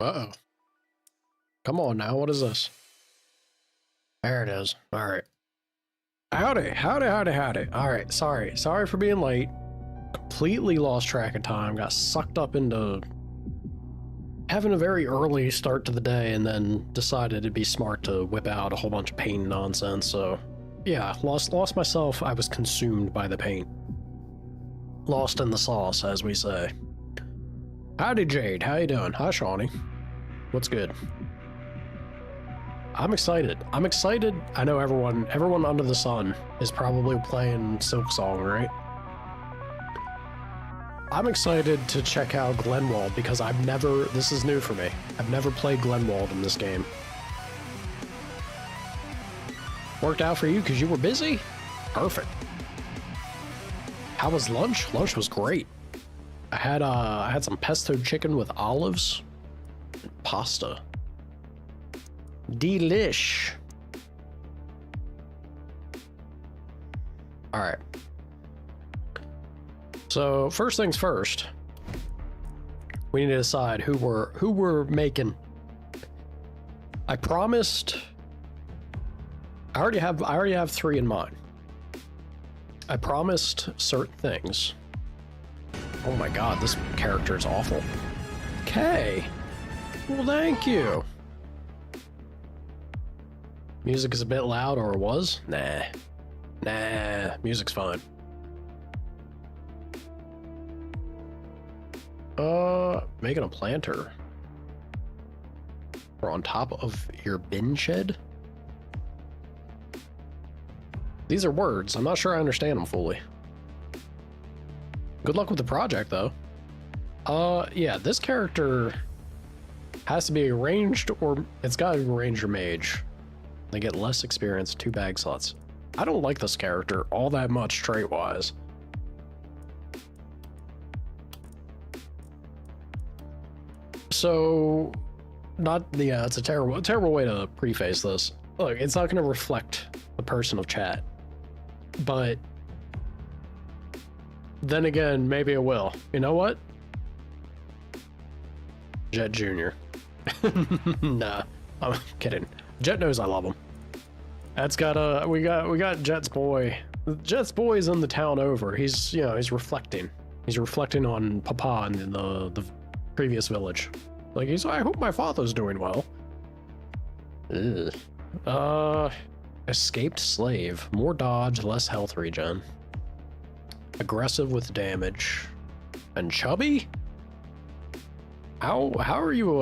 Uh-oh. Come on now, what is this? There it is. Alright. Howdy, howdy, howdy, howdy. Alright, sorry for being late. Completely lost track of time, got sucked up into having a very early start to the day and then decided it'd be smart to whip out a whole bunch of paint nonsense, so yeah, lost myself. I was consumed by the paint. Lost in the sauce, as we say. Howdy, Jade. How you doing? Hi, Shawnee. What's good? I'm excited. I know everyone under the sun is probably playing Silksong, right? I'm excited to check out Glenwald because this is new for me. I've never played Glenwald in this game. Worked out for you because you were busy? Perfect. How was lunch? Lunch was great. I had some pesto chicken with olives and pasta. Delish. All right. So first things first, we need to decide who we're making. I promised. I already have 3 in mind. I promised certain things. Oh my god, this character is awful. Okay. Well, thank you. Music is a bit loud, or it was? Nah. Music's fine. Making a planter. Or on top of your bin shed? These are words. I'm not sure I understand them fully. Good luck with the project, though. Yeah, this character has to be a ranged, or it's got to be ranger mage. They get less experience, 2 bag slots. I don't like this character all that much trait-wise. So, it's a terrible way to preface this. Look, it's not going to reflect the person of chat, but then again, maybe it will. You know what? Jet Jr. Nah, I'm kidding. Jet knows I love him. That's got we got Jet's boy. Jet's boy is in the town over. He's he's reflecting. He's reflecting on Papa in the previous village. Like I hope my father's doing well. Ugh. Escaped slave. More dodge, less health regen. Aggressive with damage. And chubby? How are you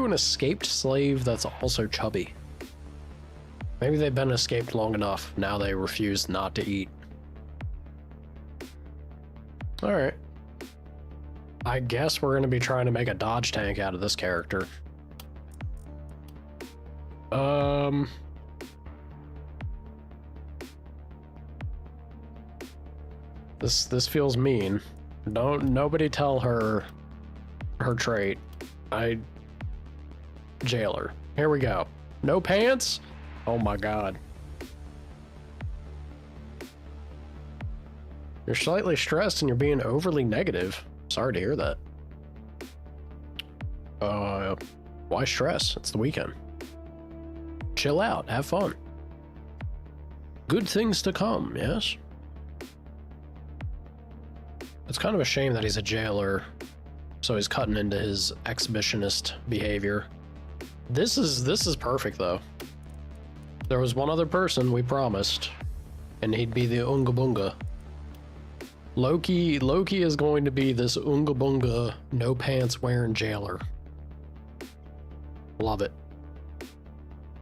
an escaped slave that's also chubby? Maybe they've been escaped long enough. Now they refuse not to eat. Alright. I guess we're gonna be trying to make a dodge tank out of this character. This feels mean. Nobody tell her trait. Jailer. Here we go. No pants? Oh my god. You're slightly stressed and you're being overly negative. Sorry to hear that. Why stress? It's the weekend. Chill out, have fun. Good things to come, yes? It's kind of a shame that he's a jailer, so he's cutting into his exhibitionist behavior. This is perfect though. There was one other person we promised, and he'd be the Unga Bunga. Loki is going to be this Unga Bunga, no pants wearing jailer. Love it.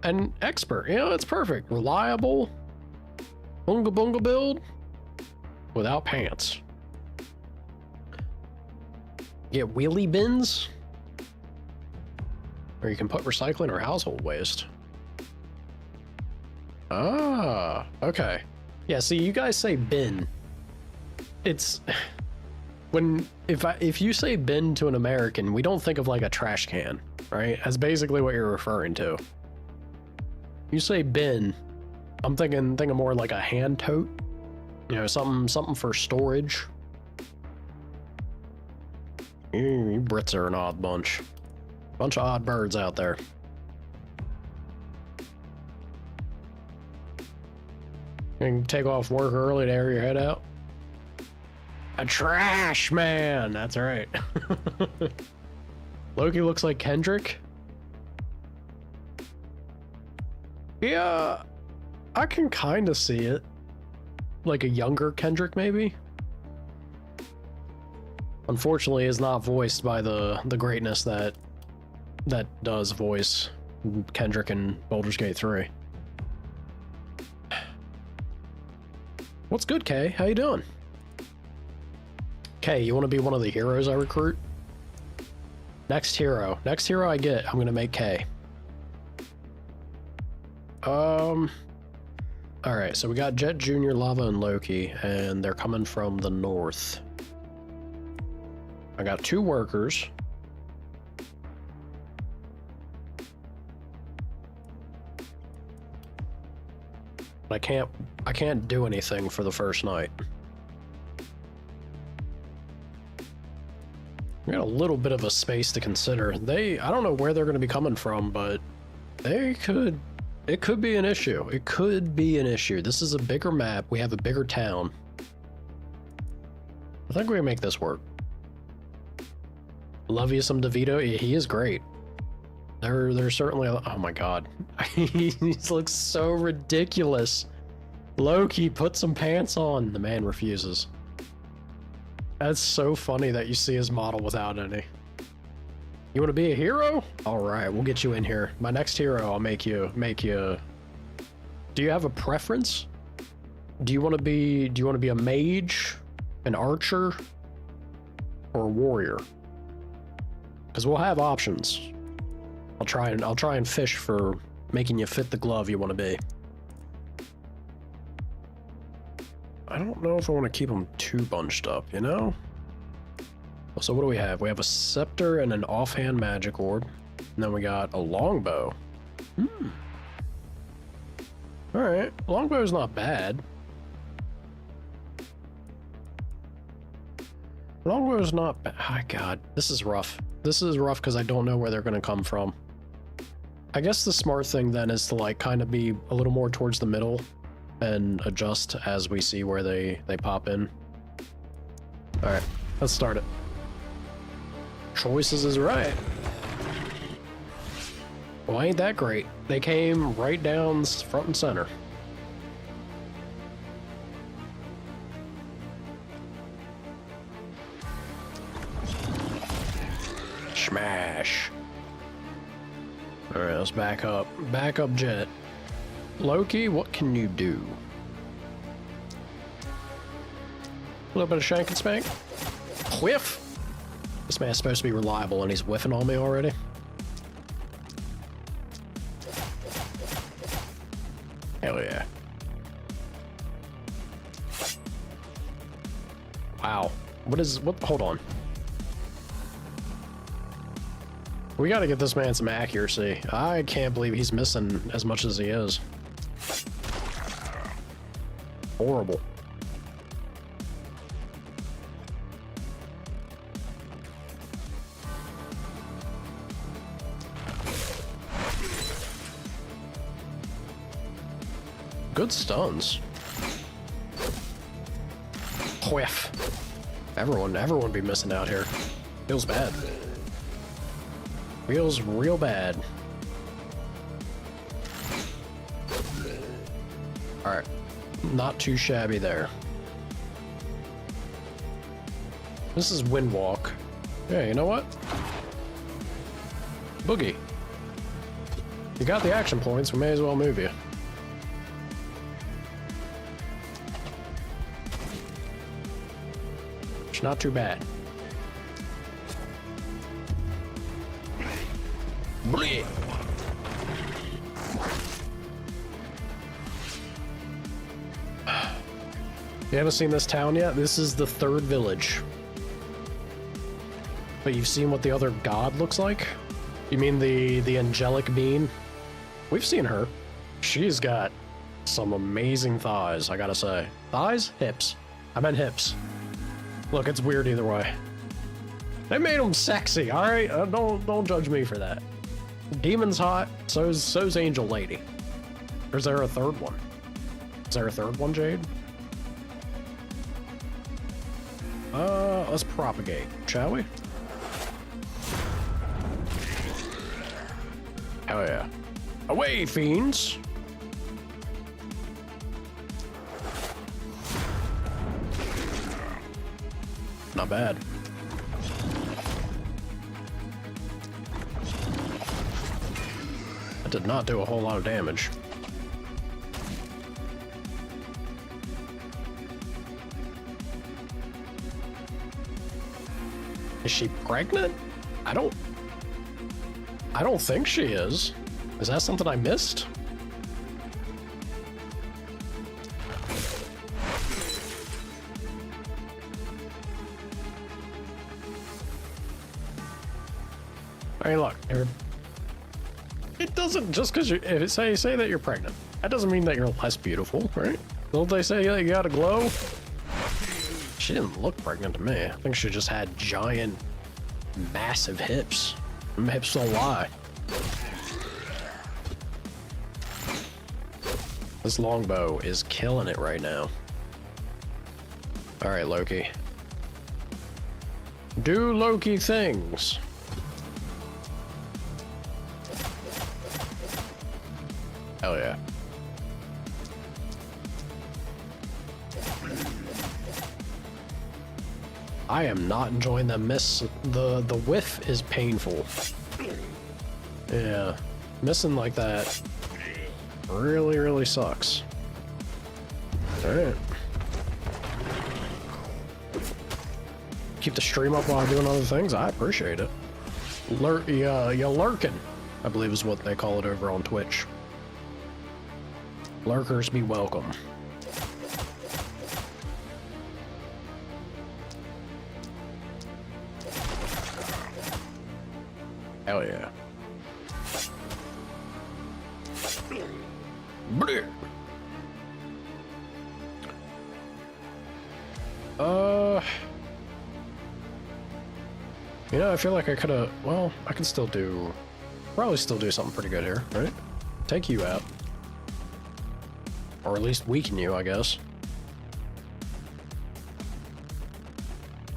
And expert, it's perfect. Reliable, Unga Bunga build, without pants. Get wheelie bins, or you can put recycling or household waste. Ah, okay. Yeah, see, you guys say bin. It's if you say bin to an American, we don't think of like a trash can, right? That's basically what you're referring to. You say bin, I'm thinking more like a hand tote, something for storage. You Brits are an odd bunch. Bunch of odd birds out there. You can take off work early to air your head out. A trash man! That's right. Loki looks like Kendrick. Yeah, I can kind of see it. Like a younger Kendrick, maybe? Unfortunately, is not voiced by the greatness that does voice Kendrick in Baldur's Gate 3. What's good, Kay? How you doing? Kay, you want to be one of the heroes I recruit? Next hero I get, I'm gonna make Kay. Alright, so we got Jet Jr., Lava, and Loki, and they're coming from the north. I got 2 workers. I can't do anything for the first night. We got a little bit of a space to consider. I don't know where they're going to be coming from, but it could be an issue. It could be an issue. This is a bigger map. We have a bigger town. I think we can make this work. Love you some DeVito. Yeah, he is great. They're certainly. Oh my god, he looks so ridiculous. Loki, put some pants on. The man refuses. That's so funny that you see his model without any. You want to be a hero? All right, we'll get you in here. My next hero, I'll make you. Do you have a preference? Do you want to be a mage, an archer, or a warrior? Because we'll have options. I'll try and fish for making you fit the glove you want to be. I don't know if I want to keep them too bunched up, you know? So what do we have? We have a scepter and an offhand magic orb. And then we got a longbow. Alright, longbow's not bad. Longbow's not bad. Oh god, this is rough. This is rough because I don't know where they're going to come from. I guess the smart thing then is to like kind of be a little more towards the middle and adjust as we see where they pop in. Alright, let's start it. Choices is right. Well, ain't that great. They came right down front and center. Smash. Alright, let's back up. Back up, Jet. Loki, what can you do? A little bit of shank and spank. Whiff! This man's supposed to be reliable and he's whiffing on me already. Hell yeah. Wow. Hold on. We gotta get this man some accuracy. I can't believe he's missing as much as he is. Horrible. Good stuns. Whiff. Everyone be missing out here. Feels bad. Feels real bad. Alright. Not too shabby there. This is Windwalk. Yeah, you know what? Boogie. You got the action points, we may as well move you. It's not too bad. Bleh. You haven't seen this town yet? This is the 3rd village. But you've seen what the other god looks like? You mean the angelic being? We've seen her. She's got some amazing thighs, I gotta say. Thighs? Hips. I meant hips. Look, it's weird either way. They made him sexy, all right? Don't judge me for that. Demon's hot, so's Angel Lady. Or is there a third one? Is there a third one, Jade? Let's propagate, shall we? Hell yeah. Away, fiends! Not bad. That did not do a whole lot of damage. Is she pregnant? I don't think she is. Is that something I missed? Hey, look, it doesn't, just because you say that you're pregnant, that doesn't mean that you're less beautiful, right? Don't they say that you gotta glow? She didn't look pregnant to me. I think she just had giant, massive hips. Them hips don't lie. This longbow is killing it right now. All right, Loki. Do Loki things. Hell yeah. I am not enjoying the miss. The whiff is painful. Yeah, missing like that really sucks. All right. Keep the stream up while I'm doing other things. I appreciate it. You lurking, I believe is what they call it over on Twitch. Lurkers be welcome. Hell yeah. You know, I feel like I could have, well, I can still do, probably still do something pretty good here, right? Take you out. Or at least weaken you, I guess.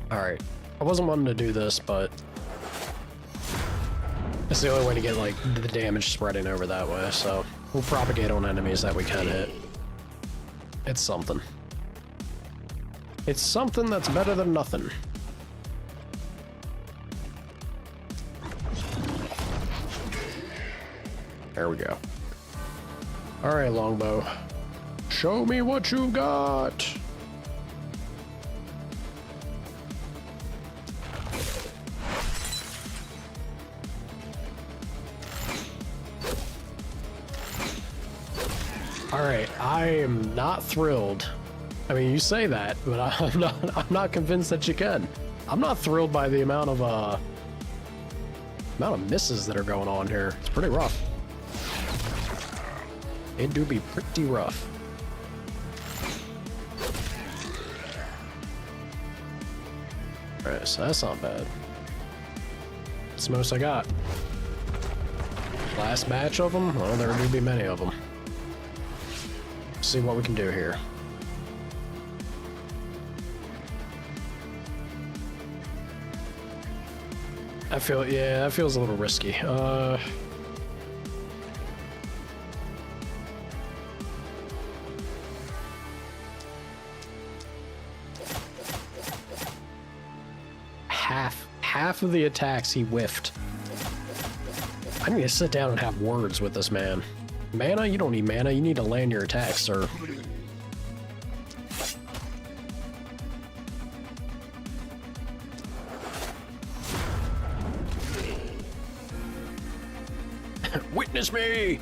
Alright. I wasn't wanting to do this, but it's the only way to get, like, the damage spreading over that way, so we'll propagate on enemies that we can hit. It's something. It's something that's better than nothing. There we go. Alright, longbow. Show me what you got! Alright, I am not thrilled. I mean, you say that, but I'm not convinced that you can. I'm not thrilled by the amount of misses that are going on here. It's pretty rough. It do be pretty rough. Alright, so that's not bad. That's the most I got. Last batch of them? Well, there do be many of them. See what we can do here. Yeah, that feels a little risky. Half of the attacks he whiffed. I need to sit down and have words with this man. Mana? You don't need mana. You need to land your attacks, sir. Witness me!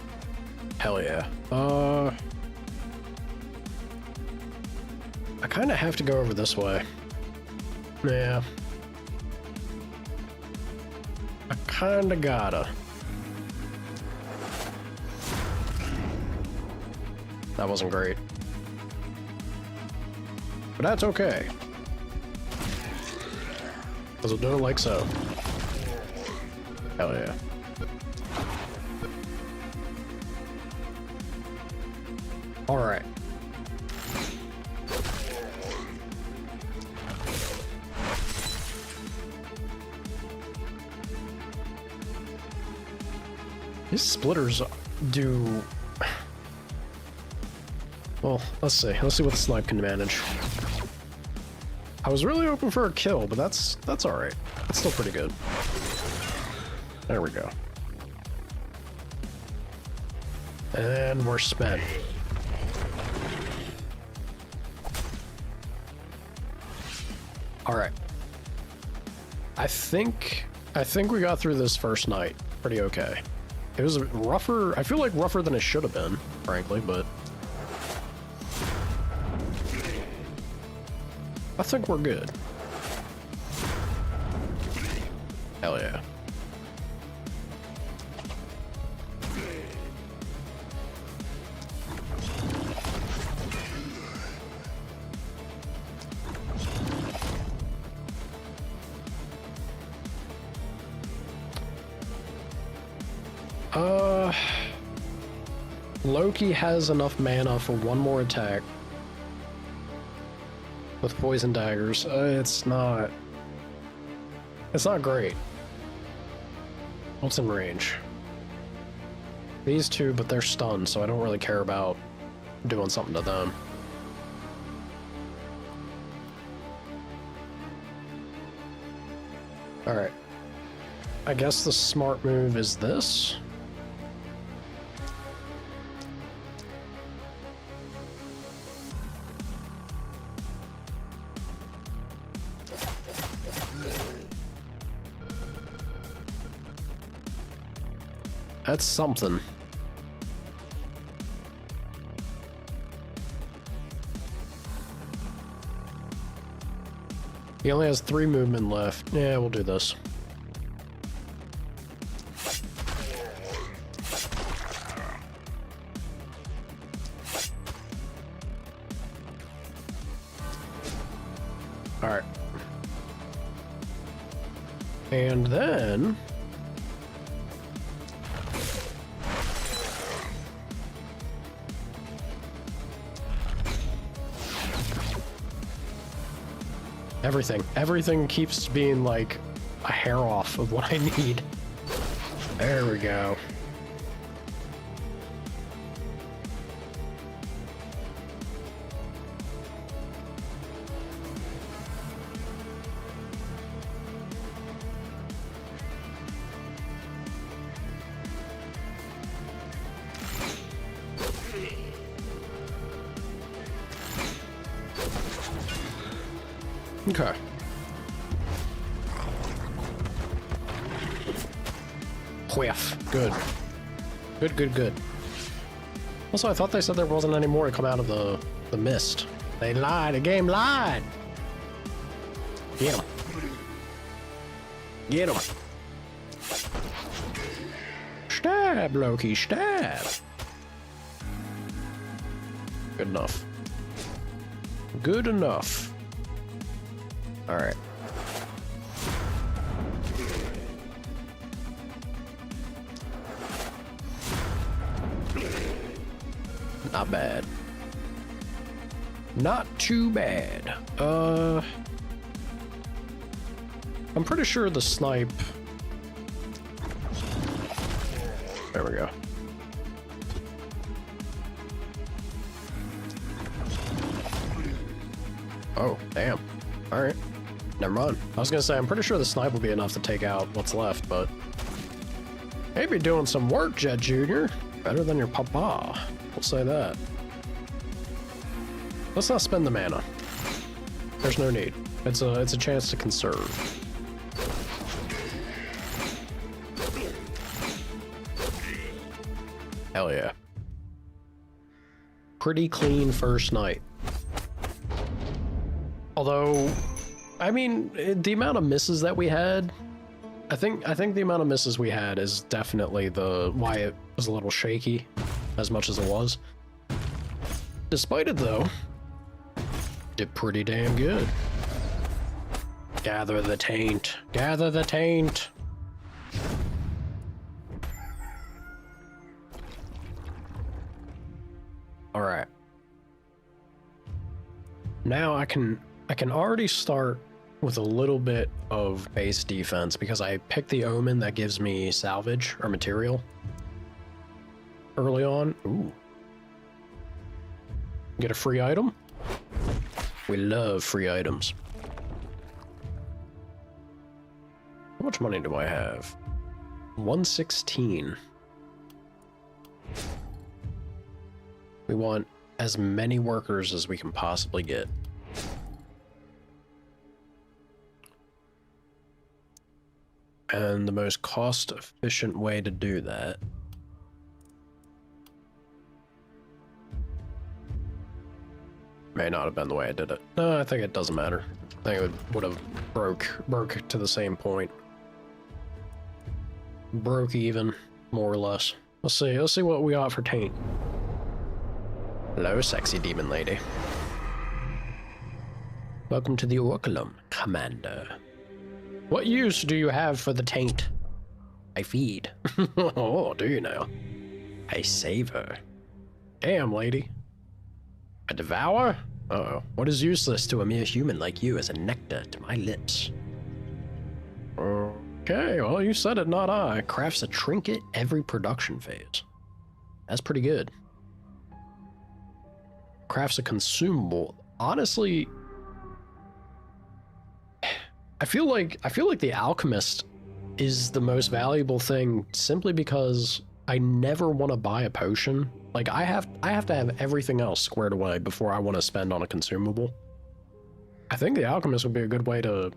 Hell yeah. I kind of have to go over this way. Yeah. I kind of gotta. That wasn't great. But that's okay. Because we'll do it like so. Hell yeah. Alright. These splitters do... Well, let's see. Let's see what the snipe can manage. I was really hoping for a kill, but that's alright. That's still pretty good. There we go. And we're spent. Alright. I think we got through this first night pretty okay. It was rougher, I feel like rougher than it should have been, frankly, but I think we're good. Hell yeah. Loki has enough mana for one more attack with poison daggers. It's not great. What's in range? These two, but they're stunned, so I don't really care about doing something to them. Alright. I guess the smart move is this. That's something. He only has 3 movement left. Yeah, we'll do this. Alright. And then... Everything keeps being like a hair off of what I need. There we go. Okay. Whiff. Good. Good. Also, I thought they said there wasn't any more to come out of the mist. They lied. The game lied. Get him. Get him. Stab, Loki. Stab. Good enough. Good enough. All right. Not bad. Not too bad. I'm pretty sure the snipe... There we go. Oh, damn. All right. Never mind. I was gonna say, I'm pretty sure the snipe will be enough to take out what's left, but... Maybe doing some work, Jet Jr. Better than your papa. We'll say that. Let's not spend the mana. There's no need. It's a chance to conserve. Hell yeah. Pretty clean first night. Although, I mean, the amount of misses that we had, I think the amount of misses we had is definitely why it was a little shaky, as much as it was. Despite it though, did pretty damn good. Gather the taint. Gather the taint. All right. Now I can already start with a little bit of base defense because I picked the omen that gives me salvage or material early on. Ooh. Get a free item. We love free items. How much money do I have? 116. We want as many workers as we can possibly get. And the most cost-efficient way to do that may not have been the way I did it. No, I think it doesn't matter. I think it would have broke to the same point. Broke even, more or less. Let's see what we got for taint. Hello, sexy demon lady. Welcome to the Orculum, Commander. What use do you have for the taint? I feed. Oh, do you now? I savor. Damn, lady. A devour? Uh-oh. What is useless to a mere human like you as a nectar to my lips? Okay, well, you said it, not I. Crafts a trinket every production phase. That's pretty good. Crafts a consumable. Honestly, I feel like the alchemist is the most valuable thing simply because I never want to buy a potion. Like I have to have everything else squared away before I want to spend on a consumable. I think the alchemist would be a good way to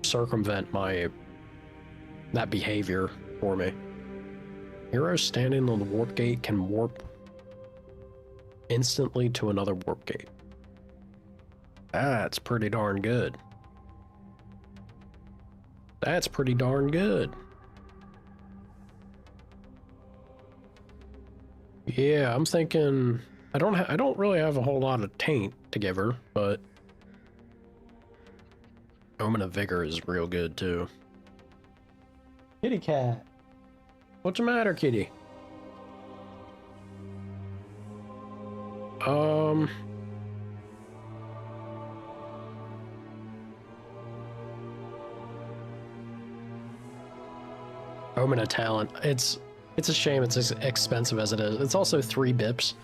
circumvent that behavior for me. Heroes standing on the warp gate can warp instantly to another warp gate. That's pretty darn good. That's pretty darn good. Yeah, I'm thinking I don't really have a whole lot of taint to give her, but Omen of Vigor is real good too. Kitty cat. What's the matter, kitty? Omen of Talent. It's a shame it's as expensive as it is. It's also 3 bips.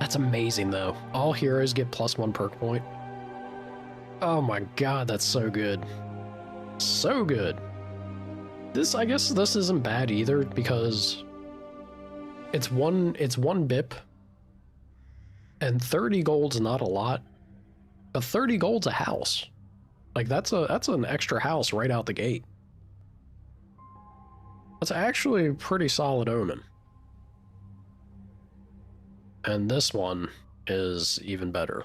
That's amazing though. All heroes get +1 perk point. Oh my god, that's so good. So good. I guess this isn't bad either because it's one bip and 30 gold's not a lot, but 30 gold's a house. Like that's an extra house right out the gate. That's actually a pretty solid omen. And this one is even better.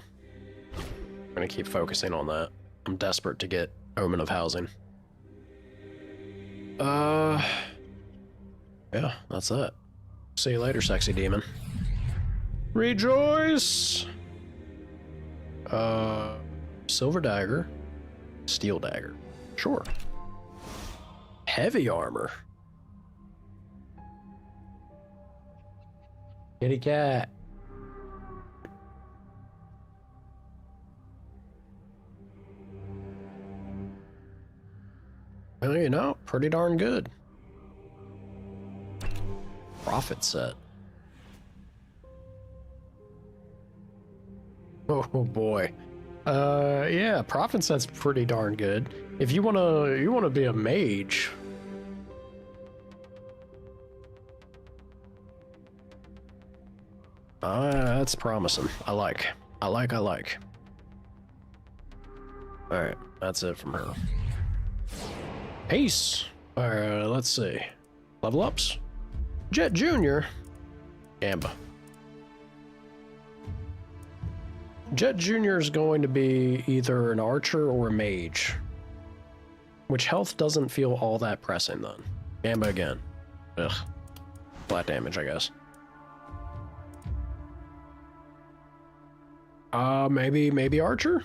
I'm gonna keep focusing on that. I'm desperate to get Omen of Housing. Yeah, that's it. See you later, sexy demon. Rejoice! Silver dagger. Steel dagger. Sure. Heavy armor. Kitty cat. Well, you know, pretty darn good. Profit set. Oh boy. Yeah, profit set's pretty darn good. If you wanna be a mage. That's promising. I like. Alright, that's it from her. Peace! Alright, let's see. Level ups? Jet Jr. Gamba. Jet Jr. is going to be either an archer or a mage. Which health doesn't feel all that pressing then. Gamba again. Ugh. Flat damage, I guess. Maybe archer?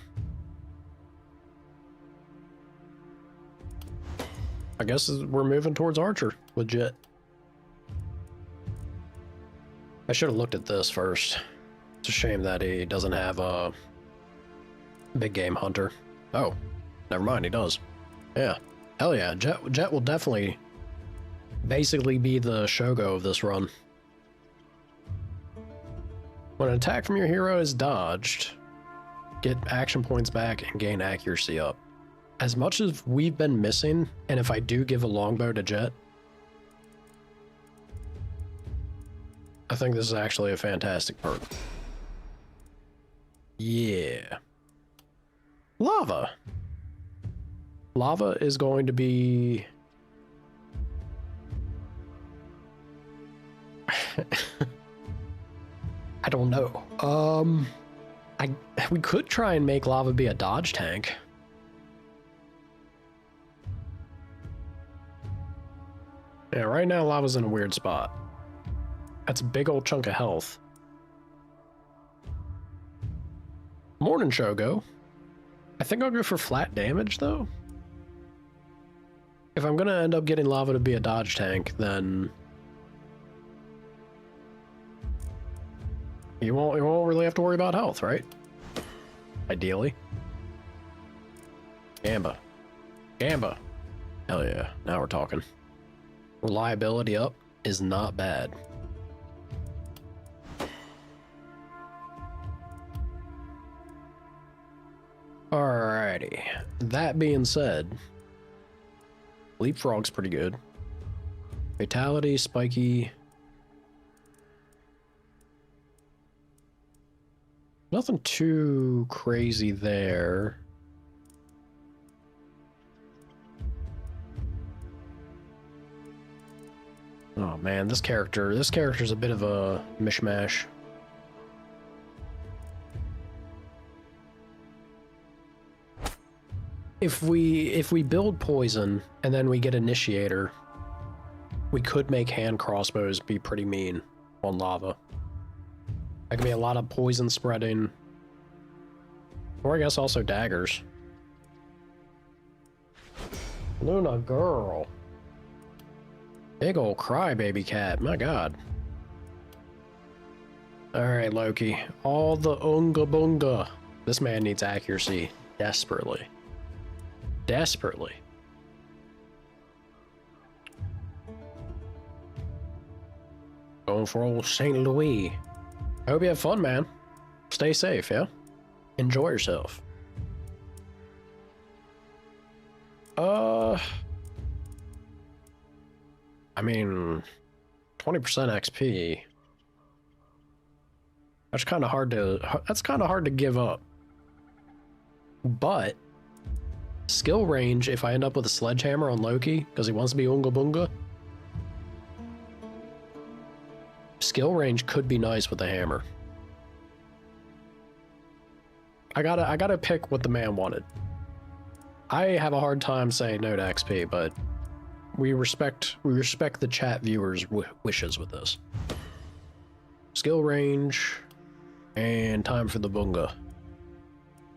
I guess we're moving towards Archer. Legit. I should have looked at this first. It's a shame that he doesn't have a big game hunter. Oh, never mind, he does. Yeah. Hell yeah, Jet will definitely basically be the Shogo of this run. When an attack from your hero is dodged, get action points back and gain accuracy up. As much as we've been missing, and if I do give a longbow to Jet, I think this is actually a fantastic perk. Yeah. Lava. Lava is going to be... I don't know. We could try and make lava be a dodge tank. Yeah, right now lava's in a weird spot. That's a big old chunk of health. Morning, Shogo. I think I'll go for flat damage, though. If I'm gonna end up getting lava to be a dodge tank, then... You won't really have to worry about health, right? Ideally. Gamba. Gamba. Hell yeah, now we're talking. Reliability up is not bad. Alrighty. That being said, Leapfrog's pretty good. Fatality, spiky. Nothing too crazy there. Oh man, this character's a bit of a mishmash. If we build poison and then we get initiator, we could make hand crossbows be pretty mean on lava. That could be a lot of poison spreading. Or I guess also daggers. Luna girl. Big ol' crybaby cat, my god. Alright, Loki. All the unga bunga. This man needs accuracy desperately. Desperately. Going for old St. Louis. I hope you have fun, man. Stay safe, yeah? Enjoy yourself. I mean, 20% XP. That's kind of hard to give up. But skill range, if I end up with a sledgehammer on Loki because he wants to be Unga Bunga, skill range could be nice with a hammer. I gotta pick what the man wanted. I have a hard time saying no to XP, but we respect the chat viewers' wishes with this. Skill range and time for the bunga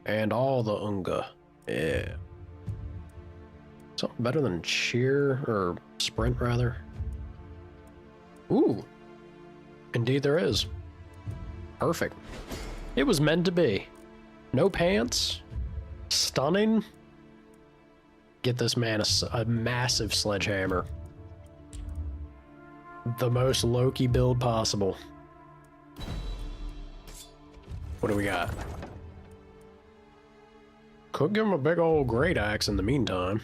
and all the unga. Yeah. Something better than cheer or sprint rather. Ooh. Indeed there is. Perfect. It was meant to be. No pants. Stunning. Get this man a massive sledgehammer. The most Loki build possible. What do we got? Could give him a big old great axe in the meantime.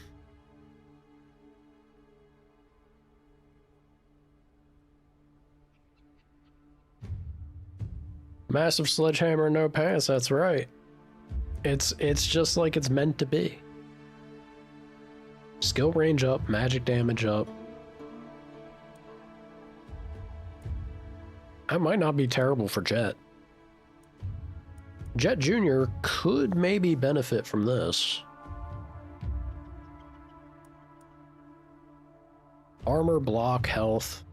Massive sledgehammer, no pants, that's right. It's just like it's meant to be. Skill range up, magic damage up. That might not be terrible for Jet. Jet Jr. could maybe benefit from this. Armor, block, health.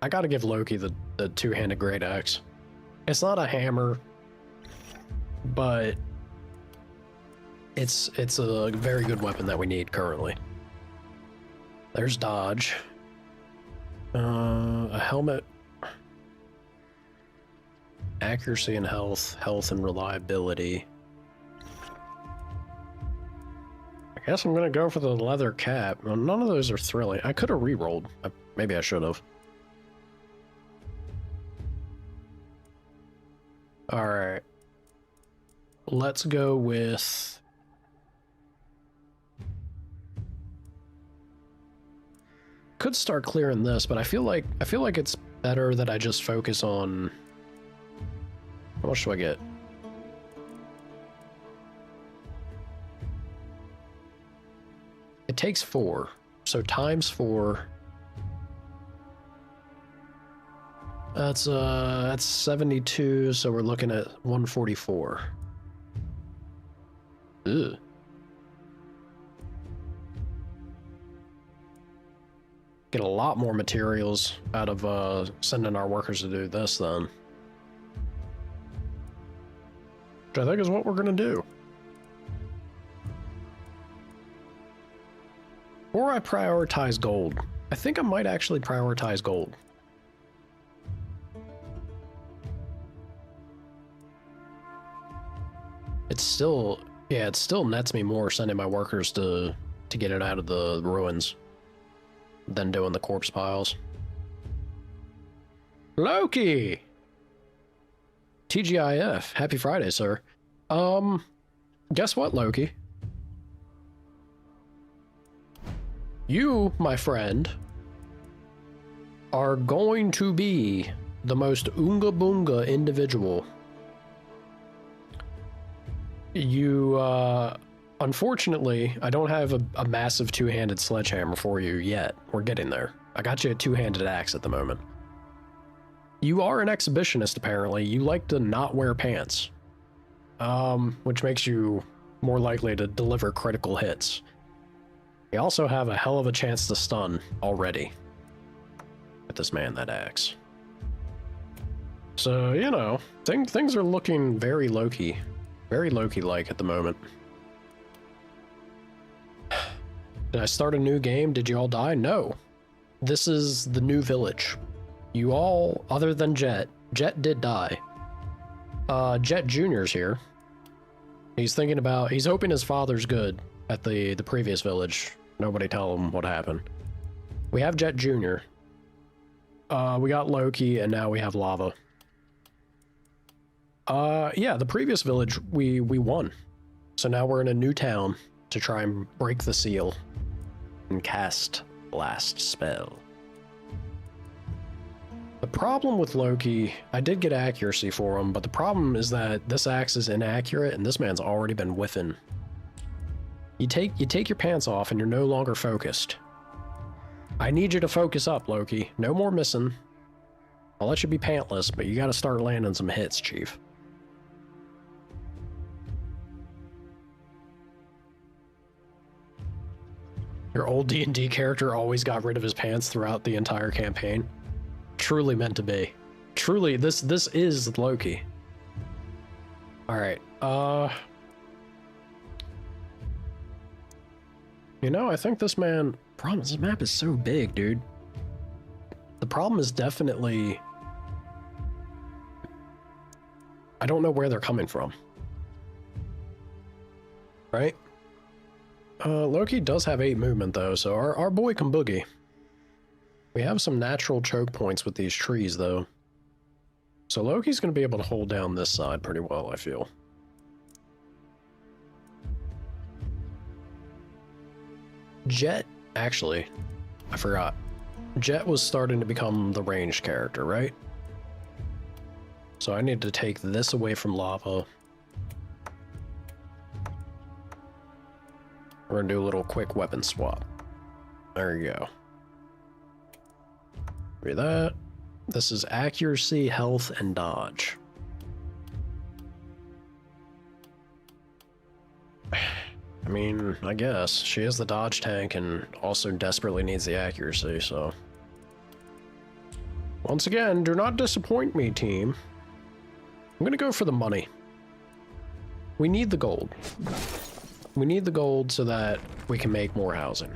I gotta give Loki the two-handed great axe. It's not a hammer, but it's a very good weapon that we need currently. There's dodge. A helmet. Accuracy and health. Health and reliability. I guess I'm gonna go for the leather cap. Well, none of those are thrilling. I could have re-rolled. Maybe I should have. Alright. Let's go with... Could start clearing this, but I feel like it's better that I just focus on... How much do I get? It takes 4, so times 4. That's 72, so we're looking at 144. Ugh. Get a lot more materials out of sending our workers to do this then. Which I think is what we're gonna do. Or I prioritize gold. I think I might actually prioritize gold. It's still, yeah, it still nets me more sending my workers to get it out of the ruins than doing the corpse piles. Loki! TGIF. Happy Friday, sir. Guess what, Loki? You, my friend, are going to be the most oonga boonga individual. You, unfortunately, I don't have a massive two-handed sledgehammer for you yet. We're getting there. I got you a two-handed axe at the moment. You are an exhibitionist, apparently. You like to not wear pants. Which makes you more likely to deliver critical hits. You also have a hell of a chance to stun already. With this man, that axe. So, you know, things are looking very Loki. Very Loki-like at the moment. Did I start a new game? Did you all die? No. This is the new village. You all, other than Jet did die. Jet Jr.'s here. He's thinking about, he's hoping his father's good at the previous village. Nobody tell him what happened. We have Jet Jr. We got Loki, and now we have Lava. Yeah, the previous village, we won. So now we're in a new town to try and break the seal and cast Blast Spell. The problem with Loki, I did get accuracy for him, but the problem is that this axe is inaccurate and this man's already been whiffing. You take your pants off and you're no longer focused. I need you to focus up, Loki. No more missing. I'll let you be pantless, but you gotta start landing some hits, Chief. Your old D&D character always got rid of his pants throughout the entire campaign. Truly meant to be. Truly, this is Loki. Alright, you know, I think this man... Problem is, this map is so big, dude. The problem is definitely... I don't know where they're coming from. Right? Loki does have 8 movement, though, so our boy can boogie. We have some natural choke points with these trees, though. So Loki's going to be able to hold down this side pretty well, I feel. Jet, actually, I forgot. Jet was starting to become the ranged character, right? So I need to take this away from Lava. We're gonna do a little quick weapon swap. There you go. Read that. This is accuracy, health, and dodge. I mean, I guess. She is the dodge tank and also desperately needs the accuracy, so... Once again, do not disappoint me, team. I'm gonna go for the money. We need the gold. need the gold so that we can make more housing.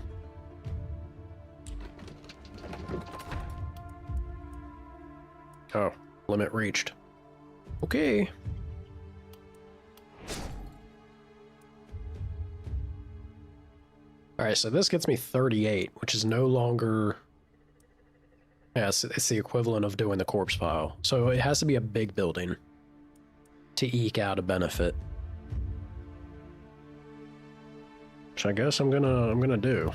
Oh, limit reached. Okay. All right, so this gets me 38, which is no longer... Yeah, it's the equivalent of doing the corpse pile. So it has to be a big building to eke out a benefit. Which I guess I'm gonna do.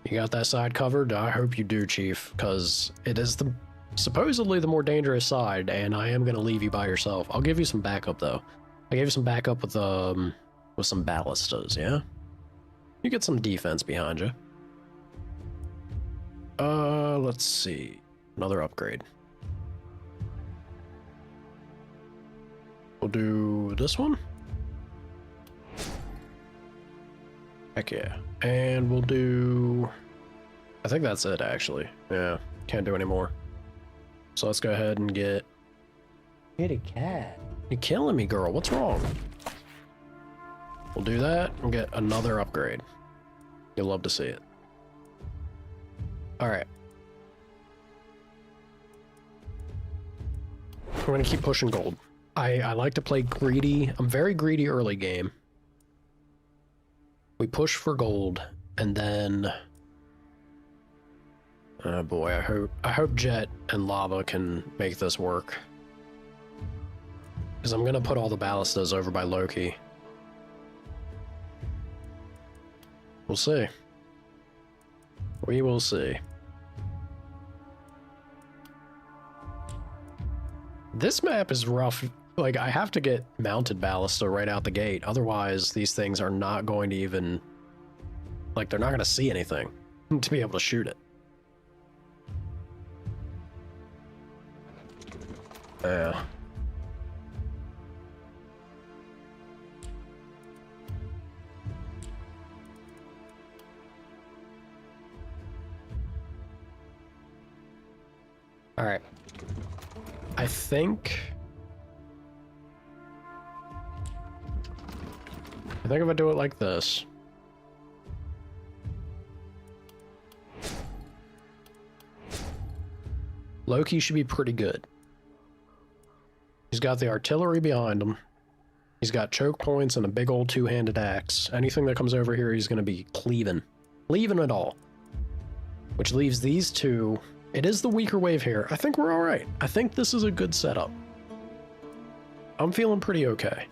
You got that side covered? I hope you do, Chief, because it is supposedly the more dangerous side, and I am gonna leave you by yourself. I'll give you some backup though. I gave you some backup with some ballistas, yeah? You get some defense behind you. Let's see. Another upgrade. We'll do this one. Heck yeah. And we'll do... I think that's it, actually. Yeah, can't do any more. So let's go ahead and get... Get a cat. You're killing me, girl. What's wrong? We'll do that and get another upgrade. You'll love to see it. Alright. We're going to keep pushing gold. I like to play greedy. I'm very greedy early game. We push for gold, and then... Oh boy, I hope Jet and Lava can make this work. Because I'm going to put all the ballistas over by Loki. We'll see. We will see. This map is rough. Like, I have to get mounted ballista right out the gate. Otherwise, these things are not going to even... Like, they're not going to see anything to be able to shoot it. Yeah. All right. I think if I do it like this. Loki should be pretty good. He's got the artillery behind him. He's got choke points and a big old two-handed axe. Anything that comes over here, he's going to be cleaving. Leaving it all. Which leaves these two. It is the weaker wave here. I think we're all right. I think this is a good setup. I'm feeling pretty okay.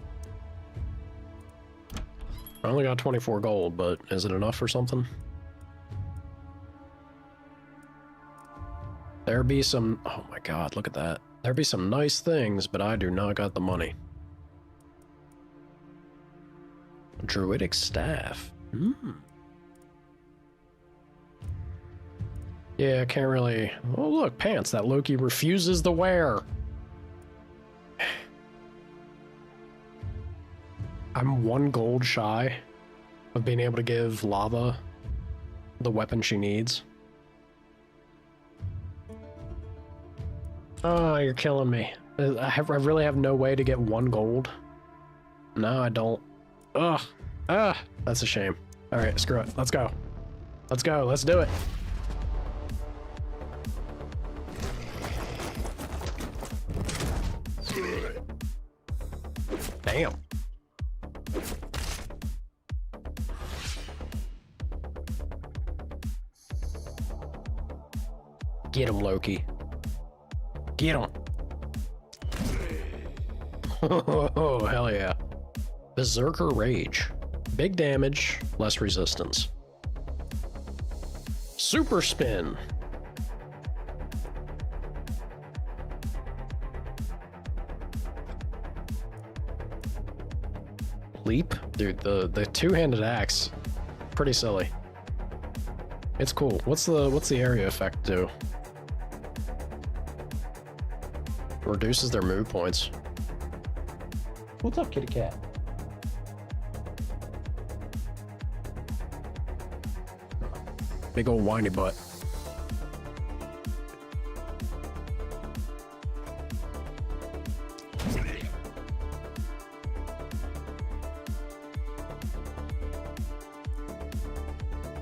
I only got 24 gold, but is it enough for something? There be some... Oh my god, look at that. There be some nice things, but I do not got the money. Druidic staff. Yeah, I can't really... Oh, look, pants that Loki refuses to wear. I'm 1 gold shy of being able to give Lava the weapon she needs. Oh, you're killing me. I really have no way to get 1 gold. No, I don't. Ugh. That's a shame. All right, screw it. Let's go. Let's go. Let's do it. Damn. Get him, Loki. Get him. Oh, hell yeah. Berserker Rage. Big damage, less resistance. Super Spin. Leap? Dude, the two-handed axe, pretty silly. It's cool. What's the area effect do? Reduces their move points. What's up, kitty cat? Big old whiny butt.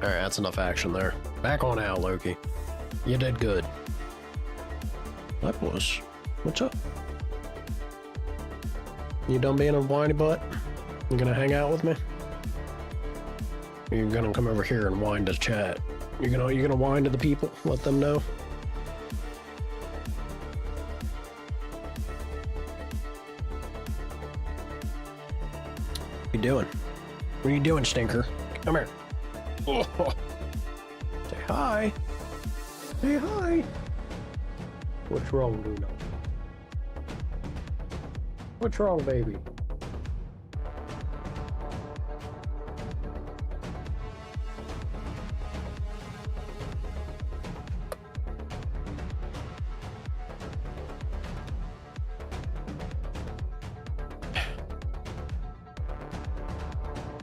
Alright, that's enough action there. Back on out, Loki. You did good. That was... What's up? You done being a whiny butt? You gonna hang out with me? Or you gonna come over here and whine to chat? You gonna whine to the people? Let them know? What you doing? What are you doing, stinker? Come here. Oh. Say hi. Say hi. What's wrong, Luna? What's wrong, baby?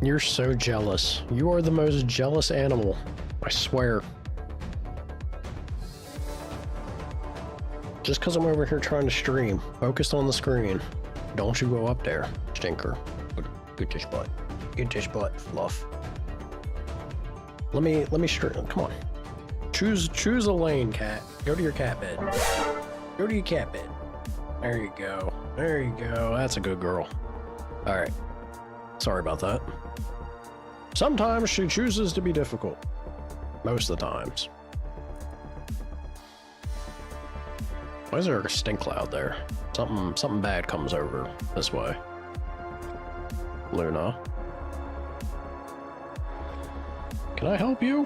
You're so jealous. You are the most jealous animal. I swear. Just because I'm over here trying to stream, focused on the screen, don't you go up there, stinker. Get this butt. Get this butt, Fluff. Let me stream. Come on. Choose a lane, cat. Go to your cat bed. Go to your cat bed. There you go. There you go. That's a good girl. All right. Sorry about that. Sometimes she chooses to be difficult. Most of the times. Why is there a stink cloud there? Something bad comes over this way. Luna. Can I help you?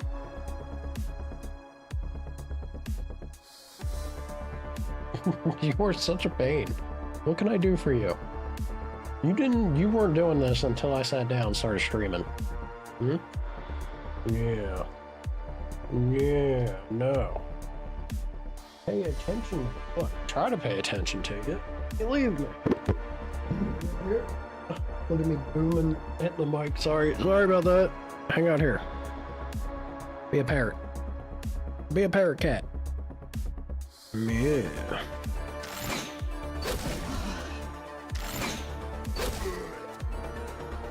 You are such a pain. What can I do for you? You weren't doing this until I sat down and started streaming. Hmm? Yeah. Yeah, no. Pay attention. What? Try to pay attention to you. You leave me. Look at me booming, hitting the mic. Sorry about that. Hang out here. Be a parrot. Be a parrot cat. Yeah.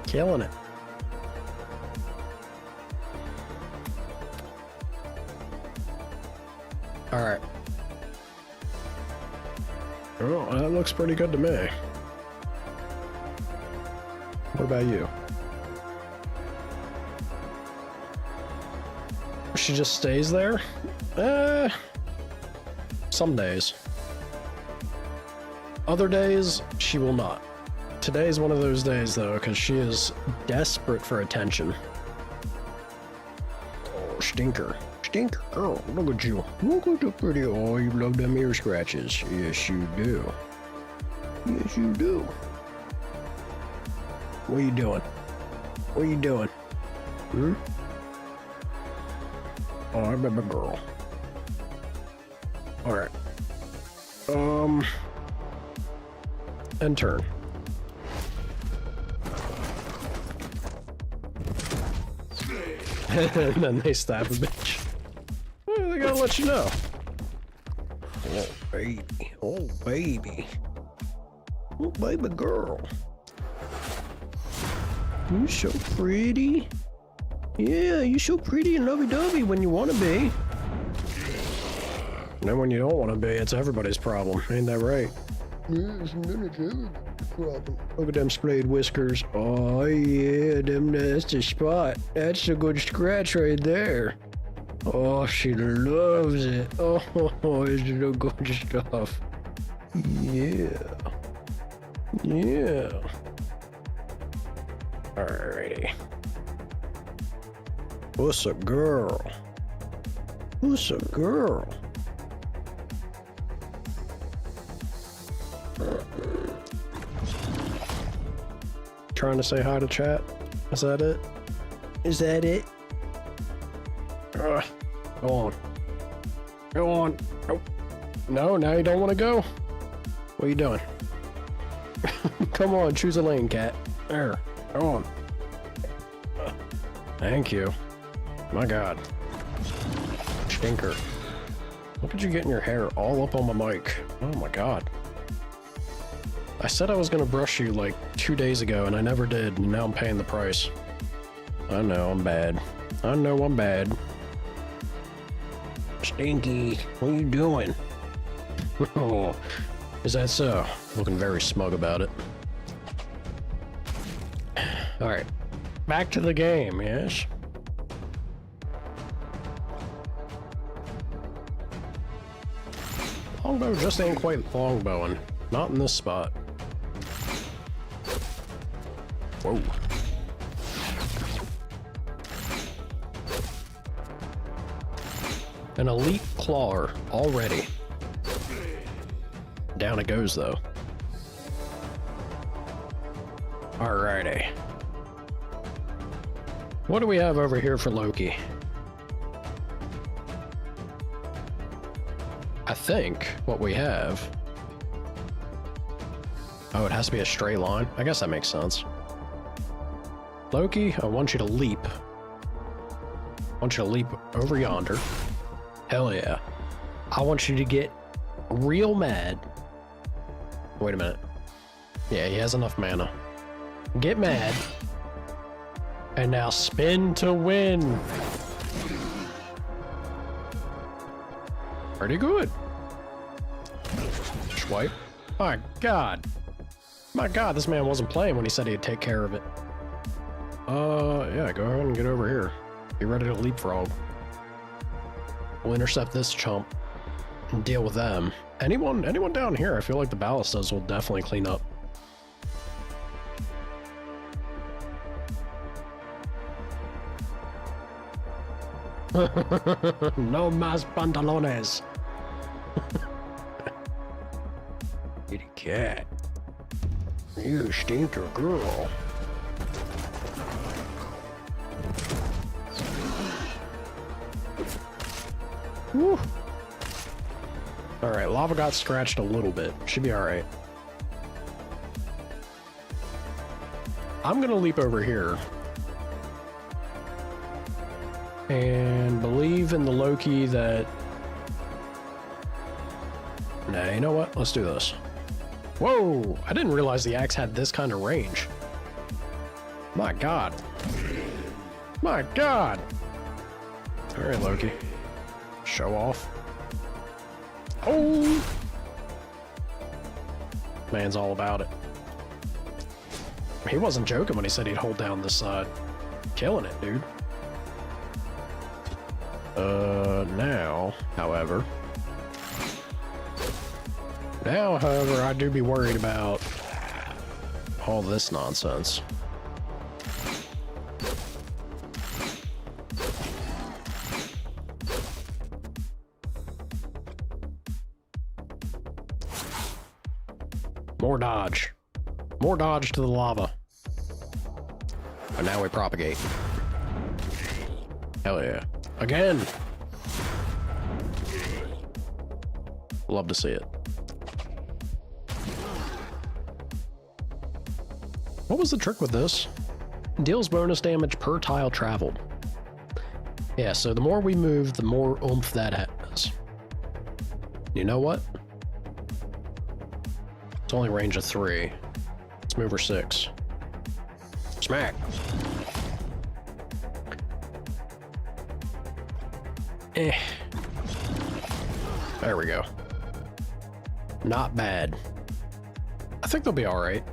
Killing it. All right. Oh, that looks pretty good to me. What about you? She just stays there? Some days. Other days, she will not. Today's one of those days, though, because she is desperate for attention. Oh, stinker. Stinker girl, look at you. Look at the pretty. Oh, you love them ear scratches. Yes, you do. Yes, you do. What are you doing? What are you doing? Hmm? Oh, I remember girl. Alright. And turn. And then they stab a bitch. Well, they gotta let you know. Oh, baby. Oh, baby. Oh, baby girl. You so pretty. Yeah, you so pretty and lovey-dovey when you want to be. And then when you don't want to be, it's everybody's problem. Ain't that right? Yes, and then it's everybody's problem. Look at them sprayed whiskers. Oh, yeah, that's the spot. That's a good scratch right there. Oh, she loves it. Oh, is it a good stuff? Yeah. Yeah. Alrighty. What's a girl? Who's a girl? Trying to say hi to chat? Is that it? Is that it? Go on. Go on. Nope. No, now you don't want to go? What are you doing? Come on, choose a lane, cat. There. Go on. Thank you. My God. Stinker. Look at you getting your hair all up on my mic. Oh my God. I said I was gonna brush you like 2 days ago and I never did, and now I'm paying the price. I know, I'm bad. I know I'm bad. Stinky, what are you doing? Oh, is that so? Looking very smug about it. Alright, back to the game, yes? Longbow just ain't quite longbowing. Not in this spot. Whoa. An elite clawer already. Down it goes, though. Alrighty. What do we have over here for Loki? I think what we have... Oh, it has to be a straight line? I guess that makes sense. Loki, I want you to leap. I want you to leap over yonder. Hell yeah. I want you to get real mad. Wait a minute. Yeah, he has enough mana. Get mad. And now spin to win. Pretty good. Swipe. My God. My God, this man wasn't playing when he said he'd take care of it. Yeah, go ahead and get over here. Be ready to leapfrog. We'll intercept this chump and deal with them. Anyone down here, I feel like the ballistas will definitely clean up. No más pantalones. Kitty cat. You stinker girl. Woo. Alright, lava got scratched a little bit. Should be alright. I'm gonna leap over here. And believe in the Loki that... Nah, you know what? Let's do this. Whoa! I didn't realize the axe had this kind of range. My God. My God! Alright, Loki. Show off. Oh! Man's all about it. He wasn't joking when he said he'd hold down this side. Killing it, dude. Now, however, I do be worried about all this nonsense. More dodge. More dodge to the lava. And now we propagate. Hell yeah. Again! Love to see it. What was the trick with this? Deals bonus damage per tile traveled. Yeah, so the more we move, the more oomph that has. You know what? It's only range of 3. Let's move her 6. Smack! There we go. Not bad. I think they'll be alright.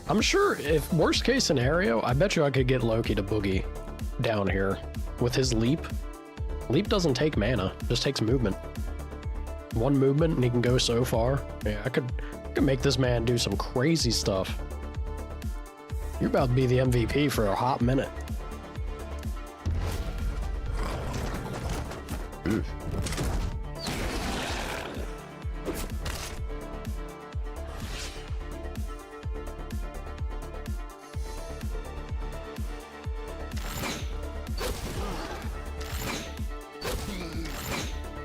I'm sure if worst case scenario, I bet you I could get Loki to boogie down here with his leap. Leap doesn't take mana, just takes movement. One movement and he can go so far. Yeah, I could make this man do some crazy stuff. You're about to be the MVP for a hot minute.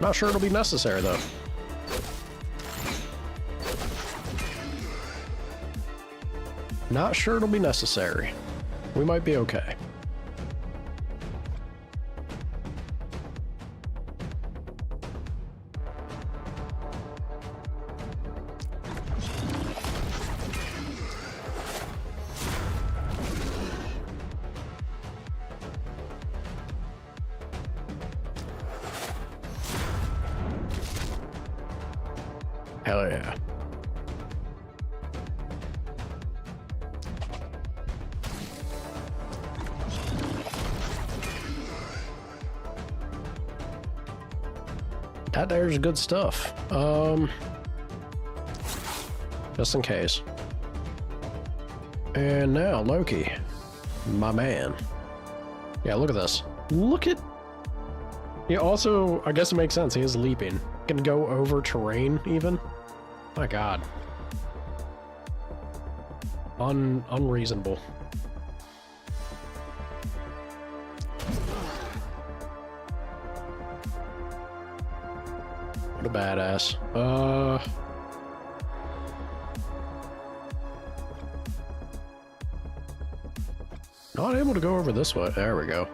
Not sure it'll be necessary, though. Not sure it'll be necessary. We might be okay. Hell yeah. That there's good stuff. Just in case. And now Loki, my man. Yeah, look at this. Look at. Yeah. Also, I guess it makes sense. He is leaping. Can go over terrain even. My God. Unreasonable. What a badass. Not able to go over this way. There we go.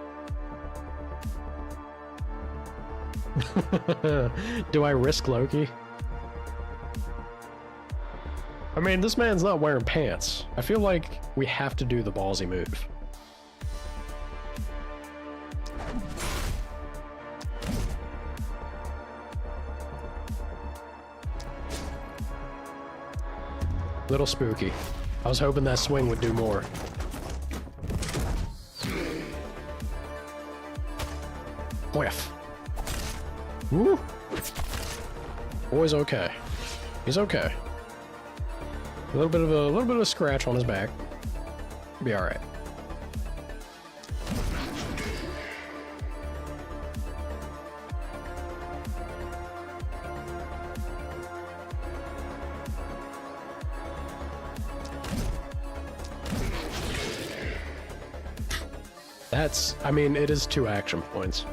Do I risk Loki? I mean, this man's not wearing pants. I feel like we have to do the ballsy move. Little spooky. I was hoping that swing would do more. Whiff. Woo! Boy's okay. He's okay. A little bit of a scratch on his back. Be all right. I mean, it is 2 action points.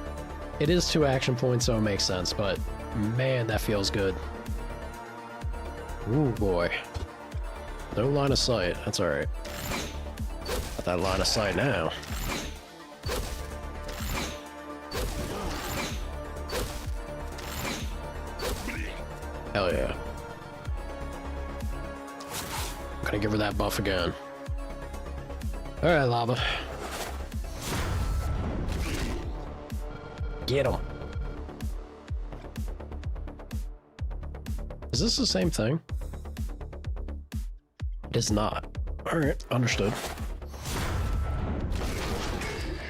It is 2 action points, so it makes sense, but man, that feels good. Ooh, boy. No line of sight. That's alright. Got that line of sight now. Hell yeah. Gonna give her that buff again. Alright, lava. Get him. Is this the same thing? It is not. Alright, understood.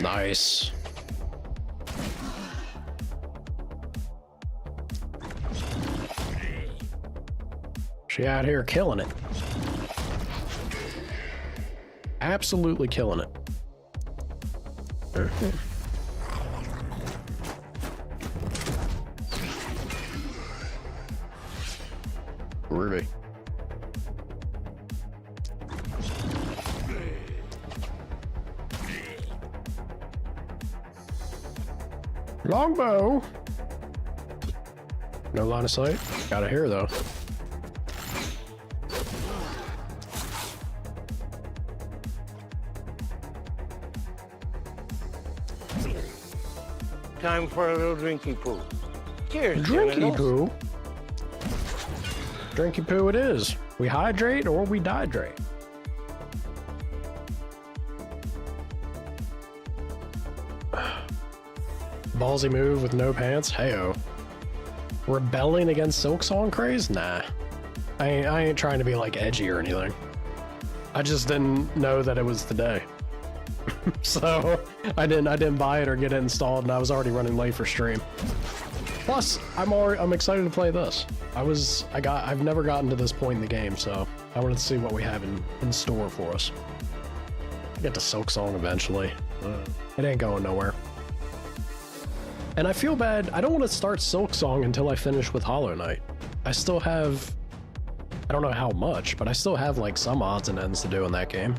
Nice. She out here killing it. Absolutely killing it. Ruby. Longbow. No line of sight. Got a hair though. Time for a little drinky poo. Cheers, Drinky genitals. poo. Drinky poo it is. We hydrate or we dehydrate. Ballsy move with no pants? Heyo. Rebelling against silksong craze? Nah. I ain't trying to be like edgy or anything. I just didn't know that it was today. So I didn't buy it or get it installed, and I was already running late for stream. Plus, I'm excited to play this. I've never gotten to this point in the game, so I wanted to see what we have in store for us. I'll get to silksong eventually. It ain't going nowhere. And I feel bad. I don't want to start silksong until I finish with Hollow Knight. I still have, I don't know how much, but I still have like some odds and ends to do in that game,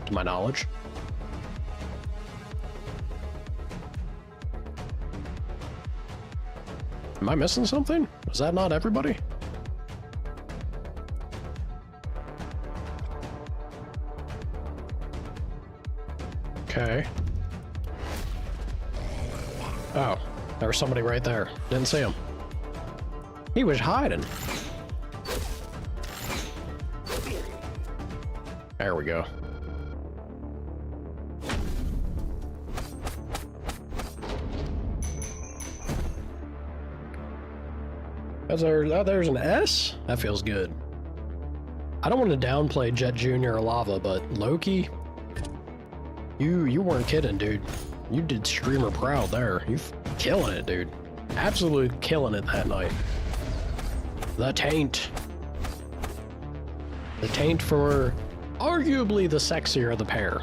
to my knowledge. Am I missing something? Is that not everybody? Okay. Oh, there was somebody right there. Didn't see him. He was hiding. There we go. There's an S? That feels good. I don't want to downplay Jet Jr. or Lava, but Loki, you weren't kidding, dude. You did streamer proud there. You killing it, dude. Absolutely killing it that night. The Taint. The Taint for arguably the sexier of the pair.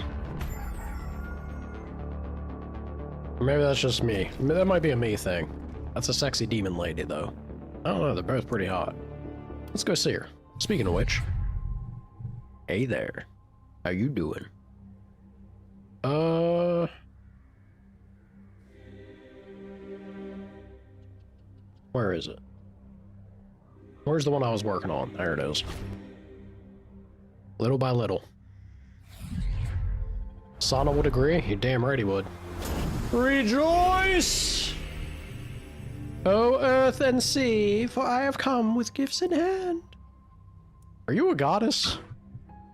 Maybe that's just me. That might be a me thing. That's a sexy demon lady, though. I don't know, they're both pretty hot. Let's go see her. Speaking of which. Hey there. How you doing? Where is it? Where's the one I was working on? There it is. Little by little. Sana would agree? You damn right he would. Rejoice! O earth and sea, for I have come with gifts in hand. Are you a goddess?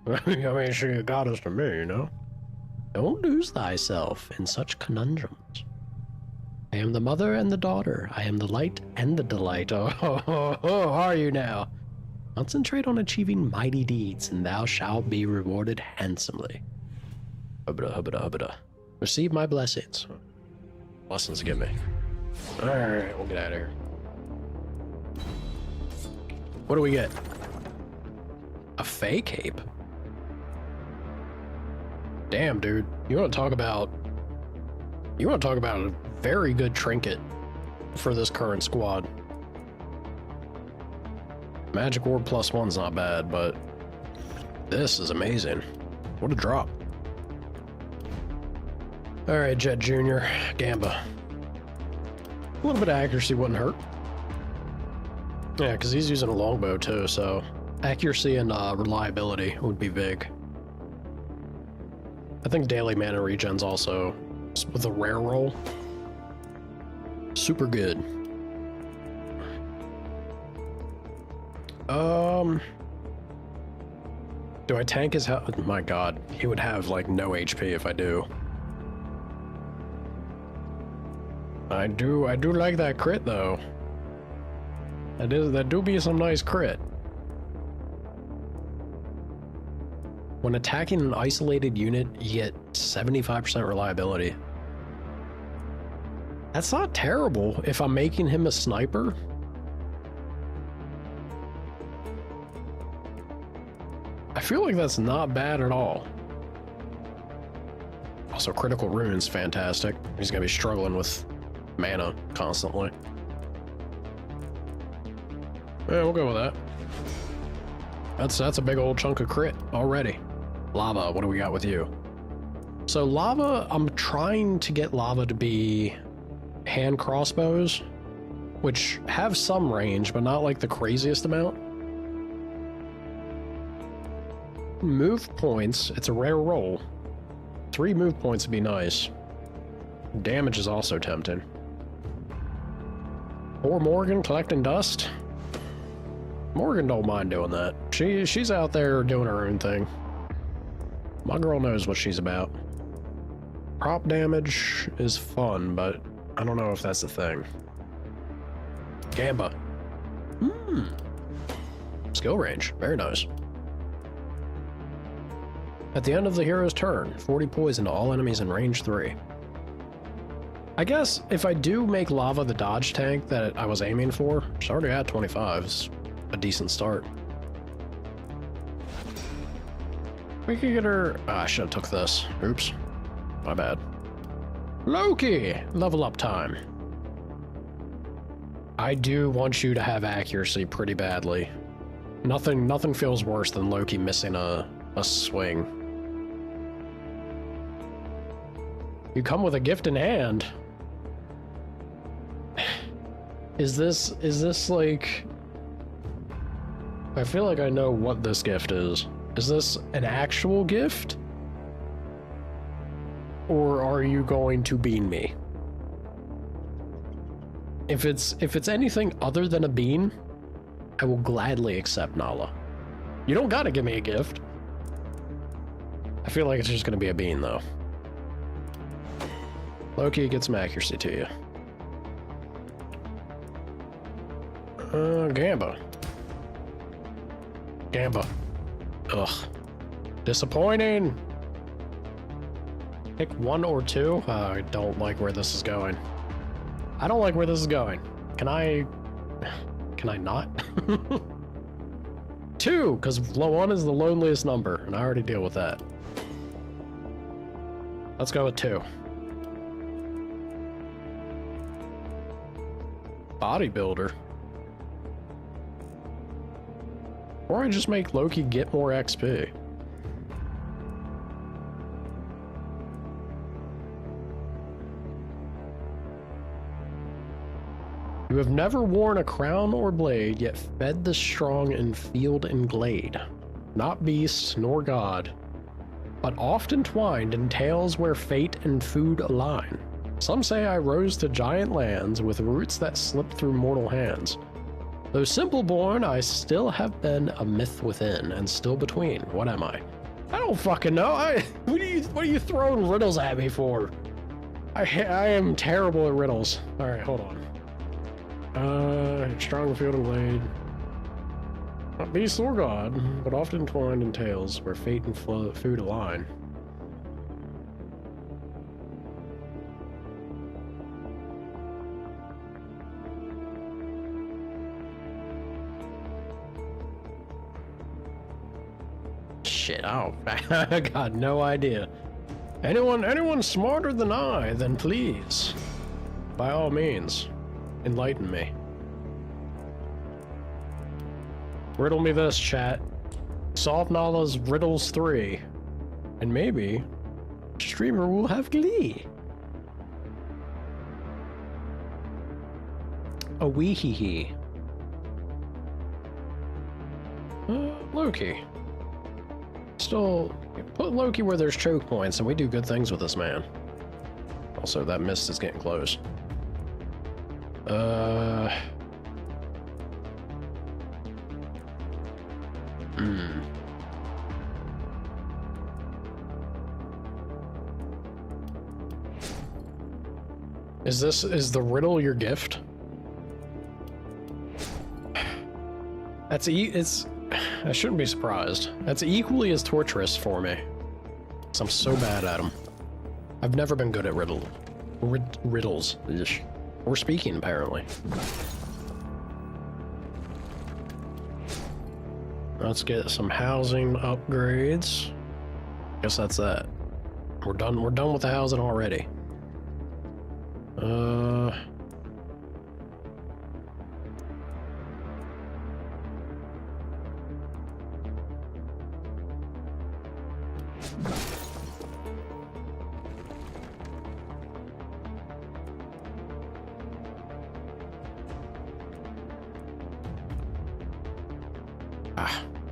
I mean, she's a goddess to me, you know? Don't lose thyself in such conundrums. I am the mother and the daughter. I am the light and the delight. Oh, are you now? Concentrate on achieving mighty deeds, and thou shalt be rewarded handsomely. Hubbada, hubbada, hubbada. Receive my blessings. Blessings give me. Alright, we'll get out of here. What do we get? A fake cape? Damn, dude. You want to talk about a very good trinket for this current squad. Magic Orb +1's not bad, but this is amazing. What a drop. Alright, Jet Jr., Gamba. A little bit of accuracy wouldn't hurt. Yeah, because he's using a longbow too, so accuracy and reliability would be big. I think daily mana regen's also, with a rare roll, super good. Do I tank his health? Oh my god, he would have like no HP if I do. I do like that crit though. That do be some nice crit. When attacking an isolated unit, you get 75% reliability. That's not terrible if I'm making him a sniper. I feel like that's not bad at all. Also, critical rune's fantastic. He's gonna be struggling with mana constantly. Yeah, we'll go with that. That's a big old chunk of crit already. Lava, what do we got with you? So Lava, I'm trying to get Lava to be hand crossbows, which have some range, but not like the craziest amount. Move points, it's a rare roll. 3 move points would be nice. Damage is also tempting. Or Morgan collecting dust. Morgan don't mind doing that. She's out there doing her own thing. My girl knows what she's about. Prop damage is fun, but I don't know if that's the thing. Gamba. Skill range, very nice. At the end of the hero's turn, 40 poison to all enemies in range 3. I guess if I do make Lava the dodge tank that I was aiming for, it's already at 25. It's a decent start. We could get her... I should have took this. Oops. My bad. Loki! Level up time. I do want you to have accuracy pretty badly. Nothing feels worse than Loki missing a swing. You come with a gift in hand. Is this like... I feel like I know what this gift is. Is this an actual gift? Or are you going to bean me? If it's anything other than a bean, I will gladly accept Nala. You don't gotta give me a gift. I feel like it's just gonna be a bean though. Loki, get some accuracy to you. Gamba. Gamba. Ugh. Disappointing. Pick 1 or 2? I don't like where this is going. I don't like where this is going. Can I not? 2, because 1 is the loneliest number, and I already deal with that. Let's go with 2. Bodybuilder. Or I just make Loki get more XP. You have never worn a crown or blade, yet fed the strong in field and glade. Not beast nor god, but oft entwined in tales where fate and food align. Some say I rose to giant lands with roots that slipped through mortal hands. Though simple born, I still have been a myth within and still between. What am I? I don't fucking know. What are you throwing riddles at me for? I am terrible at riddles. All right, hold on. Strong field and blade. Not beast or god, but often entwined in tales where fate and food align. Shit, I got no idea. Anyone smarter than I, then please, by all means, enlighten me. Riddle me this, chat. Solve Nala's Riddles 3, and maybe streamer will have glee. A wee hee hee. Loki. Still, put Loki where there's choke points, and we do good things with this man. Also, that mist is getting close. Is the riddle your gift? I shouldn't be surprised. That's equally as torturous for me. 'Cause I'm so bad at them. I've never been good at riddles. Or speaking, apparently. Let's get some housing upgrades. Guess that's that. We're done with the housing already.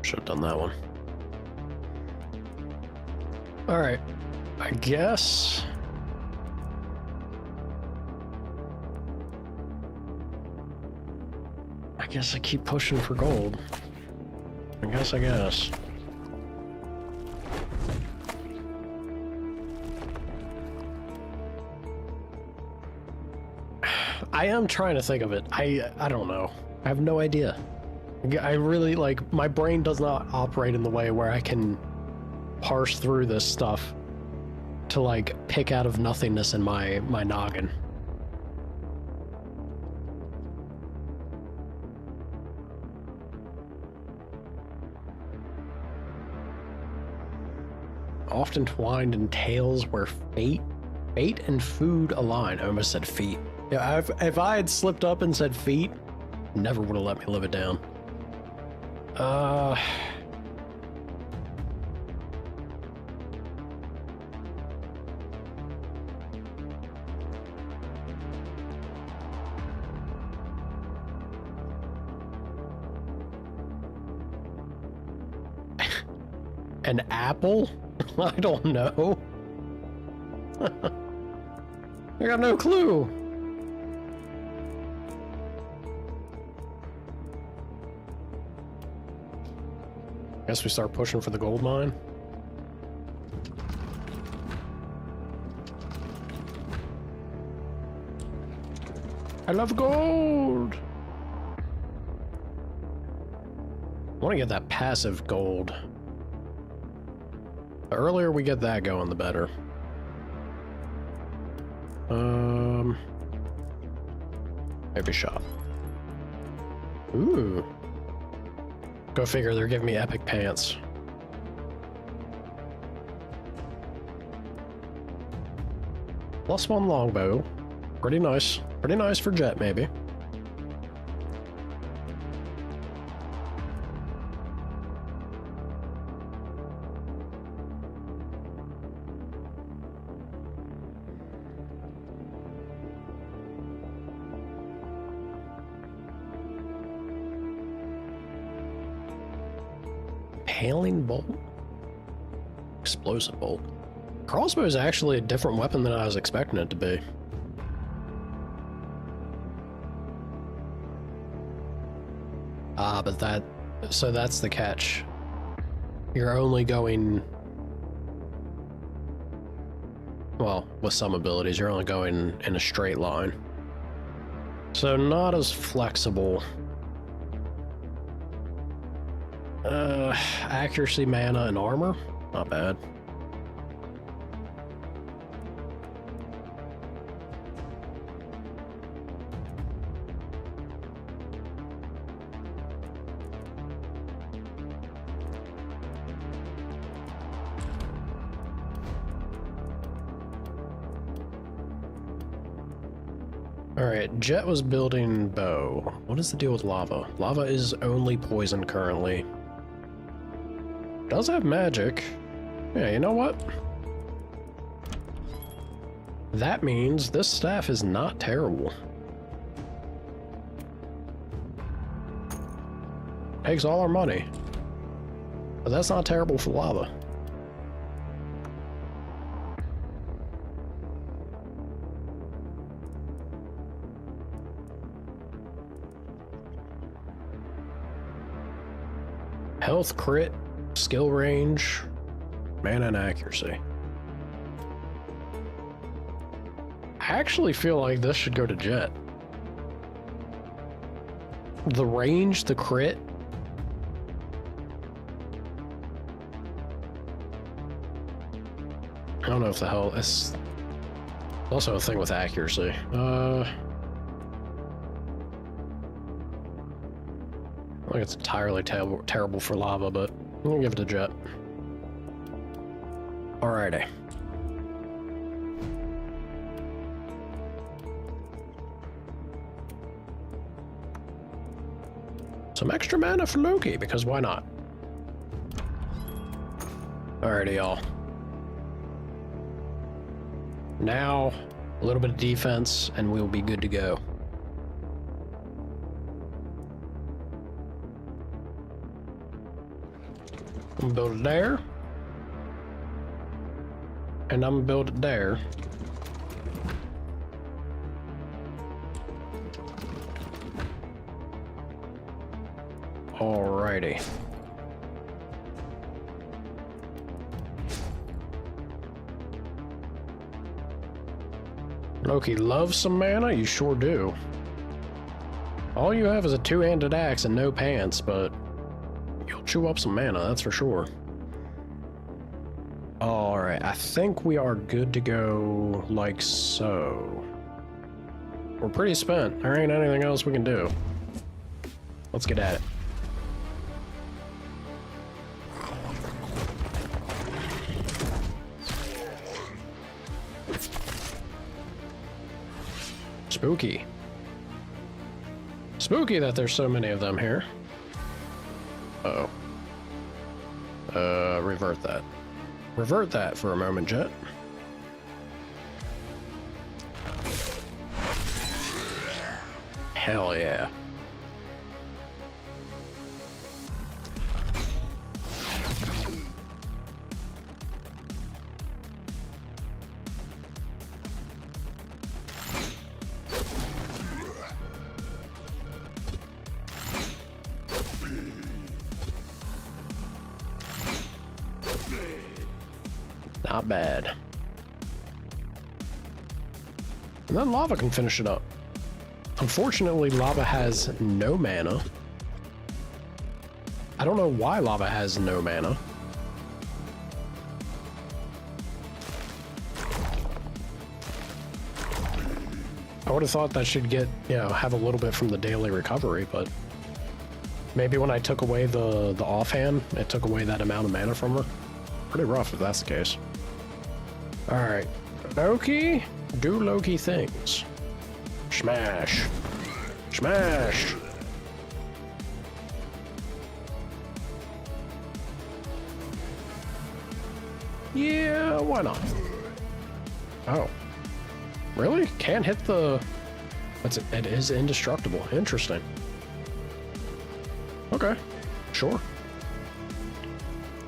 Should have done that one. All right, I guess. I keep pushing for gold. I guess. I am trying to think of it. I don't know. I have no idea. I really, like, my brain does not operate in the way where I can parse through this stuff to, like, pick out of nothingness in my noggin. Often twined in tales where fate and food align. I almost said feet. Yeah, if I had slipped up and said feet, never would have let me live it down. An apple? I don't know. I got no clue. Guess we start pushing for the gold mine. I love gold. I want to get that passive gold. The earlier we get that going, the better. Maybe shop. Ooh. Go figure, they're giving me epic pants. +1 longbow. Pretty nice. Pretty nice for Jet, maybe. Hailing bolt? Explosive bolt. Crossbow is actually a different weapon than I was expecting it to be. Ah, but so that's the catch. You're only going, well, with some abilities, you're only going in a straight line. So not as flexible. Accuracy, mana, and armor? Not bad. Alright, Jet was building bow. What is the deal with lava? Lava is only poison currently. Does have magic. Yeah, you know what? That means this staff is not terrible. Takes all our money. But that's not terrible for lava. Health, crit, skill range, mana, and accuracy. I actually feel like this should go to Jet. The range, the crit. I don't know if the hell it's also a thing with accuracy. I think it's entirely terrible for lava, but I'm gonna give it to Jet. Alrighty. Some extra mana for Loki, because why not? Alrighty, y'all. Now, a little bit of defense, and we'll be good to go. I'm gonna build it there. And I'm gonna build it there. Alrighty. Loki loves some mana? You sure do. All you have is a two-handed axe and no pants, but you'll chew up some mana, that's for sure. Alright, I think we are good to go like so. We're pretty spent. There ain't anything else we can do. Let's get at it. Spooky. Spooky that there's so many of them here. Uh-oh. Revert that. Revert that for a moment, Jet. Hell yeah. Not bad. And then lava can finish it up. Unfortunately, lava has no mana. I don't know why lava has no mana. I would have thought that should get, you know, have a little bit from the daily recovery, but maybe when I took away the offhand, it took away that amount of mana from her. Pretty rough if that's the case. Alright. Loki, do Loki things. Smash. Smash. Yeah, why not? Oh. Really? Can't hit the... What's it? It is indestructible. Interesting. Okay. Sure.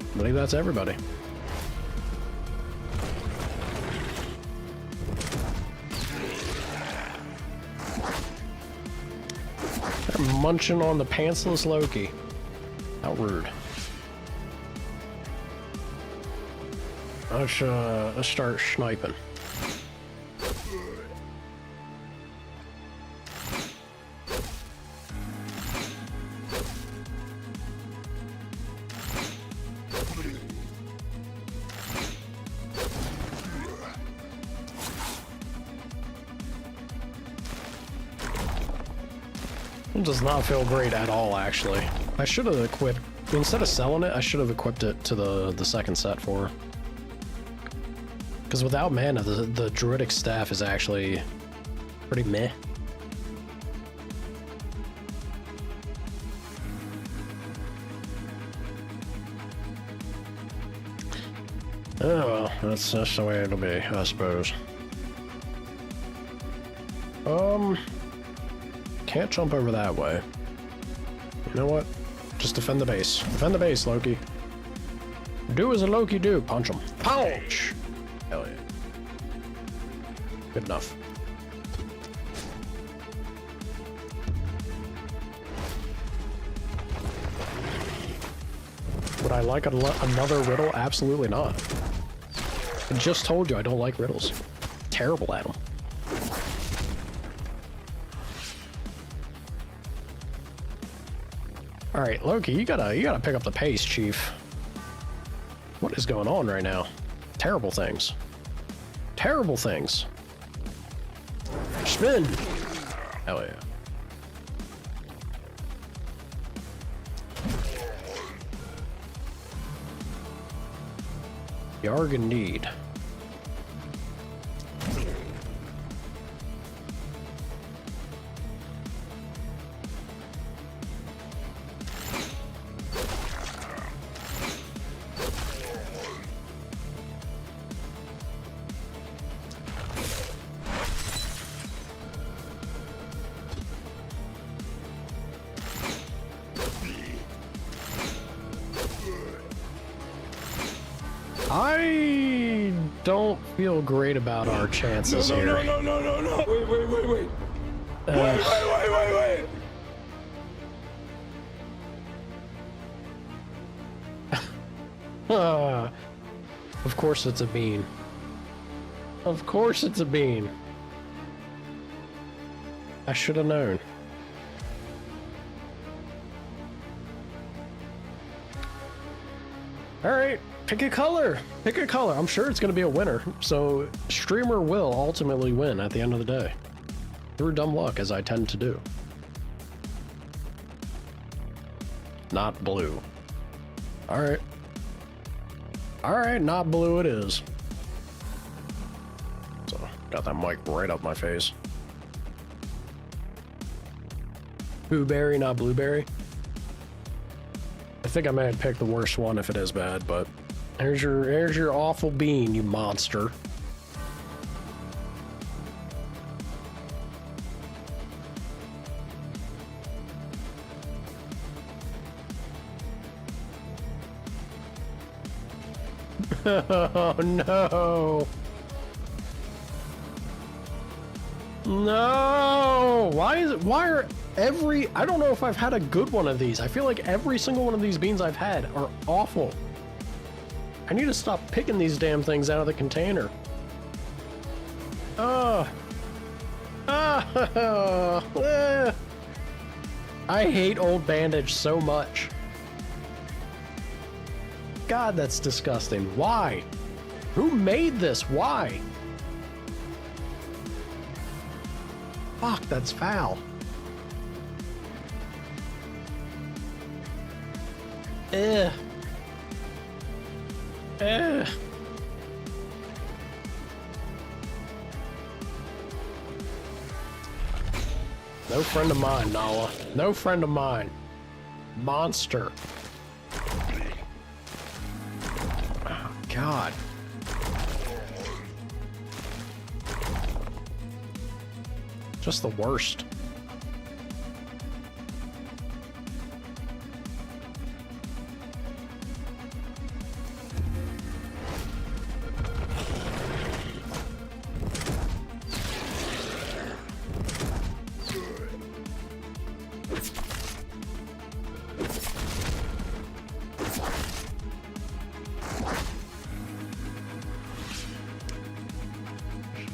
I believe that's everybody. They're munching on the pantsless Loki. How rude. Let's start sniping. It does not feel great at all, actually. I should have equipped... Instead of selling it, I should have equipped it to the second set for her. Because without mana, the druidic staff is actually pretty meh. Oh well, that's the way it'll be, I suppose. Can't jump over that way. You know what? Just defend the base. Defend the base, Loki. Do as a Loki do. Punch him. Punch! Hell yeah. Good enough. Would I like another riddle? Absolutely not. I just told you I don't like riddles. Terrible at them. All right, Loki, you gotta pick up the pace, Chief. What is going on right now? Terrible things. Terrible things. Spin. Hell yeah. Yarg indeed. I don't feel great about our chances here. No. Wait. Wait. Of course it's a bean. Of course it's a bean. I should have known. Alright, pick a color. Pick a color. I'm sure it's going to be a winner. So, streamer will ultimately win at the end of the day. Through dumb luck, as I tend to do. Not blue. Alright. Alright, not blue it is. So, got that mic right up my face. Blueberry, not blueberry. I think I may have picked the worst one if it is bad, but here's your awful bean, you monster. Oh no. No! Why are I don't know if I've had a good one of these. I feel like every single one of these beans I've had are awful. I need to stop picking these damn things out of the container. I hate Old Bandage so much. God, that's disgusting. Why? Who made this? Why? Fuck, that's foul. Eh. Eh. No friend of mine, Nala. No friend of mine. Monster. Oh, God. Just the worst.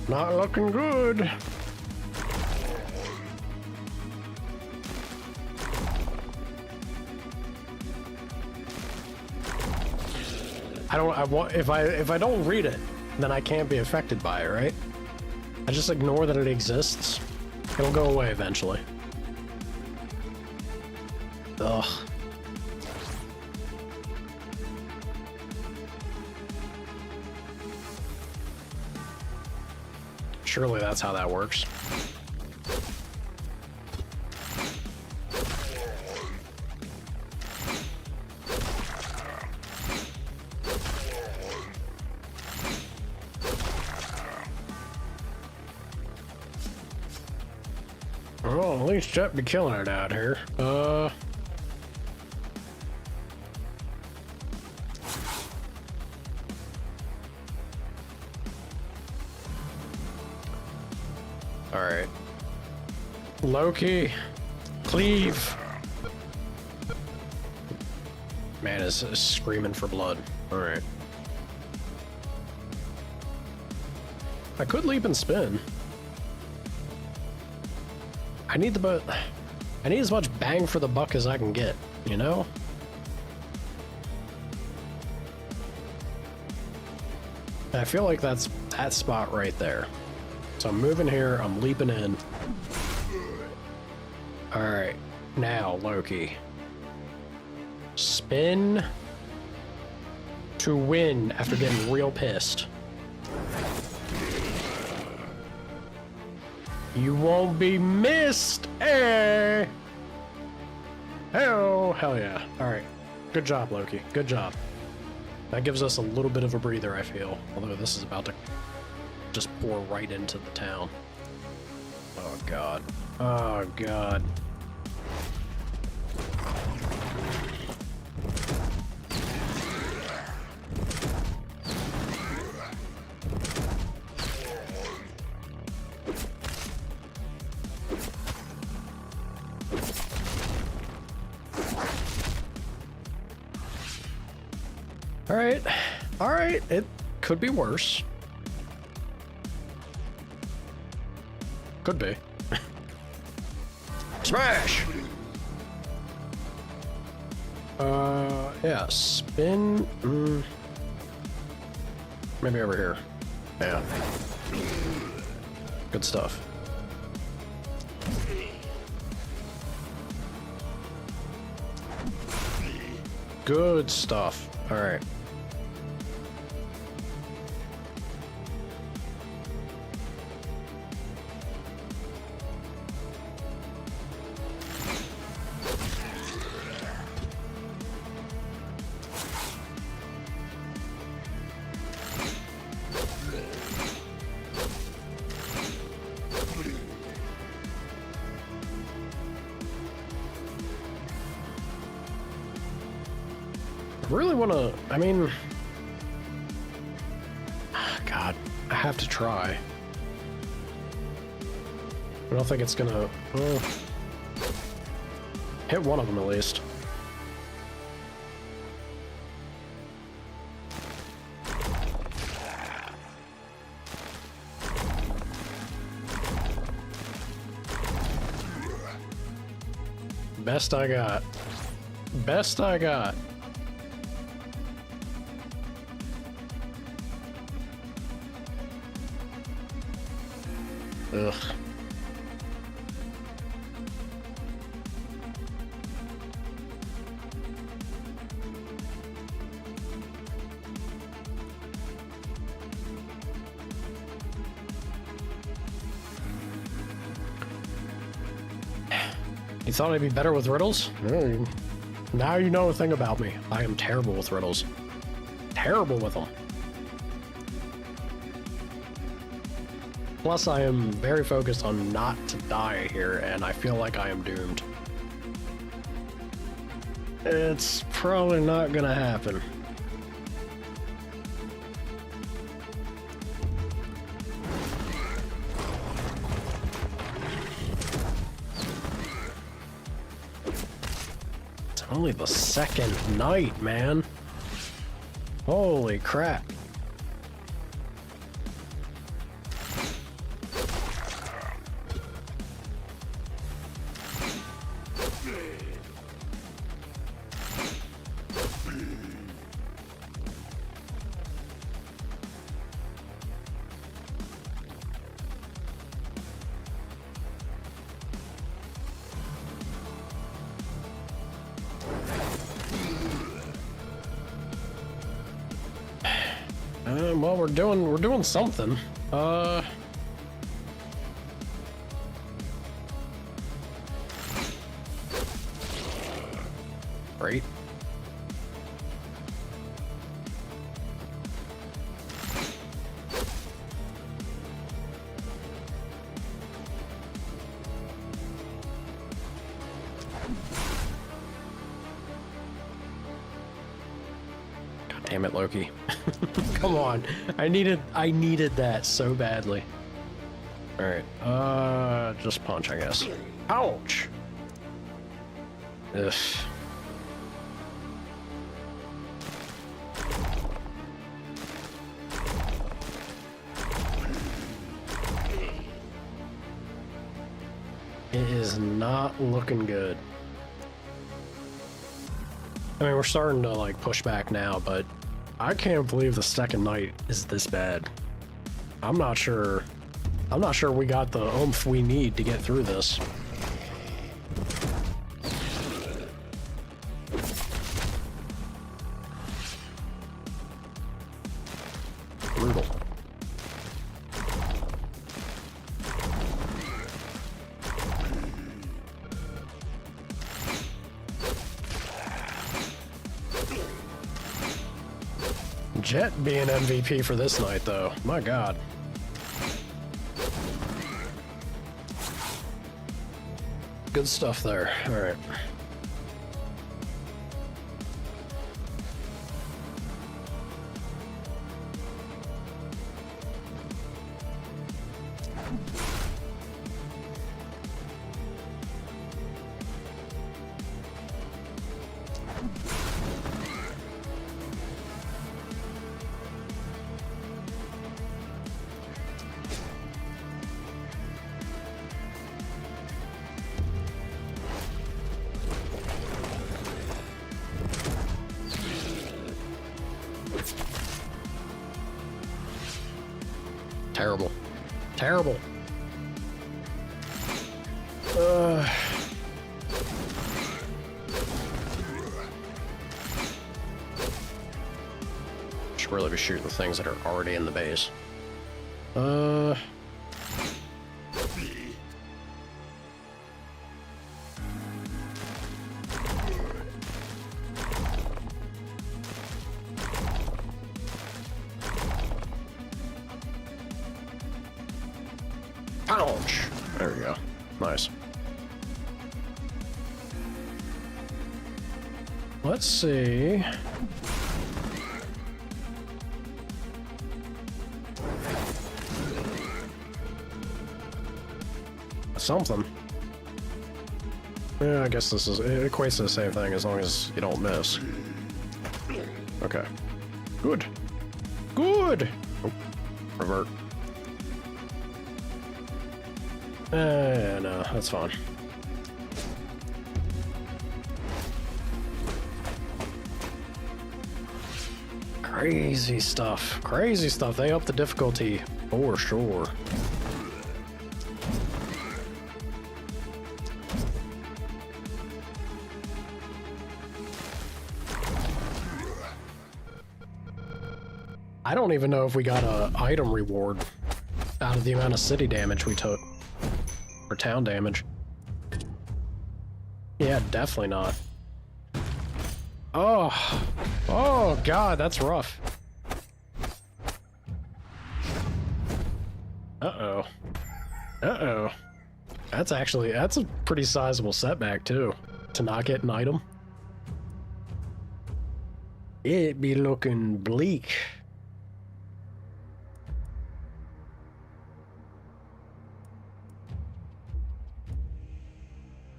Not looking good. If I don't read it, then I can't be affected by it, right? I just ignore that it exists. It'll go away eventually. Ugh. Surely that's how that works. Well, at least Jet be killing it out here. Alright. Loki, cleave. Man is screaming for blood. Alright. I could leap and spin. I need as much bang for the buck as I can get, you know? I feel like that's that spot right there. So I'm moving here, I'm leaping in. Alright, now Loki. Spin to win after getting real pissed. You won't be missed, eh? Hell yeah. Alright, good job, Loki, good job. That gives us a little bit of a breather, I feel. Although this is about to just pour right into the town. Oh god. Oh god. Alright. Alright, it could be worse. Could be. Smash! Yeah, spin. Maybe over here. Yeah. Good stuff. Good stuff. Alright. I really want to, I mean, God, I have to try. I don't think it's gonna, hit one of them at least. Best I got. Best I got. Ugh. You thought I'd be better with riddles? Now you know a thing about me. I am terrible with riddles. Terrible with them. Plus, I am very focused on not to die here, and I feel like I am doomed. It's probably not gonna happen. It's only the second night, man. Holy crap. Well, we're doing something. Great. God damn it, Loki. Come on. I needed that so badly. Alright, just punch, I guess. Ouch! Ugh. It is not looking good. I mean, we're starting to, like, push back now, but I can't believe the second night is this bad. I'm not sure we got the oomph we need to get through this. Brutal. Jet being MVP for this night, though. My God. Good stuff there. All right. Terrible. Terrible. Should really be shooting things that are already in the base. Ouch! There we go. Nice. Let's see. Something. Yeah, I guess this is, it equates to the same thing as long as you don't miss. Okay. Good. Good! Oh, revert. No, that's fine. Crazy stuff. Crazy stuff. They up the difficulty for sure. I don't even know if we got a item reward out of the amount of city damage we took. Or town damage. Yeah, definitely not. Oh. Oh, God, that's rough. Uh-oh. Uh-oh. That's a pretty sizable setback, too, to not get an item. It be looking bleak.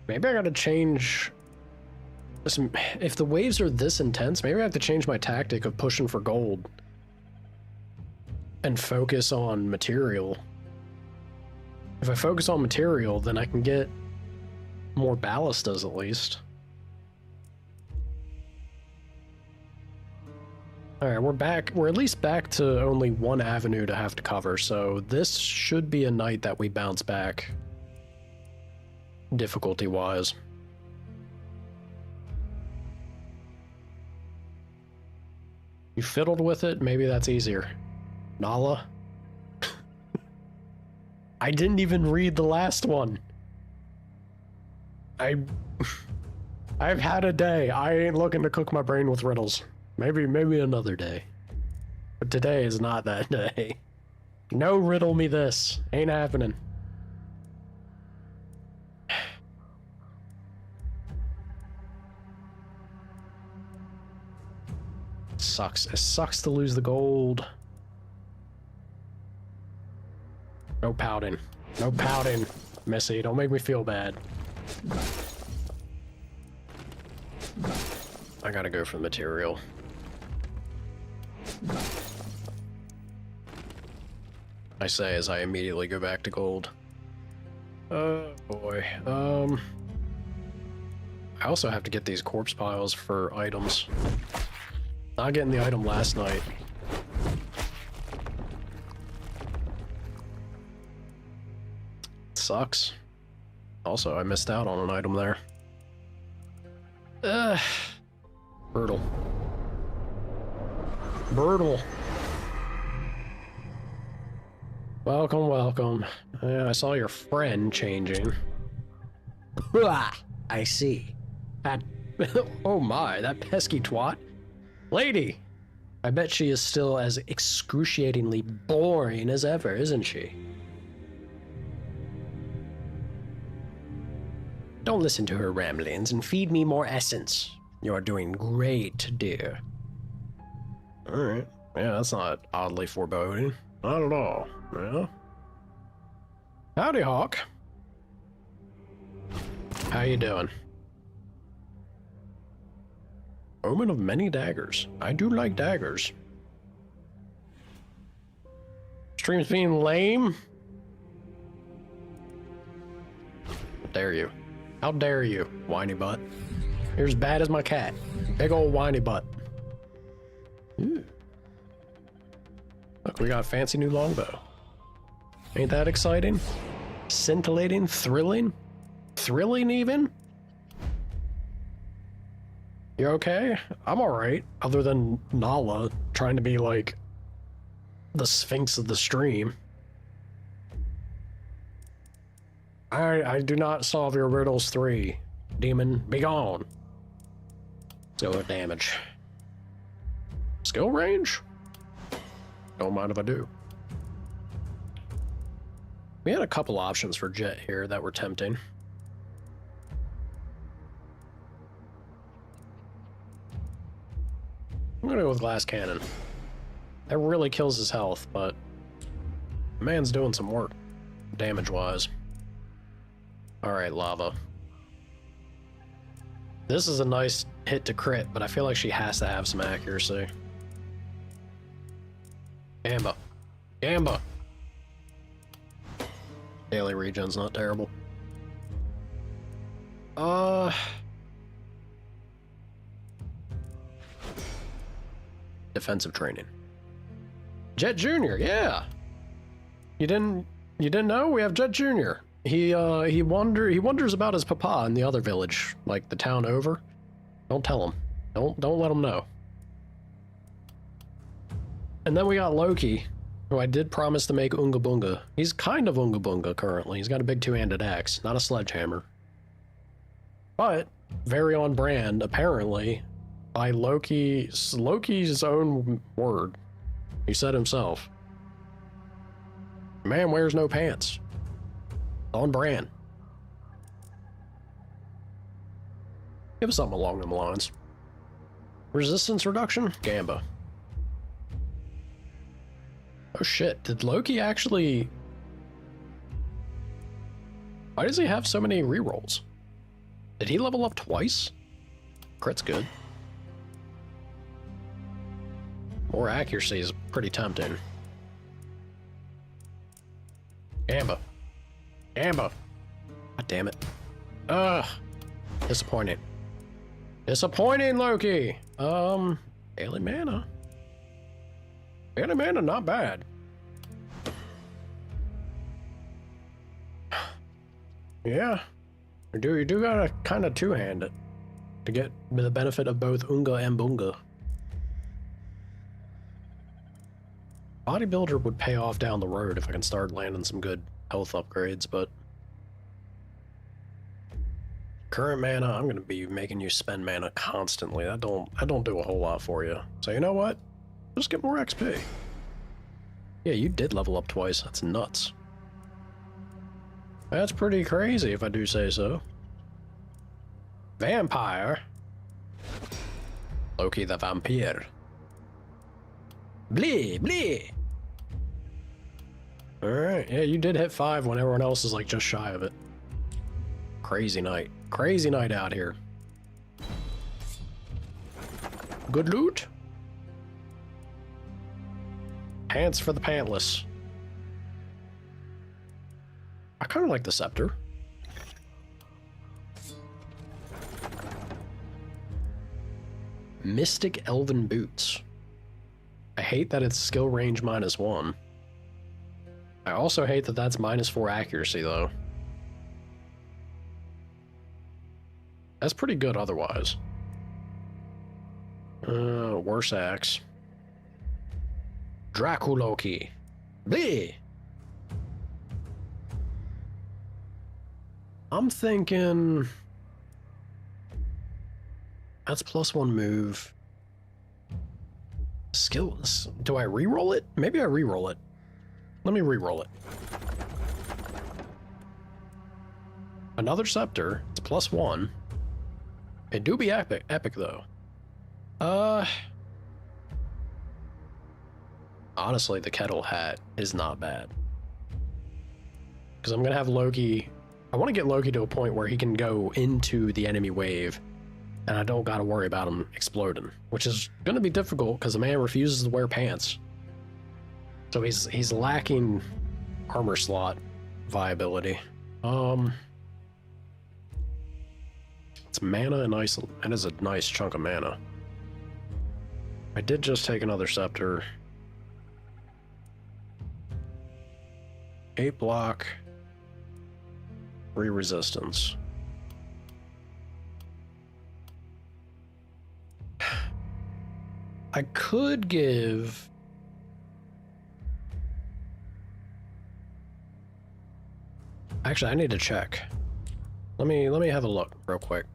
Maybe I gotta change... Listen, if the waves are this intense, maybe I have to change my tactic of pushing for gold. And focus on material. If I focus on material, then I can get more ballistas at least. Alright, we're back. We're at least back to only one avenue to have to cover, so this should be a night that we bounce back. Difficulty-wise. You fiddled with it? Maybe that's easier. Nala? I didn't even read the last one. I've had a day. I ain't looking to cook my brain with riddles. Maybe another day. But today is not that day. No riddle me this. Ain't happening. Sucks. It sucks to lose the gold. No pouting. No pouting, Missy. Don't make me feel bad. I gotta go for the material. I say as I immediately go back to gold. Oh boy. I also have to get these corpse piles for items. Not getting the item last night. Sucks. Also, I missed out on an item there. Brutal. Brutal. Welcome, welcome. I saw your friend changing. I see. That... oh my, that pesky twat. Lady! I bet she is still as excruciatingly boring as ever, isn't she? Don't listen to her ramblings and feed me more essence. You're doing great, dear. Alright. Yeah, that's not oddly foreboding. Not at all. Yeah. Howdy, Hawk. How you doing? Omen of many daggers. I do like daggers. Stream's being lame? How dare you? How dare you, whiny butt? You're as bad as my cat. Big old whiny butt. Ooh. Look, we got a fancy new longbow. Ain't that exciting? Scintillating? Thrilling? Thrilling even? You okay? I'm alright, other than Nala trying to be like the Sphinx of the stream. I do not solve your riddles 3. Demon, be gone. Skill damage. Skill range? Don't mind if I do. We had a couple options for Jet here that were tempting. I'm gonna go with glass cannon. That really kills his health, but the man's doing some work, damage-wise. Alright, lava. This is a nice hit to crit, but I feel like she has to have some accuracy. Gamba. Gamba! Daily regen's not terrible. Defensive training. Jet Jr., yeah! You didn't know? We have Jet Jr. He wonders about his papa in the other village, like the town over. Don't tell him. Don't let him know. And then we got Loki, who I did promise to make Unga Bunga. He's kind of Unga Bunga currently. He's got a big two-handed axe, not a sledgehammer. But very on brand, apparently, by Loki's own word. He said himself, "Man wears no pants." On brand. Give us something along them lines. Resistance reduction? Gamba. Oh shit, did Loki actually... Why does he have so many rerolls? Did he level up twice? Crit's good. More accuracy is pretty tempting. Gamba. Gamba. God damn it. Ugh. Disappointing. Disappointing, Loki! Daily mana. Daily mana, not bad. Yeah. You do gotta kind of two-hand it to get the benefit of both Unga and Bunga. Bodybuilder would pay off down the road if I can start landing some good health upgrades, but current mana, I'm gonna be making you spend mana constantly. That don't do a whole lot for you. So you know what? Just get more XP. Yeah, you did level up twice. That's nuts. That's pretty crazy if I do say so. Vampire. Loki the Vampire. Blee, blee. Alright, yeah, you did hit 5 when everyone else is like just shy of it. Crazy night. Crazy night out here. Good loot. Pants for the pantless. I kind of like the scepter. Mystic Elven Boots. I hate that it's skill range -1. I also hate that that's -4 accuracy, though. That's pretty good otherwise. Worse axe. Draculoki. Bleh! I'm thinking... That's +1 move. Skills. Do I re-roll it? Maybe I re-roll it. Let me re-roll it. Another scepter. It's +1. It do be epic though. Honestly, the kettle hat is not bad. Because I'm gonna have Loki... I want to get Loki to a point where he can go into the enemy wave and I don't gotta worry about him exploding, which is gonna be difficult because the man refuses to wear pants. So he's lacking armor slot viability. It's mana and nice. That is a nice chunk of mana. I did just take another scepter. 8 block. 3 resistance. I could give... Actually, I need to check. Let me have a look real quick.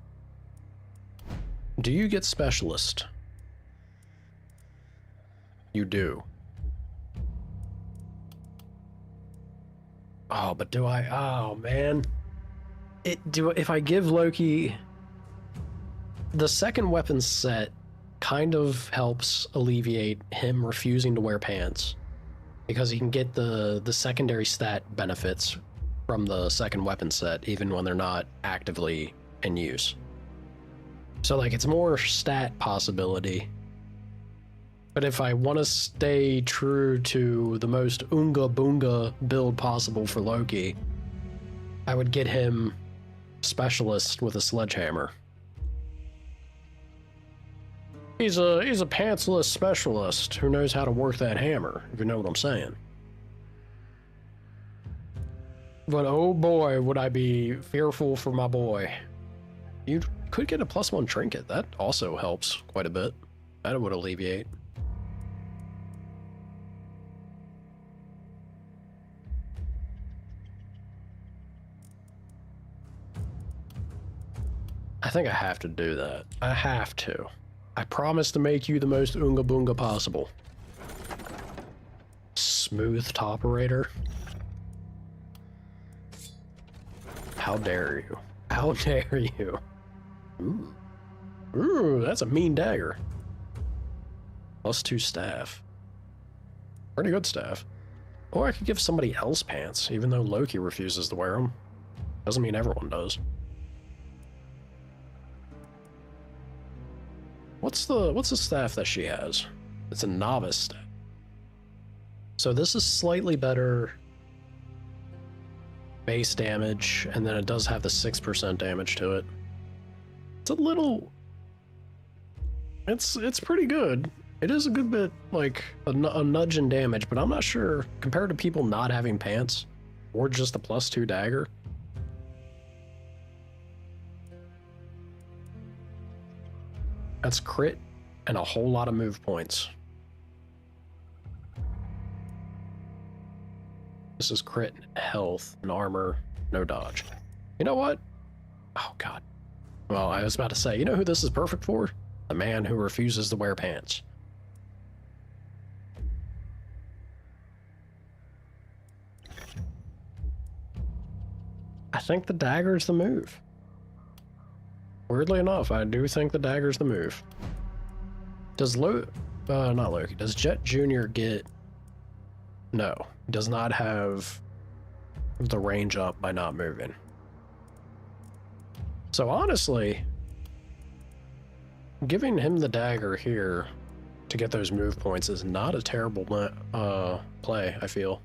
Do you get specialist? You do. Oh, but do I? Oh man. If I give Loki the second weapon set kind of helps alleviate him refusing to wear pants because he can get the secondary stat benefits from the second weapon set even when they're not actively in use. So like it's more stat possibility. But if I want to stay true to the most Unga Bunga build possible for Loki, I would get him specialist with a sledgehammer. He's a pantsless specialist who knows how to work that hammer, if you know what I'm saying. But oh boy, would I be fearful for my boy. You could get a +1 trinket. That also helps quite a bit. That would alleviate. think I have to do that. I have to. I promise to make you the most Oonga Boonga possible. Smooth toperator. How dare you? How dare you? Ooh. Ooh, that's a mean dagger. +2 staff. Pretty good staff. Or I could give somebody else pants, even though Loki refuses to wear them. Doesn't mean everyone does. What's the staff that she has? It's a novice staff. So this is slightly better base damage, and then it does have the 6% damage to it. It's a little... It's pretty good. It is a good bit, like, a nudge in damage, but I'm not sure, compared to people not having pants, or just a +2 dagger. That's crit and a whole lot of move points. This is crit, health, and armor, no dodge. You know what? Oh, God. Well, I was about to say, you know who this is perfect for? The man who refuses to wear pants. I think the dagger's the move. Weirdly enough, I do think the dagger's the move. Does not Loki, does Jet Jr. get... No, does not have the range up by not moving. So honestly, giving him the dagger here to get those move points is not a terrible play, I feel.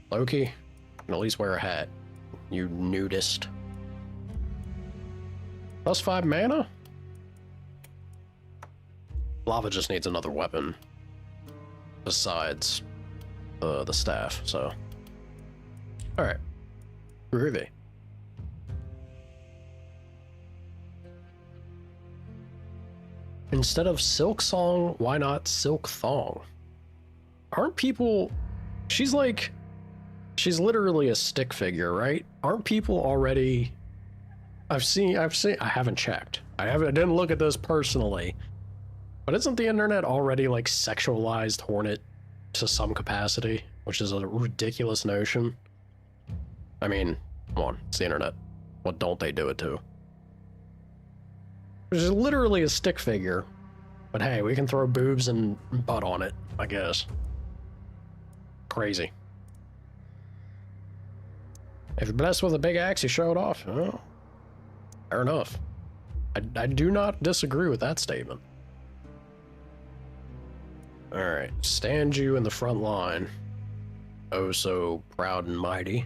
Loki, can at least wear a hat, you nudist. +5 mana? Lava just needs another weapon besides the staff, so. Alright. Groovy. Instead of silksong, why not silk thong? Aren't people... She's literally a stick figure, right? Aren't people already... I haven't checked. I didn't look at this personally. But isn't the internet already like sexualized Hornet to some capacity? Which is a ridiculous notion. I mean, come on, it's the internet. What don't they do it to? Which is literally a stick figure. But hey, we can throw boobs and butt on it, I guess. Crazy. If you're blessed with a big axe, you show it off. Oh, fair enough. I do not disagree with that statement. Alright, stand you in the front line. Oh, so proud and mighty.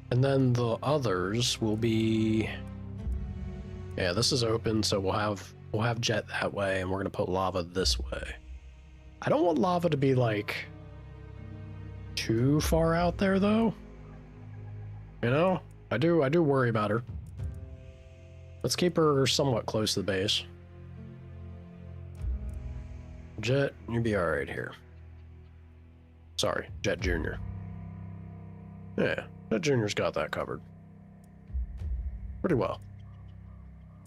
And then the others will be... Yeah, this is open, so we'll have Jet that way, and we're gonna put Lava this way. I don't want Lava to be, like, too far out there, though. You know? I do worry about her. Let's keep her somewhat close to the base. Jet, you'll be alright here. Sorry, Jet Jr. Yeah, Jet Jr.'s got that covered. Pretty well.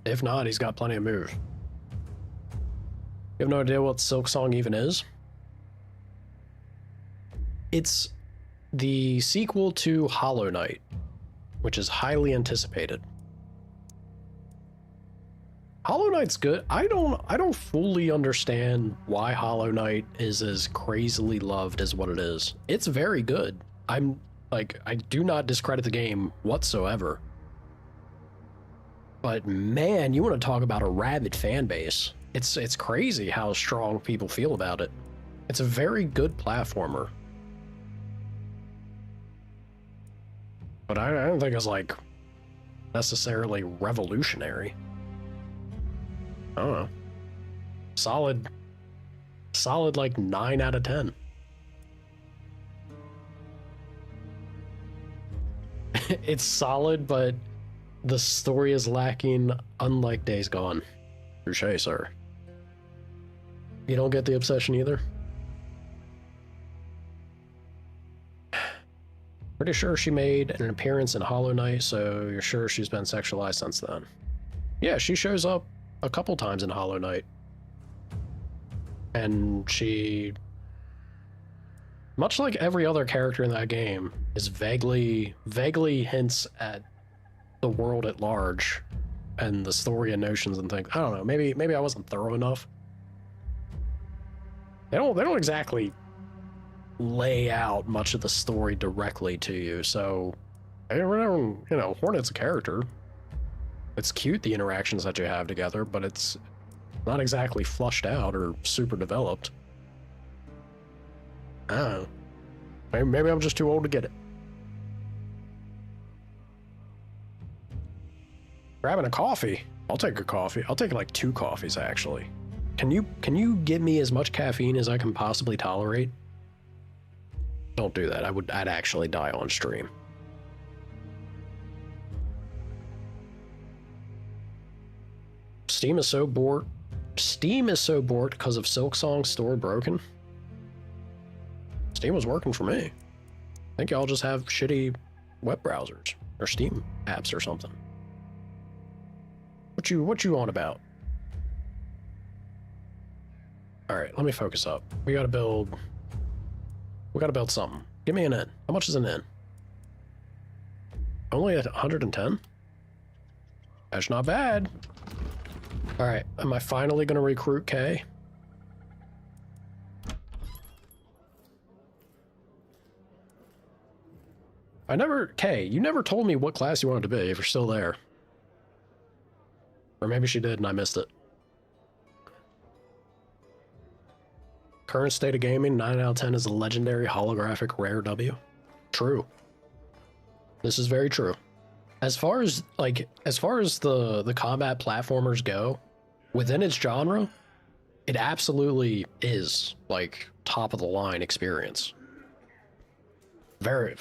If not, he's got plenty of move. You have no idea what Silksong even is? It's the sequel to Hollow Knight, which is highly anticipated. Hollow Knight's good. I don't fully understand why Hollow Knight is as crazily loved as what it is. It's very good. I do not discredit the game whatsoever. But man, you want to talk about a rabid fan base. It's crazy how strong people feel about it. It's a very good platformer. But I don't think it's like necessarily revolutionary. I don't know. Solid like 9 out of 10. It's solid, but the story is lacking, unlike Days Gone. Touché, sir. You don't get the obsession either? Pretty sure she made an appearance in Hollow Knight, so you're sure she's been sexualized since then. Yeah, she shows up a couple times in Hollow Knight. And she, much like every other character in that game, is vaguely hints at the world at large and the story and notions and things. I don't know, maybe I wasn't thorough enough. They don't exactly lay out much of the story directly to you, so you know, Hornet's a character. It's cute, the interactions that you have together, but it's not exactly flushed out or super developed. I don't know. Maybe I'm just too old to get it. Grabbing a coffee. I'll take a coffee. I'll take like 2 coffees actually. Can you give me as much caffeine as I can possibly tolerate? Don't do that. I'd actually die on stream. Steam is so bored because of silksong store broken. Steam was working for me. I think y'all just have shitty web browsers or Steam apps or something. What you on about? All right, let me focus up. We gotta build something. Give me an inn. How much is an inn? Only at 110? That's not bad. All right, am I finally gonna recruit Kay? Kay, you never told me what class you wanted to be, if you're still there. Or maybe she did and I missed it. Current state of gaming, 9 out of 10 is a legendary holographic rare W. True. This is very true. As far as the combat platformers go, within its genre, it absolutely is like top of the line experience. Very,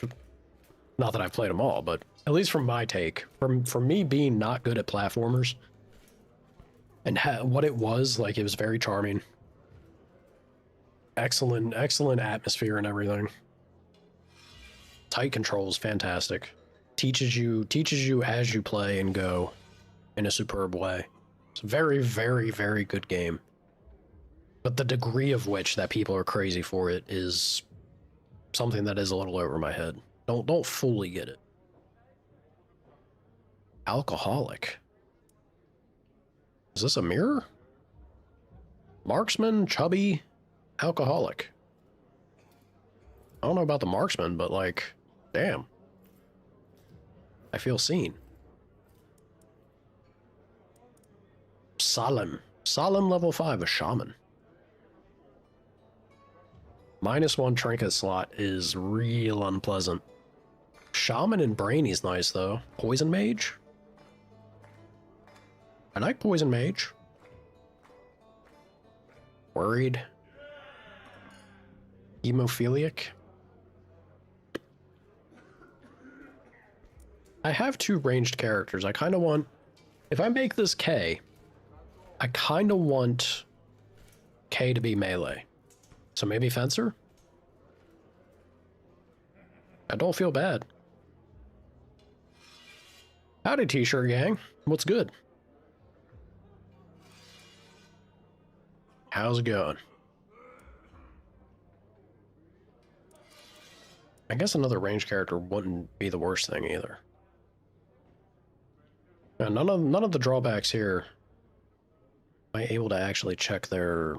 not that I've played them all, but at least from my take, from me being not good at platformers, and what it was, like, it was very charming. Excellent atmosphere and everything. Tight controls, fantastic. Teaches you as you play and go in a superb way. It's a very, very, very good game. But the degree of which that people are crazy for it is something that is a little over my head. Don't fully get it. Alcoholic. Is this a mirror? Marksman, chubby, alcoholic. I don't know about the marksman, but like, damn. I feel seen. Solemn level 5, a shaman. -1 trinket slot is real unpleasant. Shaman and Brainy's nice though. Poison mage? I like poison mage. Worried. Hemophiliac. I have 2 ranged characters. I kind of want, if I make this K, I kind of want K to be melee. So maybe Fencer? I don't feel bad. Howdy, T-shirt gang. What's good? How's it going? I guess another ranged character wouldn't be the worst thing either. Now, none of the drawbacks here. Am I able to actually check their...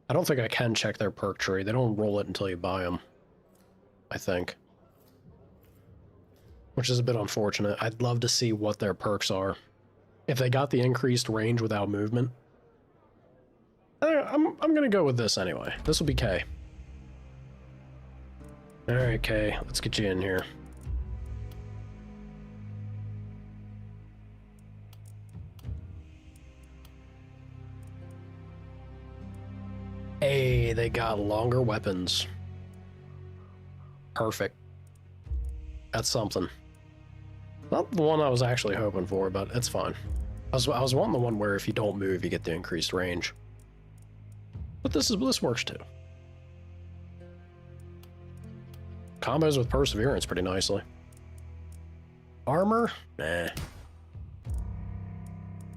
I don't think I can check their perk tree. They don't roll it until you buy them, I think. Which is a bit unfortunate. I'd love to see what their perks are. If they got the increased range without movement. I'm gonna go with this anyway. This will be K. Alright, K. Let's get you in here. Hey, they got longer weapons. Perfect. That's something. Not the one I was actually hoping for, but it's fine. I was wanting the one where if you don't move, you get the increased range. But this works too. Combos with perseverance pretty nicely. Armor? Nah.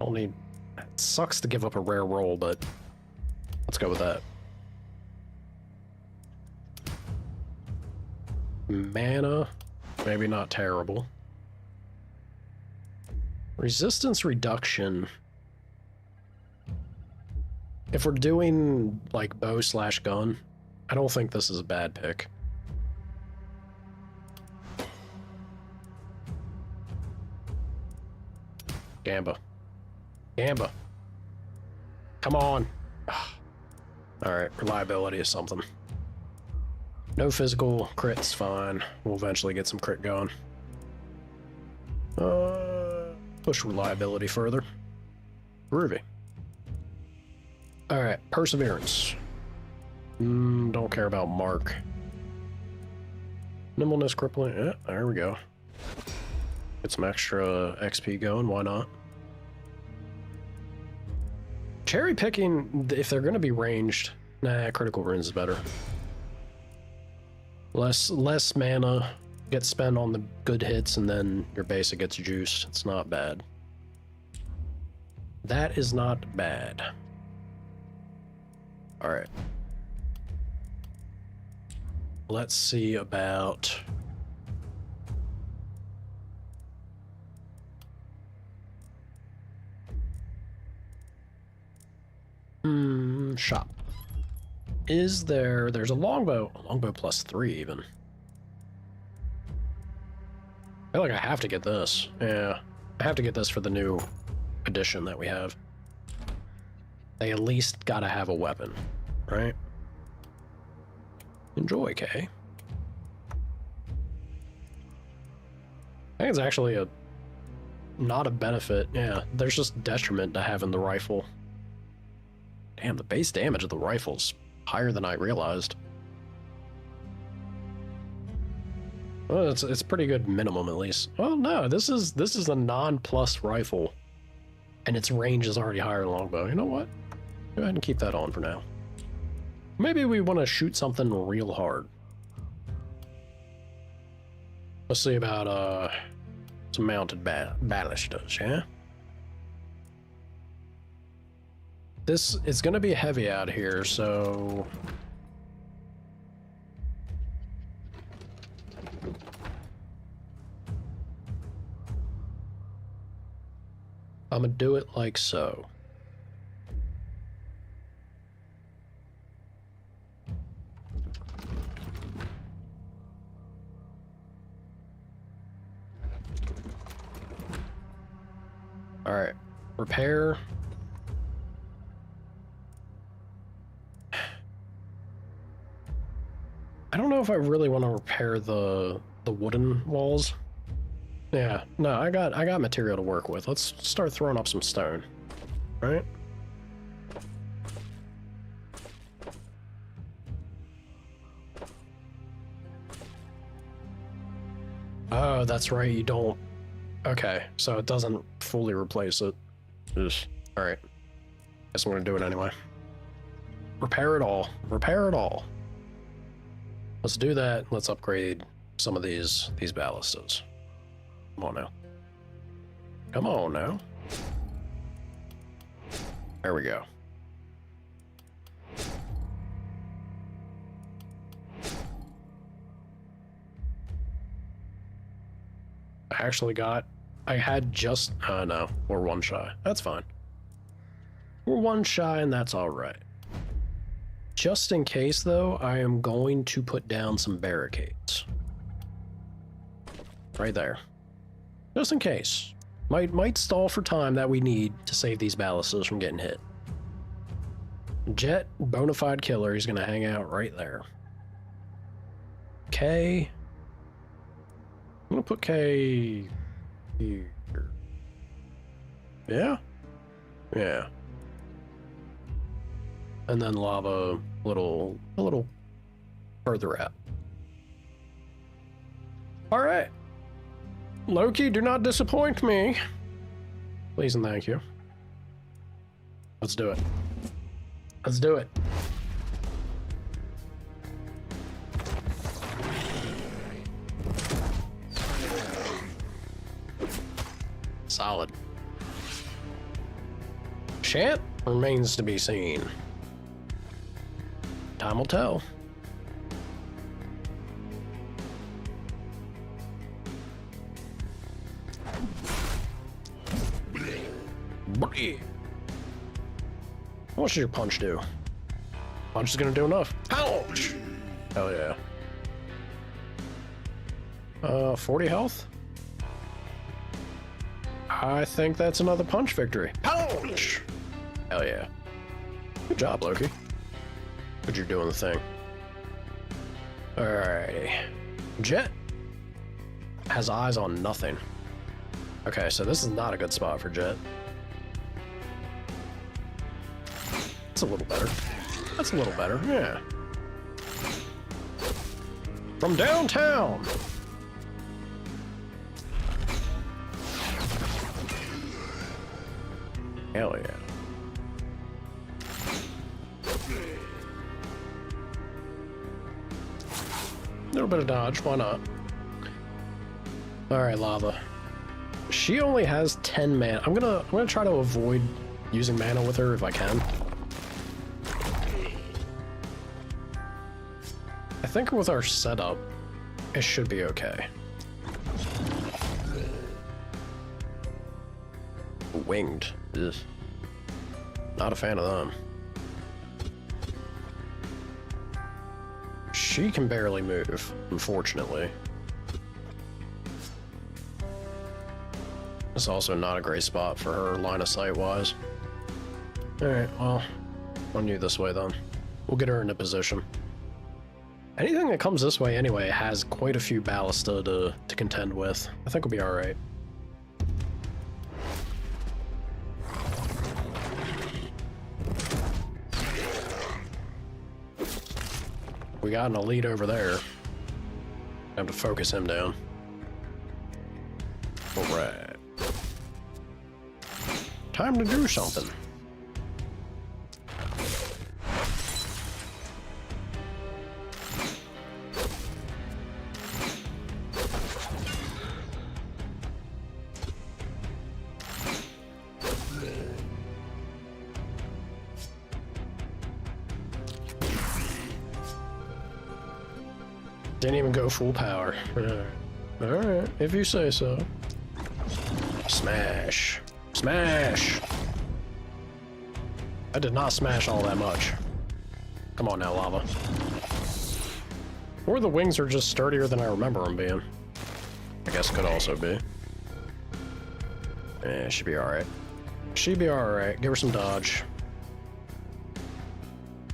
Don't need... It sucks to give up a rare roll, but let's go with that. Mana, maybe not terrible. Resistance reduction. If we're doing like bow / gun, I don't think this is a bad pick. Gamba. Gamba. Come on. Alright, reliability is something. No physical, crit's fine. We'll eventually get some crit going. Push reliability further. Groovy. Alright, perseverance. Don't care about mark. Nimbleness, crippling. Yeah, there we go. Get some extra XP going, why not? Cherry picking, if they're gonna be ranged, nah, critical runes is better. Less mana gets spent on the good hits, and then your basic gets juiced. It's not bad. That is not bad. Alright. Let's see about... shop. Is there's a longbow +3 even. I feel like I have to get this. Yeah, I have to get this for the new edition that we have. They at least gotta have a weapon, right? Enjoy, Kay. I think it's actually not a benefit. Yeah, there's just detriment to having the rifle. Damn, the base damage of the rifle's higher than I realized. Well, it's pretty good minimum at least. Oh no, this is a non-plus rifle, and its range is already higher than longbow. You know what? Go ahead and keep that on for now. Maybe we want to shoot something real hard. Let's see about some mounted ballistas, yeah? This is gonna be heavy out here, so I'm gonna do it like so. All right, repair. I don't know if I really want to repair the wooden walls. Yeah, no, I got material to work with. Let's start throwing up some stone, right? Oh, that's right, you don't... Okay, so it doesn't fully replace it. Just, alright. Guess I'm gonna do it anyway. Repair it all. Repair it all. Let's do that. Let's upgrade some of these ballistas. Come on now. Come on now. There we go. I had just, no, we're one shy. That's fine. We're one shy and that's all right. Just in case though, I am going to put down some barricades. Right there. Just in case. Might stall for time that we need to save these ballistas from getting hit. Jet, bona fide killer, he's gonna hang out right there. K. I'm gonna put K here. Yeah? Yeah. And then lava a little further out. Alright. Loki, do not disappoint me. Please and thank you. Let's do it. Let's do it. Solid. Chant remains to be seen. Time will tell. What should your punch do? Punch is gonna do enough. Ouch! Hell yeah. 40 health? I think that's another punch victory. Ouch! Hell yeah. Good job, Loki. But you're doing the thing. Alrighty. Jet has eyes on nothing. Okay, so this is not a good spot for Jet. That's a little better. That's a little better, yeah. From downtown! Hell yeah. A little bit of dodge, why not? Alright, Lava. She only has 10 mana. I'm gonna try to avoid using mana with her if I can. I think with our setup, it should be okay. Winged. Ugh. Not a fan of them. She can barely move, unfortunately. It's also not a great spot for her line of sight wise. Alright, well, on you this way then. We'll get her into position. Anything that comes this way anyway has quite a few ballista to contend with. I think we'll be alright. We got an elite over there. Have to focus him down. Alright. Time to do something. Didn't even go full power. Alright, if you say so. Smash. Smash! I did not smash all that much. Come on now, Lava. Or the wings are just sturdier than I remember them being. I guess could also be. Eh, should be alright. She'd be alright. Give her some dodge.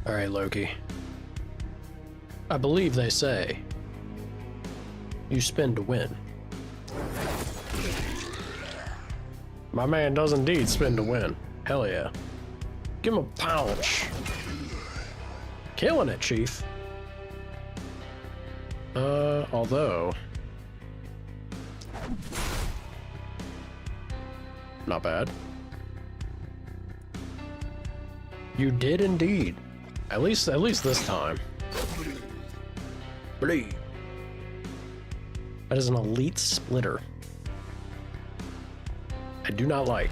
Alright, Loki. I believe they say you spin to win. My man does indeed spin to win. Hell yeah. Give him a punch. Killing it, Chief. Although... not bad. You did indeed. At least this time. Bleed. That is an elite splitter. I do not like.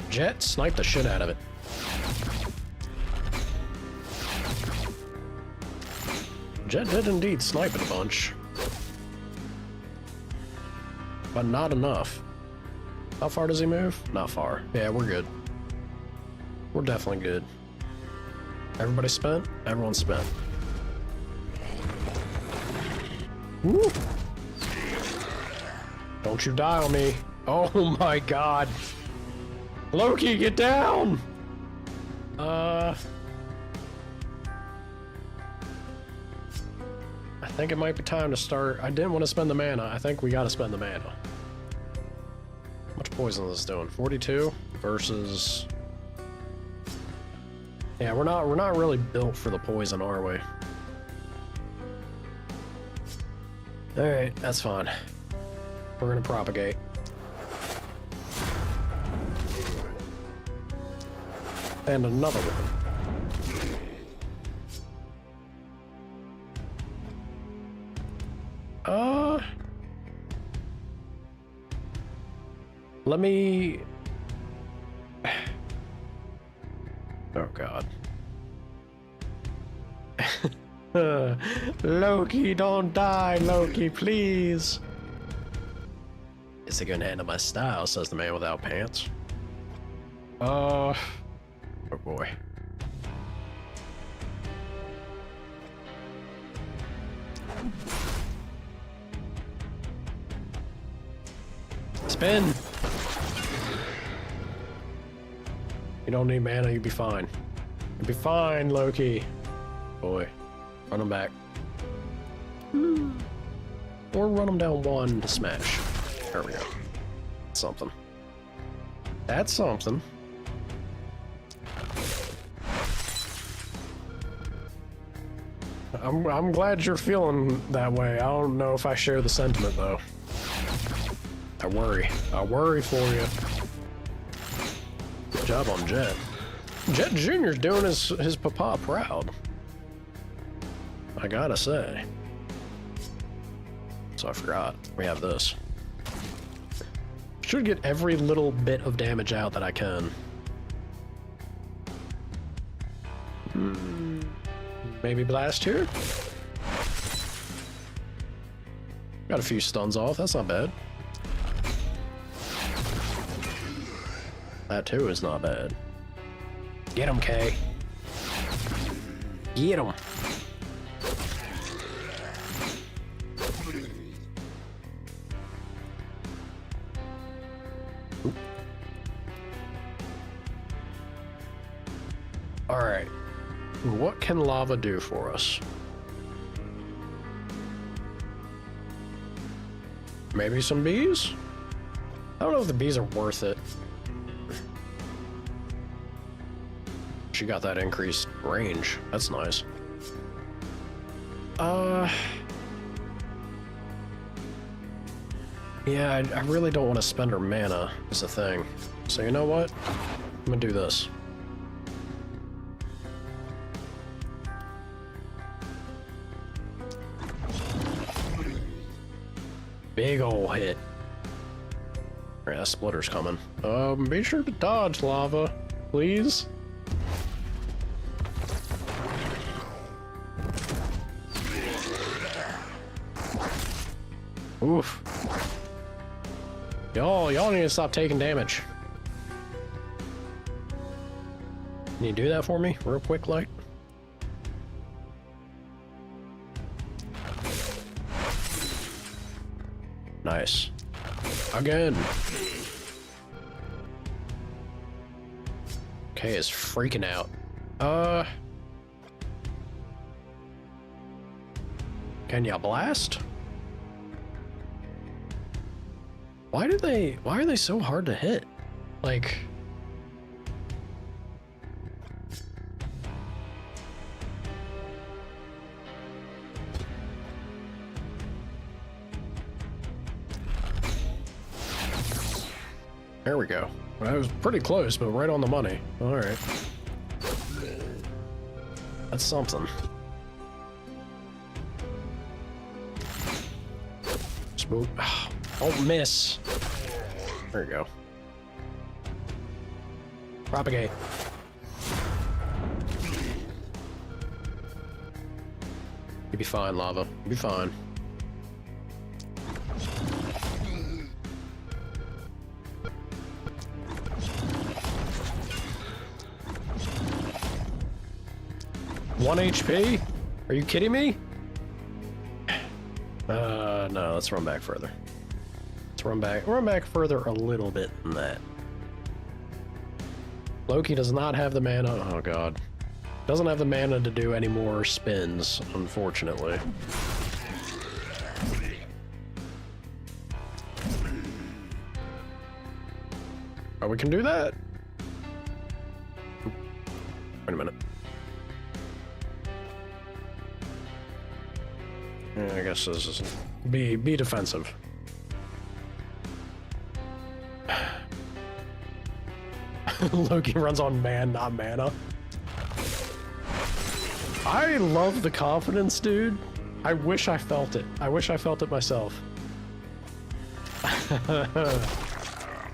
Jet, snipe the shit out of it. Jet did indeed snipe it a bunch. But not enough. How far does he move? Not far. Yeah, we're good. We're definitely good. Everybody spent? Everyone's spent. Woo! Don't you die on me. Oh my god. Loki, get down! I think it might be time to start. I didn't want to spend the mana. I think we gotta spend the mana. How much poison is this doing? 42 versus... yeah, we're not really built for the poison, are we? Alright, that's fine. We're gonna propagate. And another one. Let me... Oh, God. Loki, don't die, Loki, please. Is it gonna end up my style, says the man without pants. Oh boy. Spin! You don't need mana, you'll be fine. You'll be fine, Loki. Boy. Run him back. Or run him down one to smash. There we go. Something. That's something. I'm glad you're feeling that way. I don't know if I share the sentiment though. I worry. I worry for you. Good job on Jet. Jet Jr.'s doing his papa proud. I gotta say. So I forgot. We have this. Should get every little bit of damage out that I can. Maybe blast here? Got a few stuns off, that's not bad. That too is not bad. Get him, Kay. Get him. Alright. What can lava do for us? Maybe some bees? I don't know if the bees are worth it. She got that increased range. That's nice. Yeah, I really don't want to spend her mana, is the thing. So you know what? I'm gonna do this. Big ol' hit. Alright, that splitter's coming. Be sure to dodge, lava, please. Oof. Y'all need to stop taking damage. Can you do that for me, real quick, like? Nice. Again. Okay, is freaking out. Can ya blast? Why are they so hard to hit? Like... There we go. Well, that was pretty close, but right on the money. Alright. That's something. Smooth. Don't miss. There you go. Propagate. You'll be fine, lava. You'll be fine. One HP? Are you kidding me? No, let's run back further. Let's run back further a little bit than that. Loki does not have the mana. Oh god. Doesn't have the mana to do any more spins, unfortunately. Oh, we can do that? Wait a minute. Yeah, I guess this is be defensive. Loki runs on man, not mana. I love the confidence, dude. I wish I felt it. I wish I felt it myself.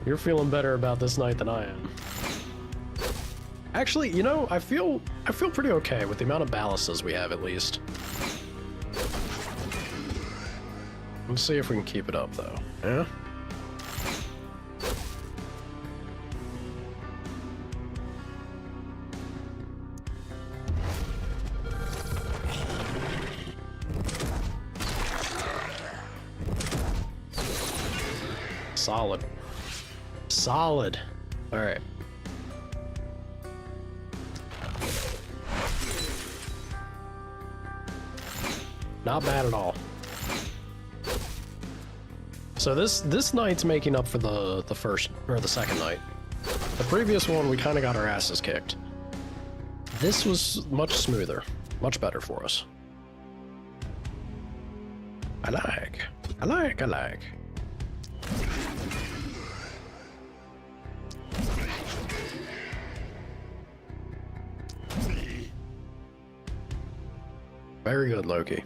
You're feeling better about this night than I am. Actually, you know, I feel pretty okay with the amount of ballastas we have, at least. Let's see if we can keep it up, though. Yeah? Solid. Solid. All right. Not bad at all. So this night's making up for the first or the second night. The previous one we kind of got our asses kicked. This was much smoother, much better for us. I like. Very good, Loki.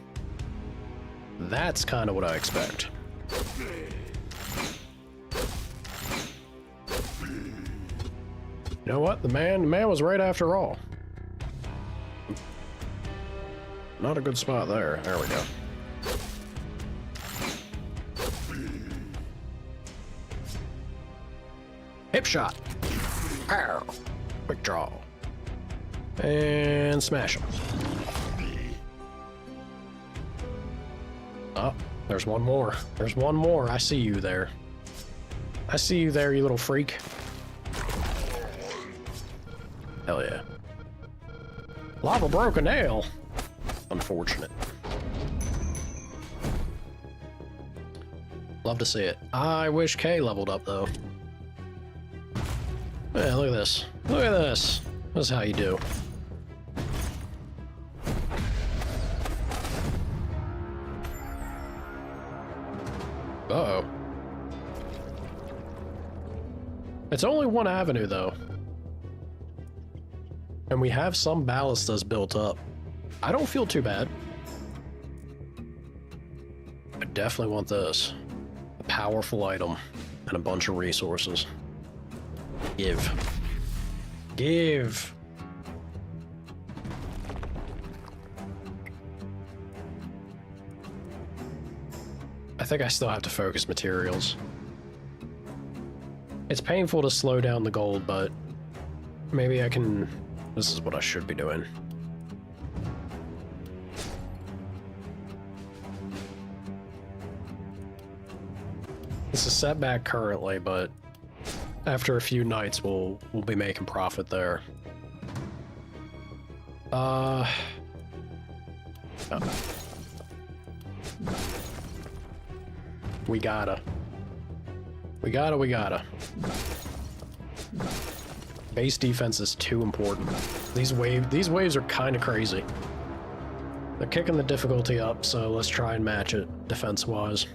That's kind of what I expect. You know what? The man was right after all. Not a good spot there. There we go. Hip shot. Ow. Quick draw. And smash him. Oh, there's one more. There's one more. I see you there. I see you there, you little freak. Hell yeah. Lava broke a nail. Unfortunate. Love to see it. I wish Kay leveled up, though. Yeah, look at this. Look at this. This is how you do. Uh-oh. It's only one avenue, though. And we have some ballastas built up. I don't feel too bad. I definitely want this. A powerful item and a bunch of resources. Give. Give. I think I still have to focus materials. It's painful to slow down the gold, but maybe I can... This is what I should be doing. It's a setback currently, but after a few nights, we'll be making profit there. Oh. We gotta. Base defense is too important. These waves are kind of crazy. They're kicking the difficulty up, so let's try and match it defense-wise.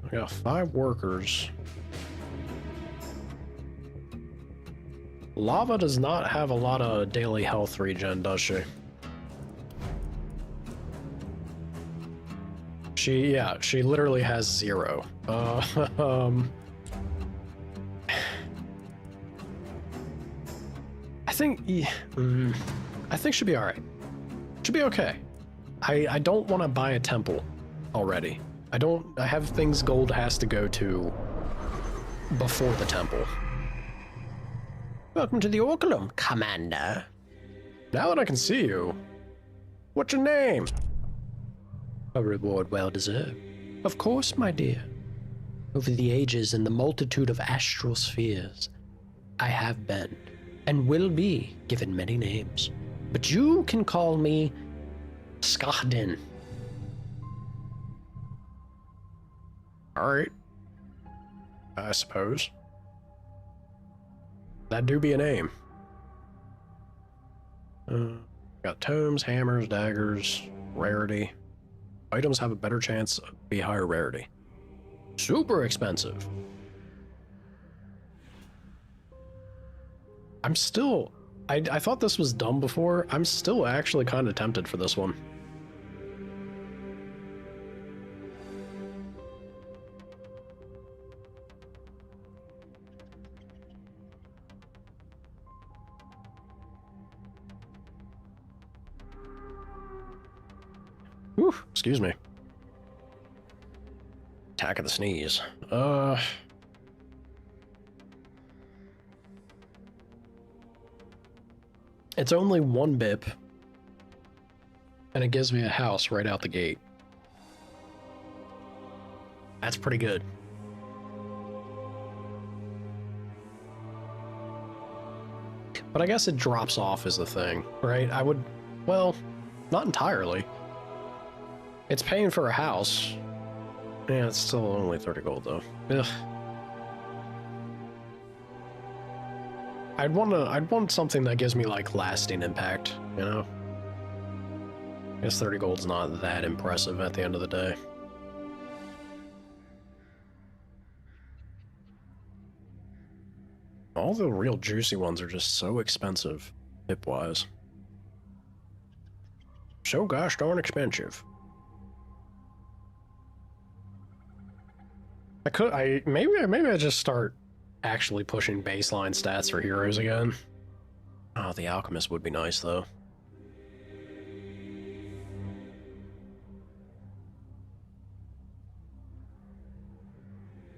I got 5 workers. Lava does not have a lot of daily health regen, does she? She literally has 0. I think she'll be alright. She'll be okay. I don't want to buy a temple already. I have things gold has to go to before the temple. Welcome to the Orculum, Commander. Now that I can see you, what's your name? A reward well deserved. Of course, my dear. Over the ages and the multitude of astral spheres, I have been and will be given many names. But you can call me Skadin. Alright. I suppose. That do be a name. Got tomes, hammers, daggers, rarity. Items have a better chance of be higher rarity. Super expensive. I'm still... I thought this was dumb before. I'm still actually kind of tempted for this one. Whew, excuse me. Attack of the sneeze. It's only 1 BIP. And it gives me a house right out the gate. That's pretty good. But I guess it drops off is the thing, right? I would, well, not entirely. It's paying for a house. Yeah, it's still only 30 gold though. Ugh. I'd want something that gives me like lasting impact, you know? I guess 30 gold's not that impressive at the end of the day. All the real juicy ones are just so expensive, hip-wise. So gosh darn expensive. Maybe I just start actually pushing baseline stats for heroes again. Oh, the alchemist would be nice though.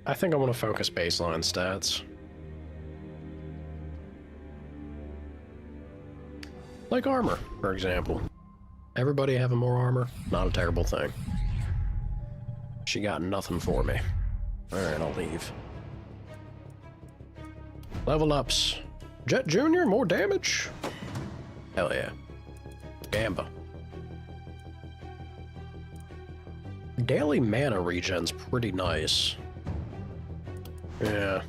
I think I want to focus baseline stats. Like armor, for example. Everybody having more armor, not a terrible thing. She got nothing for me. Alright, I'll leave. Level ups. Jet Jr., more damage? Hell yeah. Gamba. Daily mana regen's pretty nice. Yeah.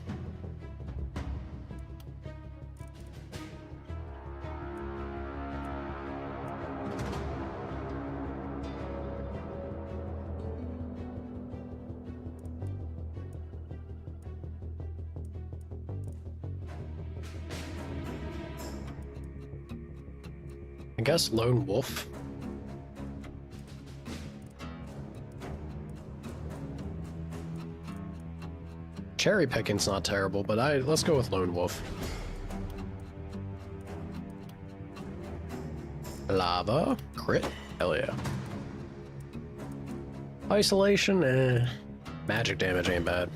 I guess Lone Wolf. Cherry picking's not terrible, but let's go with Lone Wolf. Lava, crit, hell yeah. Isolation, magic damage ain't bad.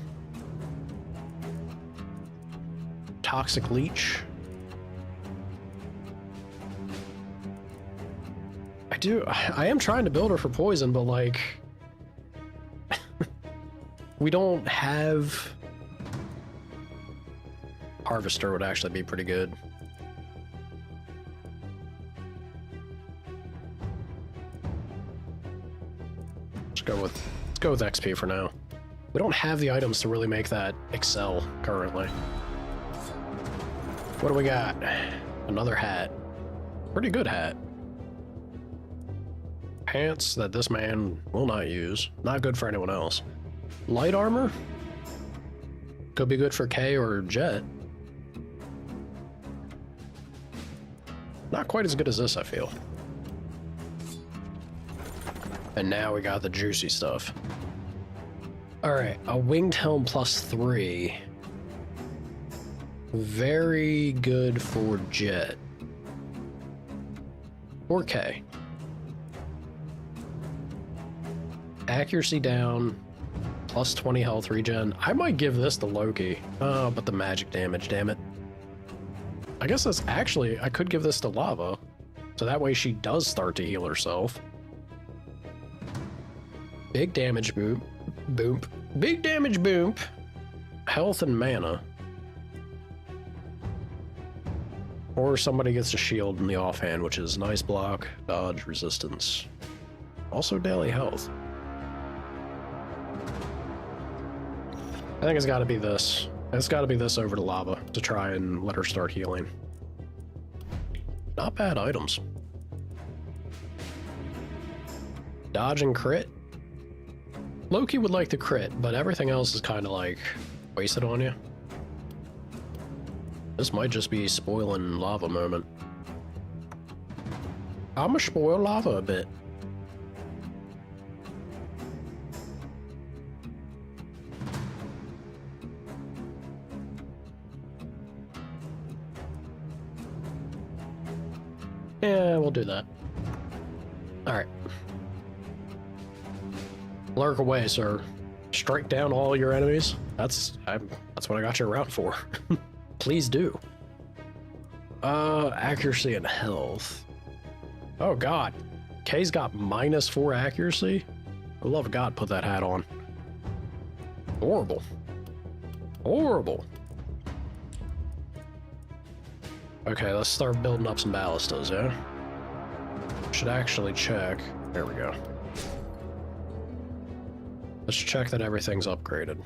Toxic leech. I am trying to build her for poison, but like we don't have. Harvester would actually be pretty good. Let's go with XP for now. We don't have the items to really make that excel currently. What do we got? Another hat. Pretty good hat. Pants that this man will not use. Not good for anyone else. Light armor? Could be good for K or Jet. Not quite as good as this, I feel. And now we got the juicy stuff. Alright, a winged helm +3. Very good for Jet. 4K. Accuracy down, +20 health regen. I might give this to Loki. Oh, but the magic damage, damn it. I guess that's actually, I could give this to Lava. So that way she does start to heal herself. Big damage boom. Boom. Big damage boom. Health and mana. Or somebody gets a shield in the offhand, which is nice block, dodge, resistance. Also daily health. I think it's got to be this. It's got to be this over to Lava to try and let her start healing. Not bad items. Dodge and crit. Loki would like the crit, but everything else is kind of like wasted on you. This might just be spoiling Lava moment. I'ma spoil Lava a bit. Yeah, we'll do that. Alright. Lurk away, sir. Strike down all your enemies. That's what I got your route for. Please do. Accuracy and health. Oh god. Kay's got -4 accuracy? For the love of God, put that hat on. Horrible. Horrible. Okay, let's start building up some ballistas, yeah? Should actually check. There we go. Let's check that everything's upgraded.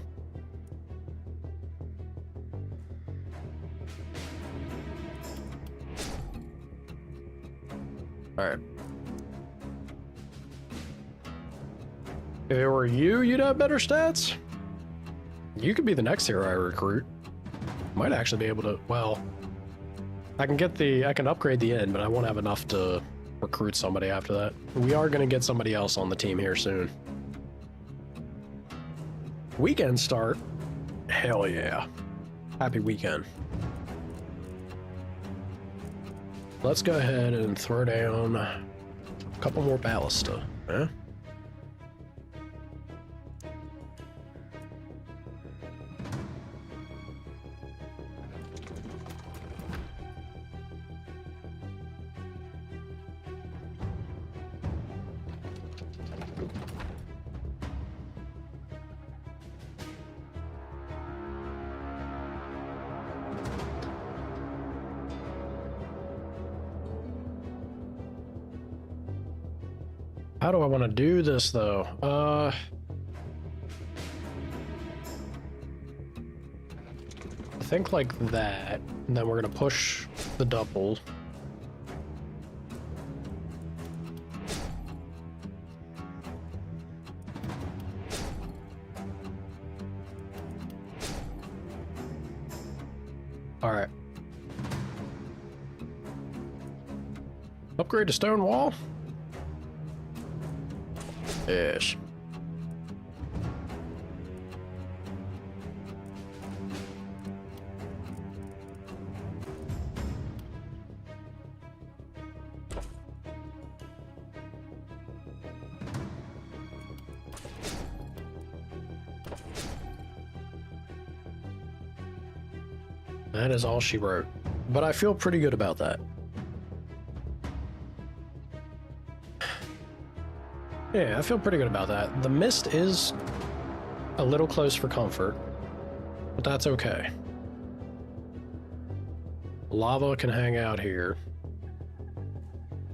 Alright. If it were you, you'd have better stats. You could be the next hero I recruit. Might actually be able to, well, I can upgrade the inn, but I won't have enough to recruit somebody after that. We are going to get somebody else on the team here soon. Weekend start? Hell yeah. Happy weekend. Let's go ahead and throw down a couple more ballista, huh? How do I want to do this, though? I think like that, and then we're gonna push the double. All right. Upgrade to stone wall? Yes. That is all she wrote. But I feel pretty good about that. Yeah, I feel pretty good about that. The mist is a little close for comfort, but that's okay. Lava can hang out here.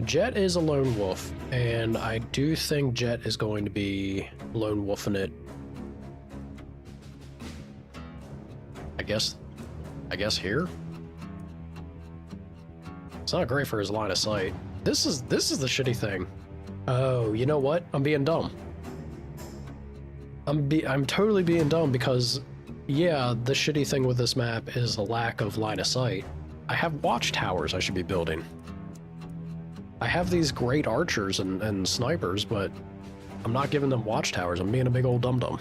Jet is a lone wolf, and I do think Jet is going to be lone wolfing it. I guess here? It's not great for his line of sight. This is the shitty thing. Oh, you know what? I'm being dumb. I'm totally being dumb because, yeah, the shitty thing with this map is a lack of line of sight. I have watchtowers I should be building. I have these great archers and snipers, but I'm not giving them watchtowers. I'm being a big old dum-dum.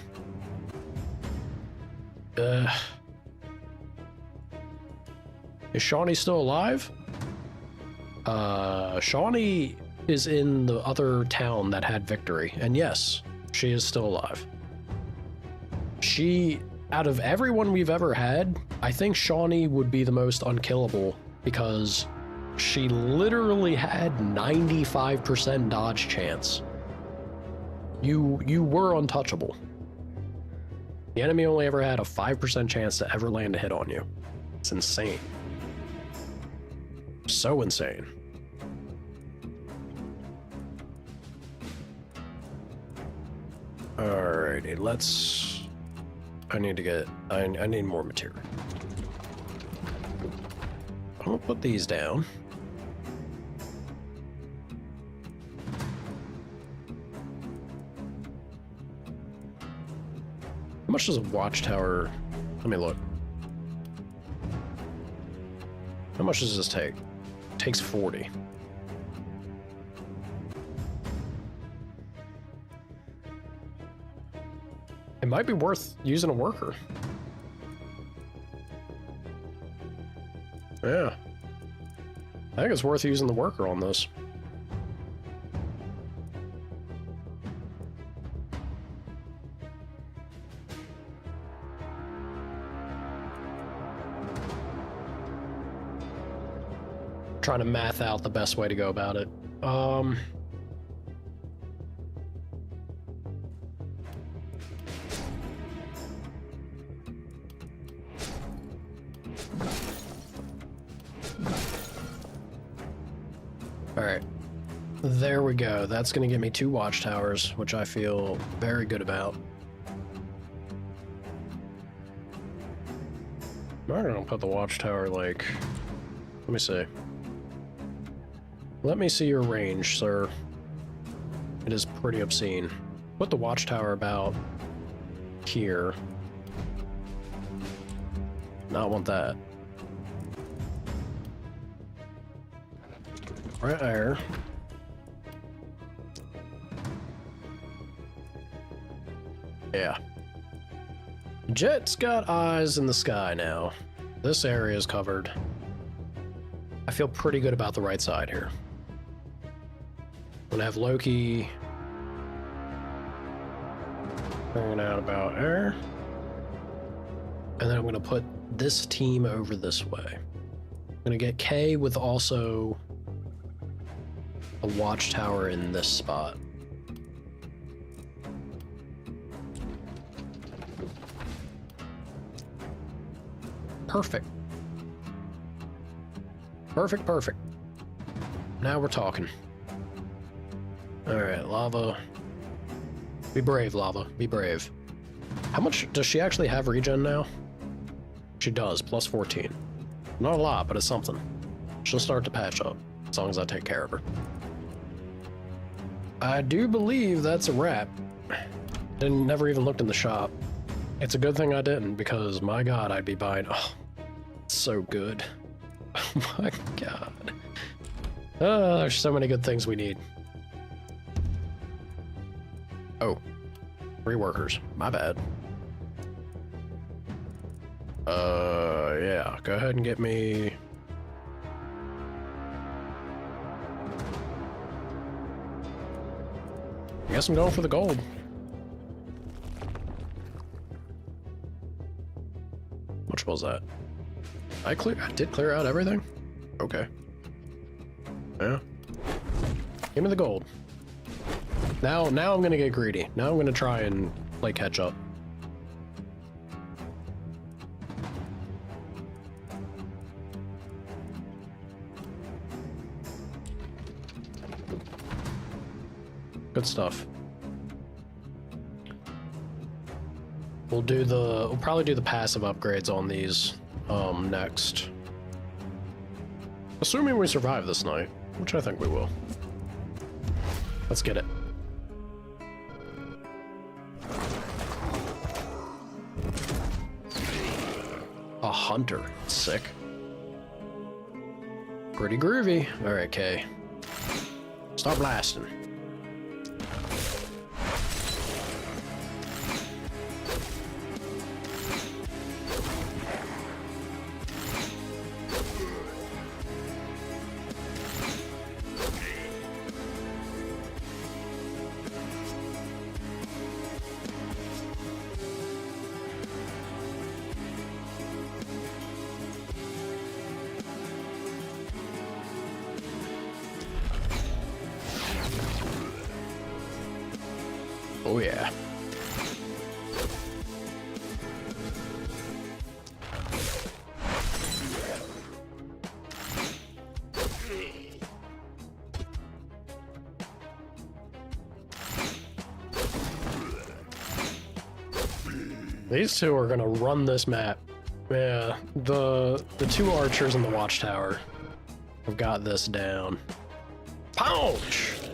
Is Shawnee still alive? Shawnee is in the other town that had victory, and yes, she is still alive. She, out of everyone we've ever had, I think Shawnee would be the most unkillable because she literally had 95% dodge chance. You were untouchable. The enemy only ever had a 5% chance to ever land a hit on you. It's insane. So insane. Alrighty, let's... I need more material. I'm gonna put these down. How much does a watchtower... Let me look. How much does this take? It takes 40. It might be worth using a worker. Yeah. I think it's worth using the worker on this. trying to math out the best way to go about it. Alright. There we go. That's going to give me 2 watchtowers, which I feel very good about. I'm going to put the watchtower, like... Let me see. Let me see your range, sir. It is pretty obscene. Put the watchtower about here. Not want that. Right there. Yeah. Jet's got eyes in the sky now. This area is covered. I feel pretty good about the right side here. I'm gonna have Loki hanging out about there. And then I'm gonna put this team over this way. I'm gonna get K with also a watchtower in this spot. Perfect. Perfect, perfect. Now we're talking. Alright, lava. Be brave, lava. Be brave. How much does she actually have regen now? She does, plus 14. Not a lot, but it's something. She'll start to patch up, as long as I take care of her. I do believe that's a wrap. Never even looked in the shop. It's a good thing I didn't, because my god, I'd be buying... Oh, so good. Oh my god. There's so many good things we need. Oh. Reworkers. My bad. Yeah. Go ahead and get me... I guess I'm going for the gold. Which was that? I did clear out everything? Okay. Yeah. Give me the gold. Now I'm gonna get greedy. Now I'm gonna try and play catch up. Good stuff. We'll probably do the passive upgrades on these next. Assuming we survive this night, which I think we will. Let's get it. A hunter. Sick. Pretty groovy. Alright, Kay. Start blasting. Oh yeah. These two are gonna run this map. Yeah, the 2 archers in the watchtower have got this down. Pounce!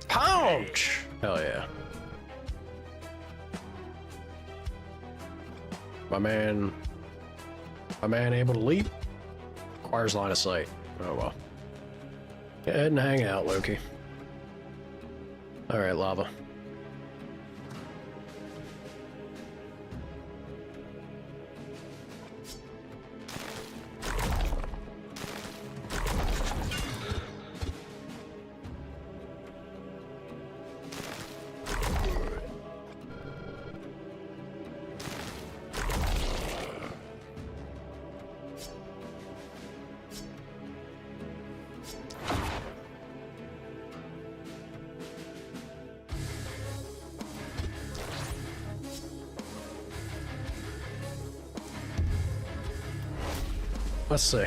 Pounce! Hell yeah. My man able to leap? Requires line of sight. Oh well. Go ahead and hang out, Loki. Alright, lava. Let's see.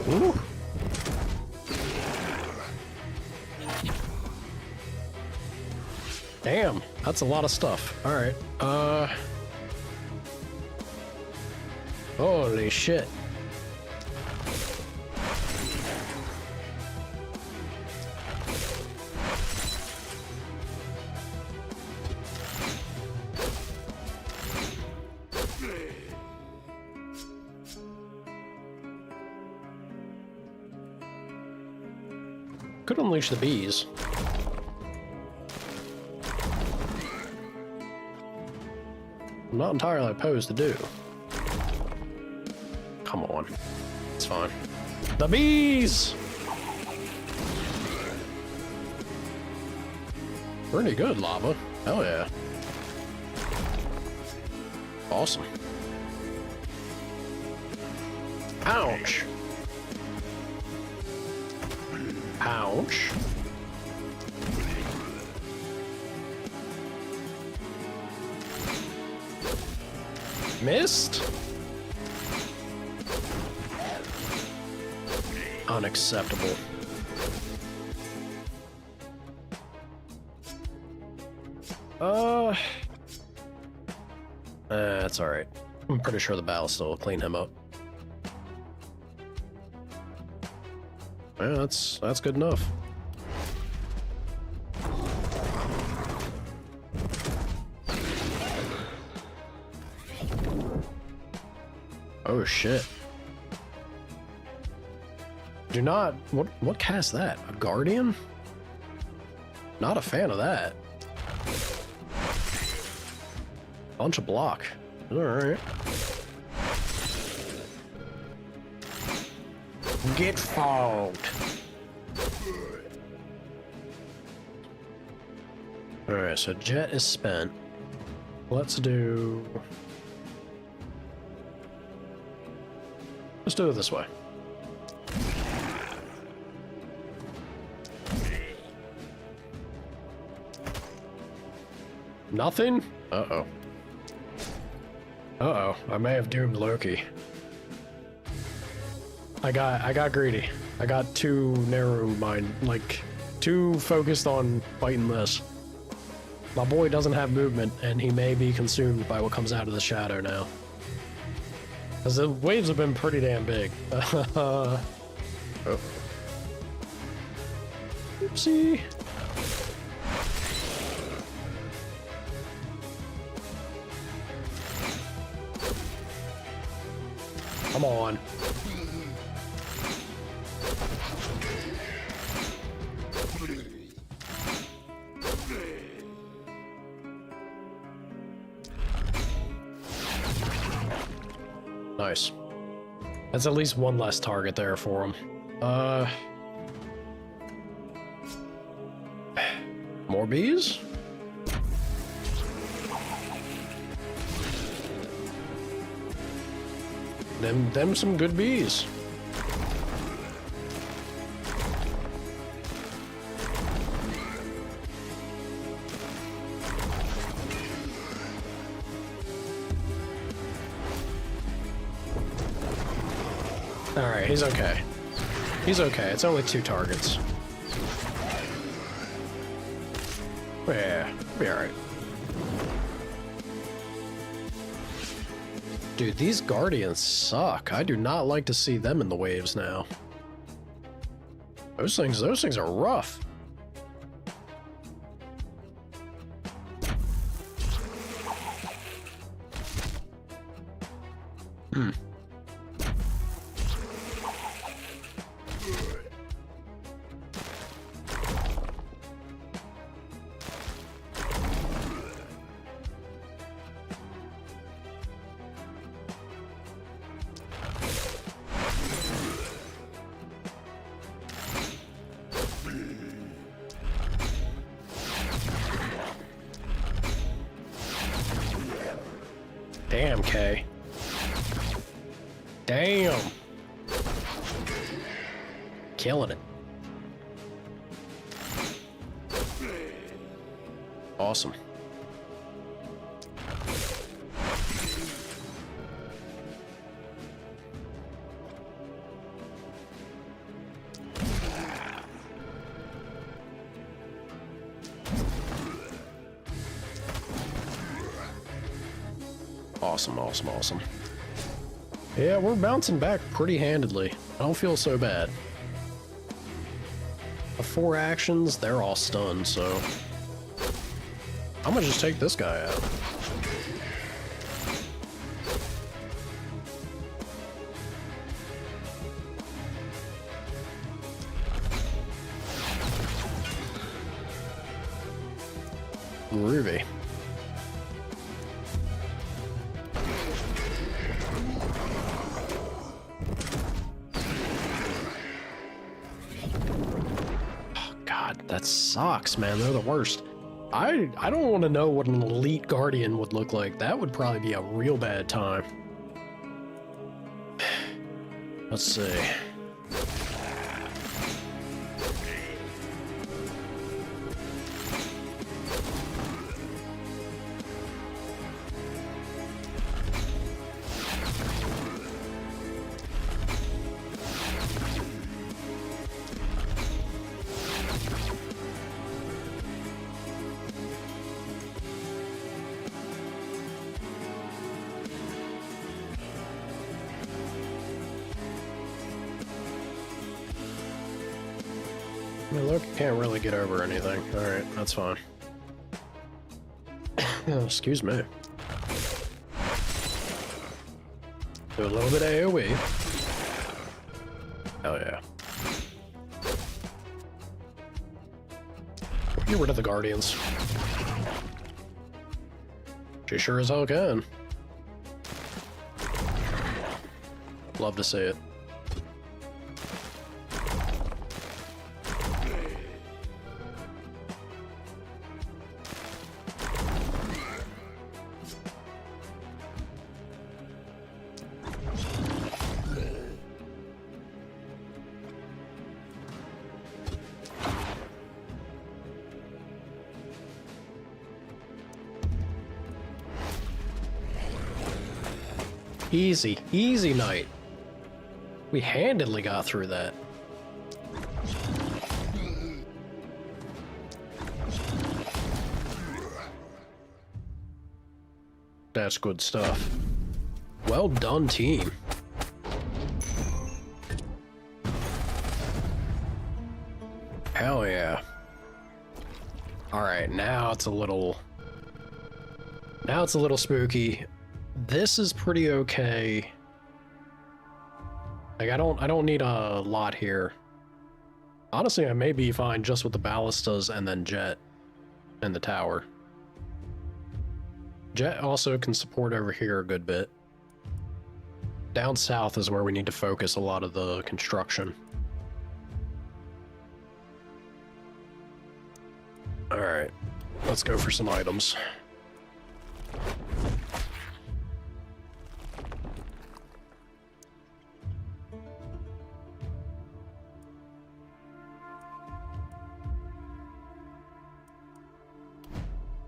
Ooh. Damn, that's a lot of stuff. All right. Holy shit. Could unleash the bees. I'm not entirely opposed to do. Come on. It's fine. The bees! Pretty good, lava. Hell yeah. Awesome. Ouch. Ouch. Missed? Unacceptable. That's alright. I'm pretty sure the ballista will clean him up. Yeah, that's good enough. Oh shit. Do not what casts that? A guardian? Not a fan of that. Bunch of block. Alright. Get fogged. Alright, so jet is spent. Let's do it this way. Nothing? Uh-oh. Uh-oh. I may have doomed Loki. I got greedy. I got too narrow-minded, like, too focused on fighting this. My boy doesn't have movement, and he may be consumed by what comes out of the shadow now. Because the waves have been pretty damn big. Oh. Oopsie. Come on. Nice. That's at least one less target there for him. More bees? Them some good bees. Alright, he's okay. He's okay. It's only 2 targets. Yeah, be alright. Dude, these guardians suck. I do not like to see them in the waves now. Those things are rough. Damn, Kay. Damn. Killing it. Awesome. Awesome, awesome, awesome. Yeah, we're bouncing back pretty handedly. I don't feel so bad. The 4 actions, they're all stunned, so I'm gonna just take this guy out. Groovy. Oh, God, that sucks, man. They're the worst. I don't want to know what an elite guardian would look like. That would probably be a real bad time. Let's see. I mean, look, can't really get over anything. Alright, that's fine. Excuse me. Do a little bit of AoE. Hell yeah. Get rid of the Guardians. She sure as hell can. Love to see it. Easy, easy night. We handedly got through that. That's good stuff. Well done, team. Hell yeah. Alright, now it's a little spooky. This is pretty okay. Like, I don't need a lot here. Honestly, I may be fine just with the ballistas and then Jet and the tower. Jet also can support over here a good bit. Down south is where we need to focus a lot of the construction. Alright, let's go for some items.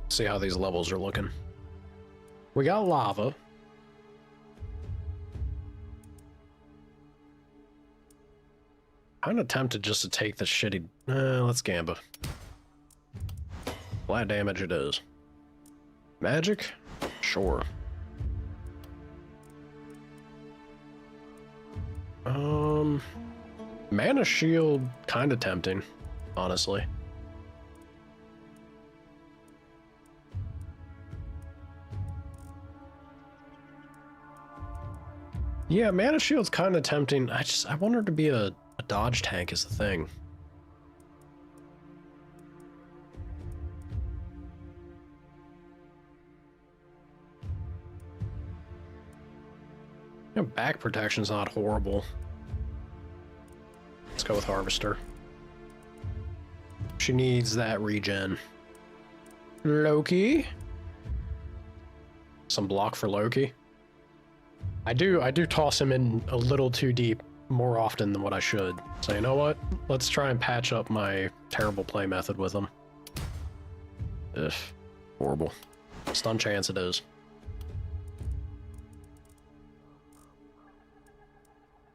See how these levels are looking. We got lava. I'm tempted just to take the shitty... let's gamba. Flat damage it is. Magic? Sure. Mana shield, kinda tempting, honestly. Yeah, mana shield's kind of tempting. I want her to be a dodge tank is the thing. You know, back protection's not horrible. Let's go with Harvester. She needs that regen. Loki. Some block for Loki. I do toss him in a little too deep more often than what I should. So you know what? Let's try and patch up my terrible play method with him. Ugh. Horrible. Stun chance it is.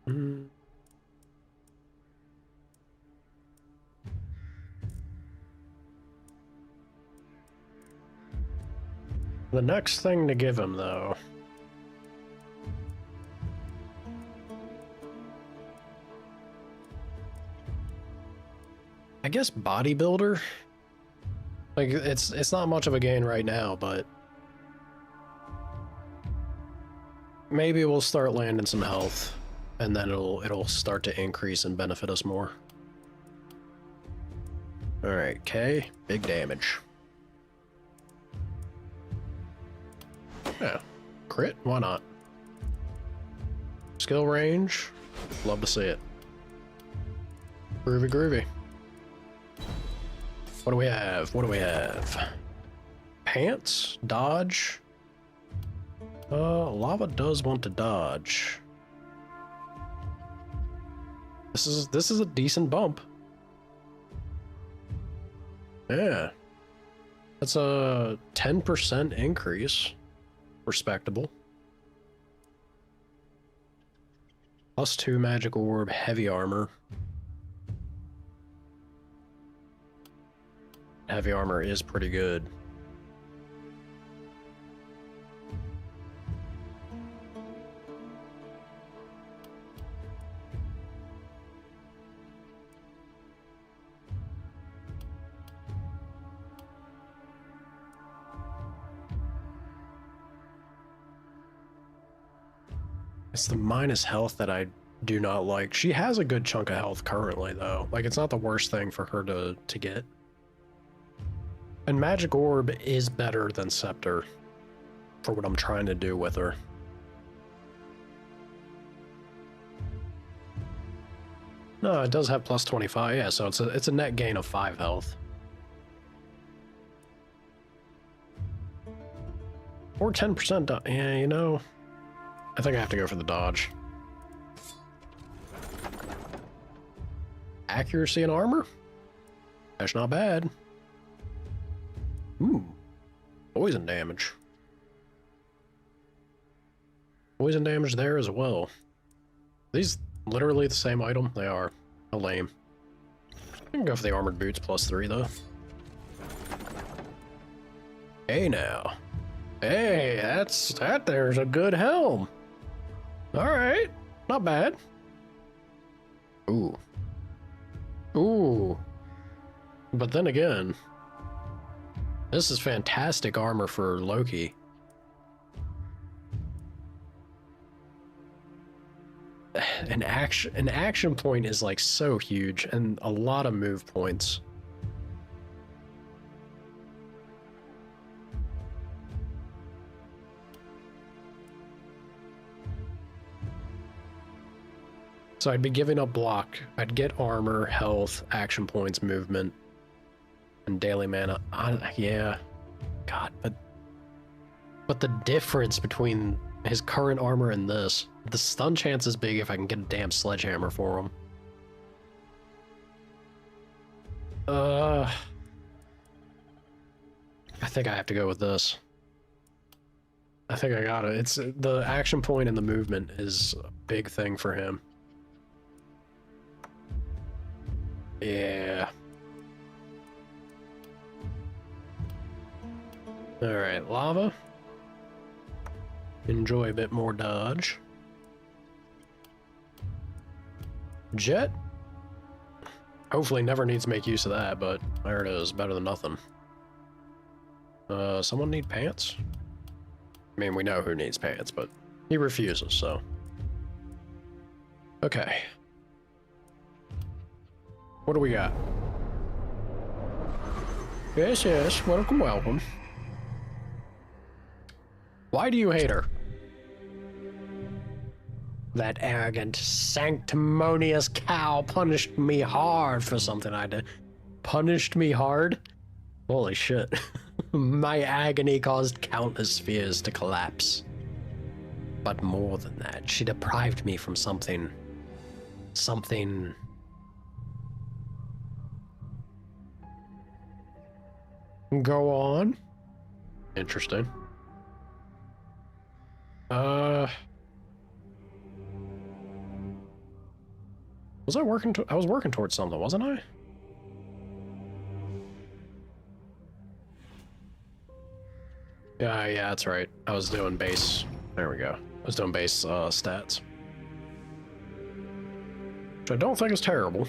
The next thing to give him, though, I guess bodybuilder. Like it's not much of a gain right now, but maybe we'll start landing some health, and then it'll start to increase and benefit us more. All right, K, big damage. Yeah, crit, why not? Skill range, love to see it. Groovy, groovy. What do we have? What do we have? Pants, dodge. Lava does want to dodge. This is a decent bump. Yeah. That's a 10% increase. Respectable. +2 magic orb, heavy armor. Heavy armor is pretty good. It's the minus health that I do not like. She has a good chunk of health currently, though. Like, it's not the worst thing for her to get. And Magic Orb is better than Scepter for what I'm trying to do with her. No, it does have +25, yeah, so it's a net gain of 5 health. Or 10%, yeah, you know, I think I have to go for the dodge. Accuracy and armor? That's not bad. Ooh, poison damage. Poison damage there as well. These literally the same item? They are. How lame. I can go for the armored boots +3 though. Hey now. Hey, there's a good helm. Alright, not bad. Ooh. Ooh. But then again, this is fantastic armor for Loki. An action point is like so huge, and a lot of move points. So I'd be giving up block. I'd get armor, health, action points, movement, and daily mana. Yeah. God, but the difference between his current armor and this, the stun chance is big if I can get a damn sledgehammer for him. I think I have to go with this. I think I got it. It's the action point and the movement is a big thing for him. Yeah. Alright, lava. Enjoy a bit more dodge. Jet. Hopefully never needs to make use of that, but there it is. Better than nothing. Someone need pants? I mean, we know who needs pants, but he refuses, so. Okay. What do we got? Yes, yes. Welcome, welcome. Why do you hate her? That arrogant, sanctimonious cow punished me hard for something I did. Punished me hard? Holy shit. My agony caused countless spheres to collapse. But more than that, she deprived me from something... Go on. Interesting. Was I working I was working towards something, wasn't I? Yeah, that's right. I was doing base. There we go. I was doing base stats. Which I don't think is terrible.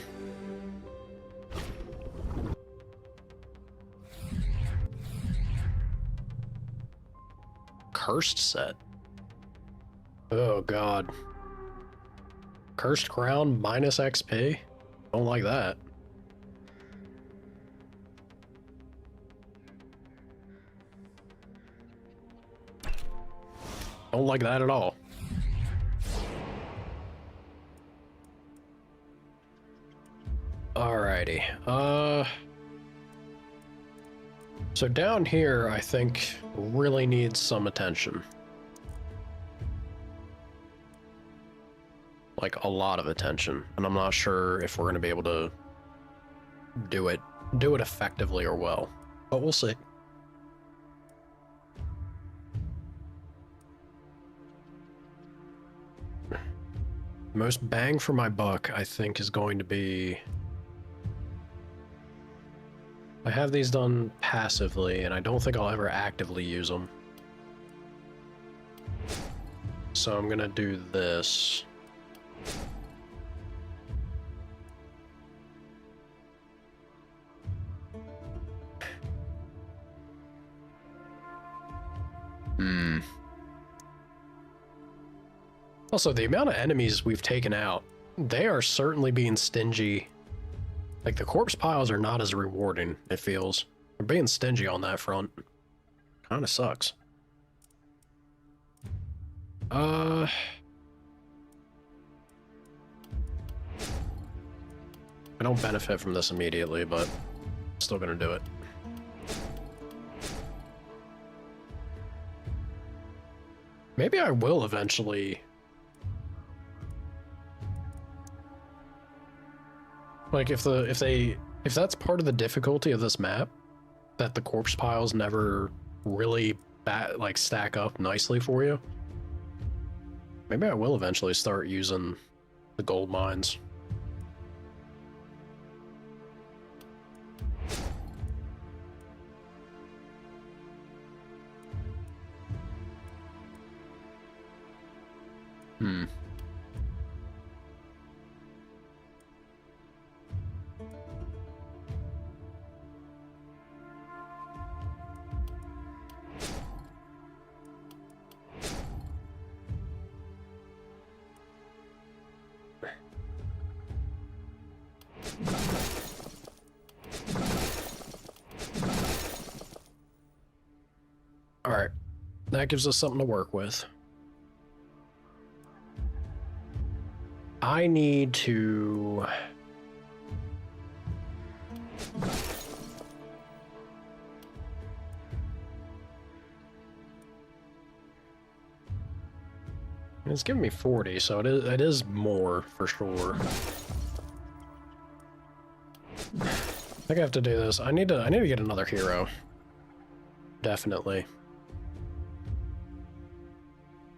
cursed set. Oh god. Cursed crown minus XP? Don't like that. Don't like that at all. Alrighty. So down here, I think, really needs some attention. Like, a lot of attention. And I'm not sure if we're going to be able to do it effectively or well. But we'll see. Most bang for my buck, I think, is going to be... I have these done passively, and I don't think I'll ever actively use them. So I'm gonna do this. Also, the amount of enemies we've taken out, they are certainly being stingy. Like, the corpse piles are not as rewarding, it feels. They're being stingy on that front. Kinda sucks. I don't benefit from this immediately, but still gonna do it. Maybe I will eventually... Like, if that's part of the difficulty of this map, that the corpse piles never really stack up nicely for you, maybe I will eventually start using the gold mines. Alright, that gives us something to work with. I need to... It's giving me 40, so it is more for sure. I think I have to do this. I need to get another hero. Definitely.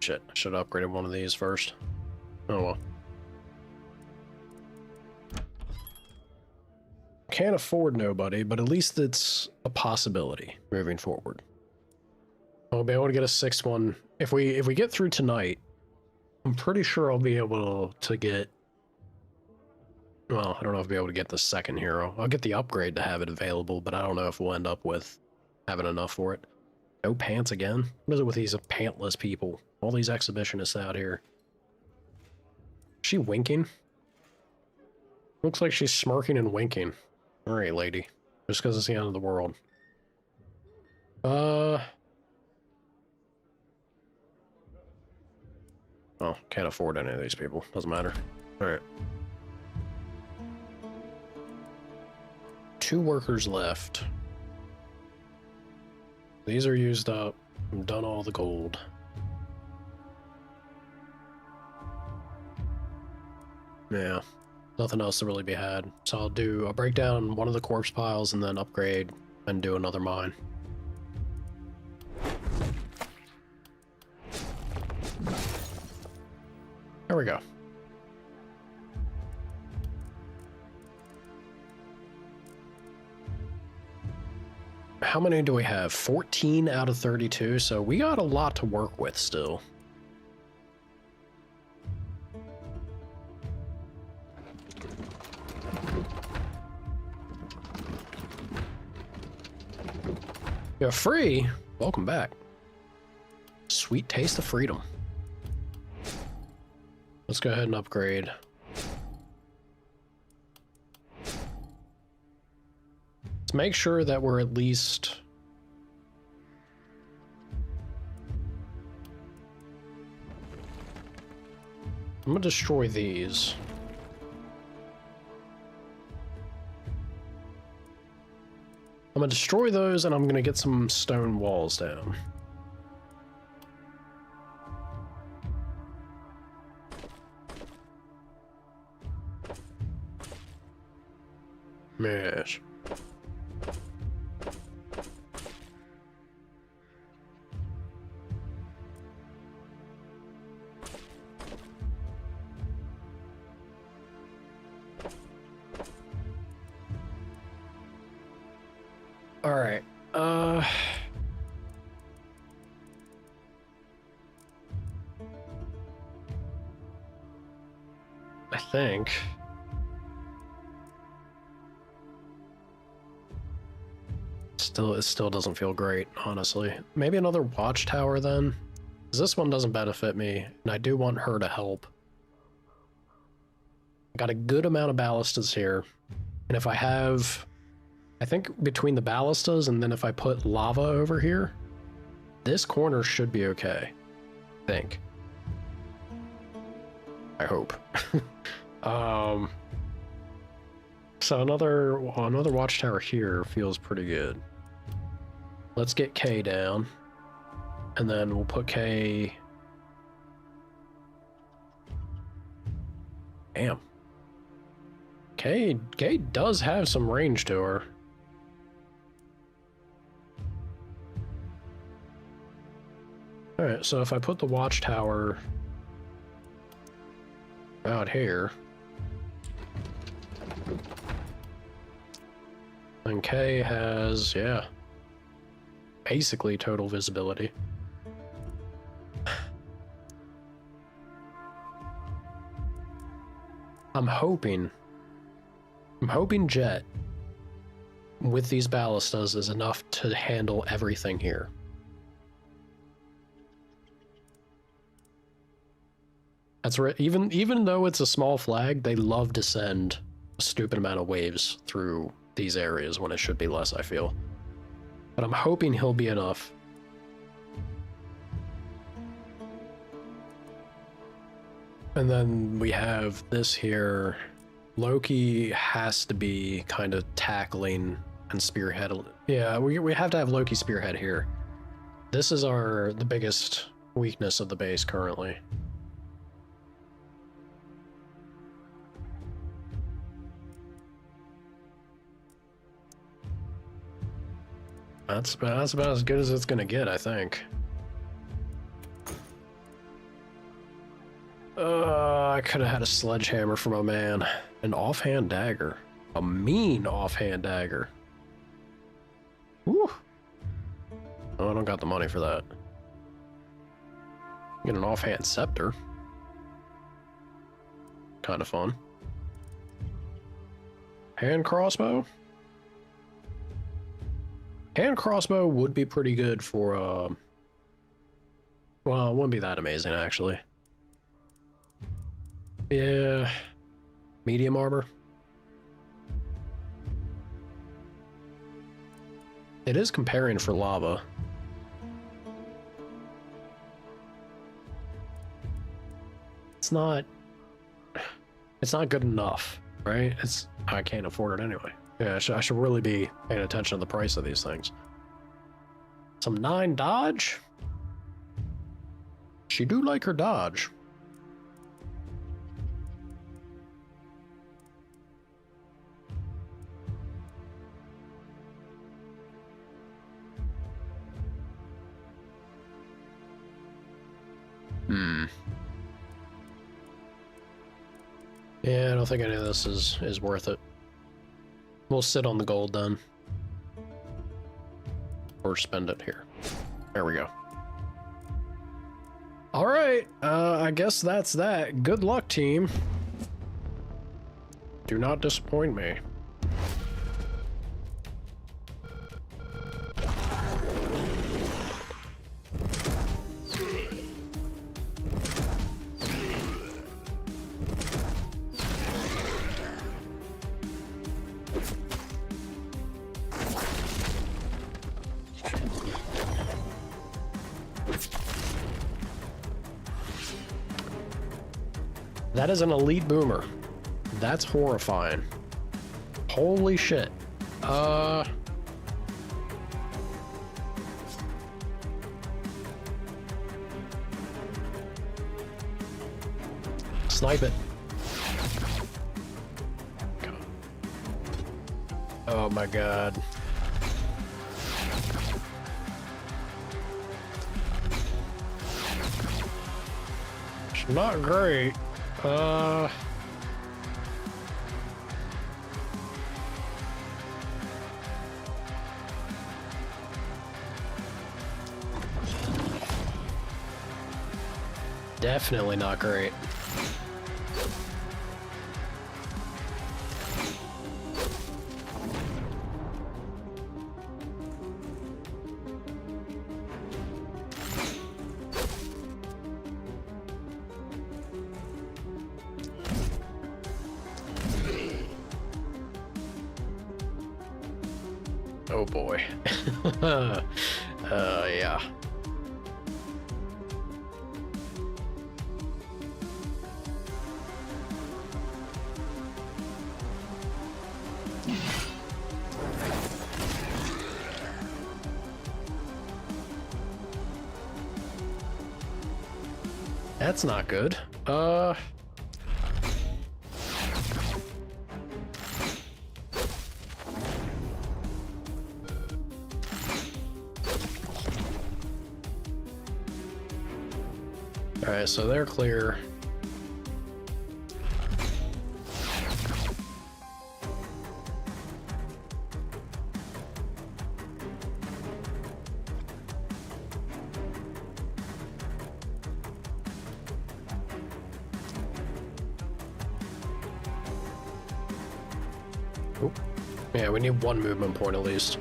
Shit, I should have upgraded one of these first. Oh well. Can't afford nobody, but at least it's a possibility moving forward. I'll be able to get a 6th one. If we get through tonight, I'm pretty sure I'll be able to get... Well, I don't know if I'll be able to get the 2nd hero. I'll get the upgrade to have it available, but I don't know if we'll end up with having enough for it. No pants again? What is it with these pantless people? All these exhibitionists out here. Is she winking? Looks like she's smirking and winking. Alright, lady. Just because it's the end of the world. Oh, can't afford any of these people. Doesn't matter. Alright. 2 workers left. These are used up. I've done all the gold. Yeah. Nothing else to really be had. So I'll break down one of the corpse piles and then upgrade and do another mine. There we go. How many do we have? 14 out of 32, so we got a lot to work with still. You're free? Welcome back. Sweet taste of freedom. Let's go ahead and upgrade. Let's make sure that we're at least... I'm gonna destroy these. I'm gonna destroy those and I'm gonna get some stone walls down. Yes. All right. I think it still doesn't feel great, honestly. Maybe another watchtower then, because this one doesn't benefit me, and I do want her to help. Got a good amount of ballistas here, and if I have, I think between the ballistas and then if I put lava over here, this corner should be okay. I think. I hope. So another watchtower here feels pretty good. Let's get K down, and then we'll put K. Damn. K does have some range to her. All right, so if I put the watchtower out here, then K has, yeah, basically total visibility. I'm hoping Jet with these ballistas is enough to handle everything here. That's right. Even though it's a small flag, they love to send a stupid amount of waves through these areas when it should be less, I feel. But I'm hoping he'll be enough. And then we have this here. Loki has to be kind of tackling and spearhead. Yeah, we have to have Loki spearhead here. This is the biggest weakness of the base currently. That's about as good as it's gonna get, I think. I could have had a sledgehammer for my man. An offhand dagger. A mean offhand dagger. Woo! Oh, I don't got the money for that. Get an offhand scepter. Kind of fun. Hand crossbow? Hand crossbow would be pretty good for, well, it wouldn't be that amazing, actually. Yeah. Medium armor. It is comparing for lava. It's not good enough, right? I can't afford it anyway. Yeah, I should really be paying attention to the price of these things. Some 9 dodge? She do like her dodge. Yeah, I don't think any of this is worth it. We'll sit on the gold then. Or spend it here. There we go. Alright, I guess that's that. Good luck, team. Do not disappoint me. That is an elite boomer. That's horrifying. Holy shit. Snipe it. Oh my god. It's not great. Definitely not great. Oh boy. Yeah. That's not good. Alright, so they're clear. Oop. Yeah, we need one movement point at least.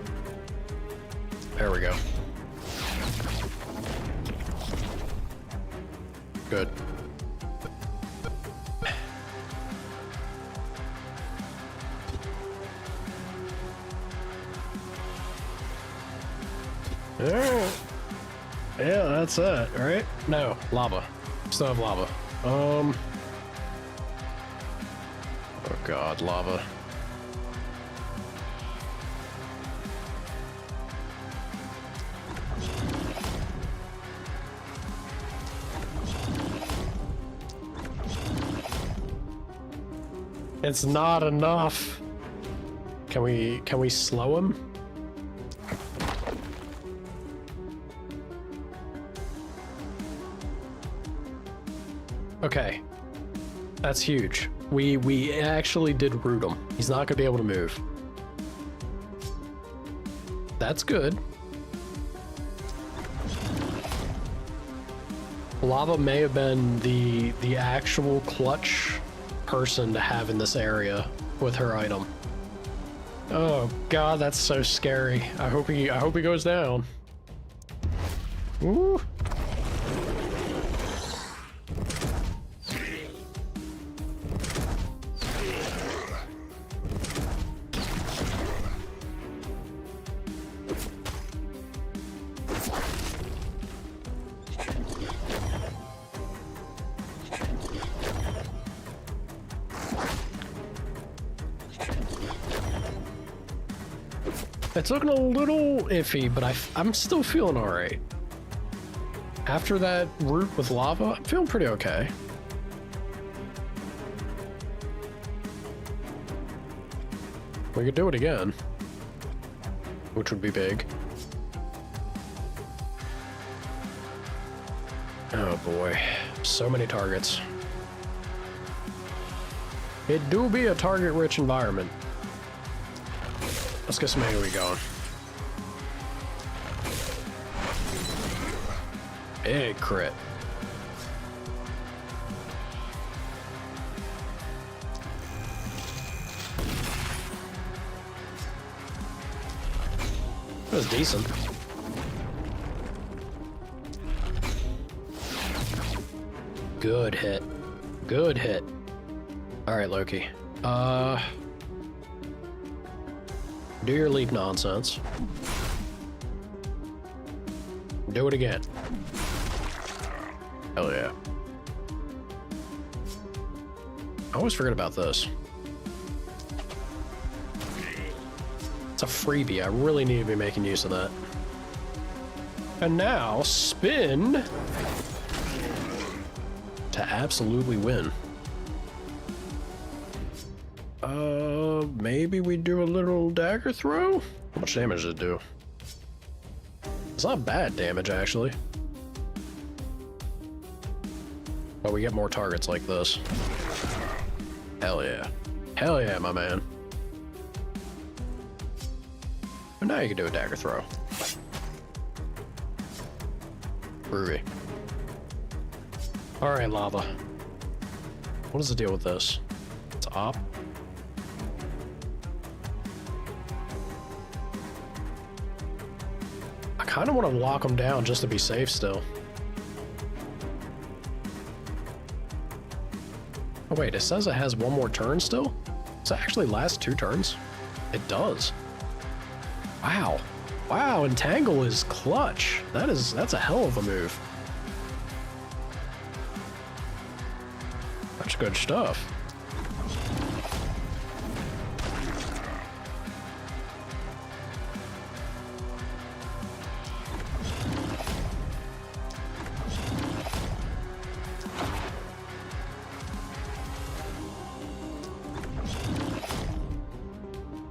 There we go. Good. Alright. Yeah, that's it, right? No, lava. Still have lava. Oh god, lava. It's not enough. Can we slow him? Okay. That's huge. We actually did root him. He's not gonna be able to move. That's good. Lava may have been the actual clutch person to have in this area with her item. Oh god, that's so scary. I hope he goes down. Woo. It's looking a little iffy, but I'm still feeling alright. After that root with lava, I'm feeling pretty okay. We could do it again, which would be big. Oh boy, so many targets. It do be a target-rich environment. Let's get some AoE going. Big crit. That was decent. Good hit. Good hit. Alright, Loki. Do your leap nonsense. Do it again. Hell yeah. I always forget about this. It's a freebie. I really need to be making use of that. And now, spin to absolutely win. Maybe we do a little dagger throw? How much damage does it do? It's not bad damage, actually. But we get more targets like this. Hell yeah. Hell yeah, my man. But now you can do a dagger throw. Groovy. Alright, lava. What is the deal with this? It's op. I kind of want to lock them down just to be safe still. Oh wait, it says it has one more turn still? Does it actually last 2 turns? It does. Wow. Wow, Entangle is clutch. That's a hell of a move. That's good stuff.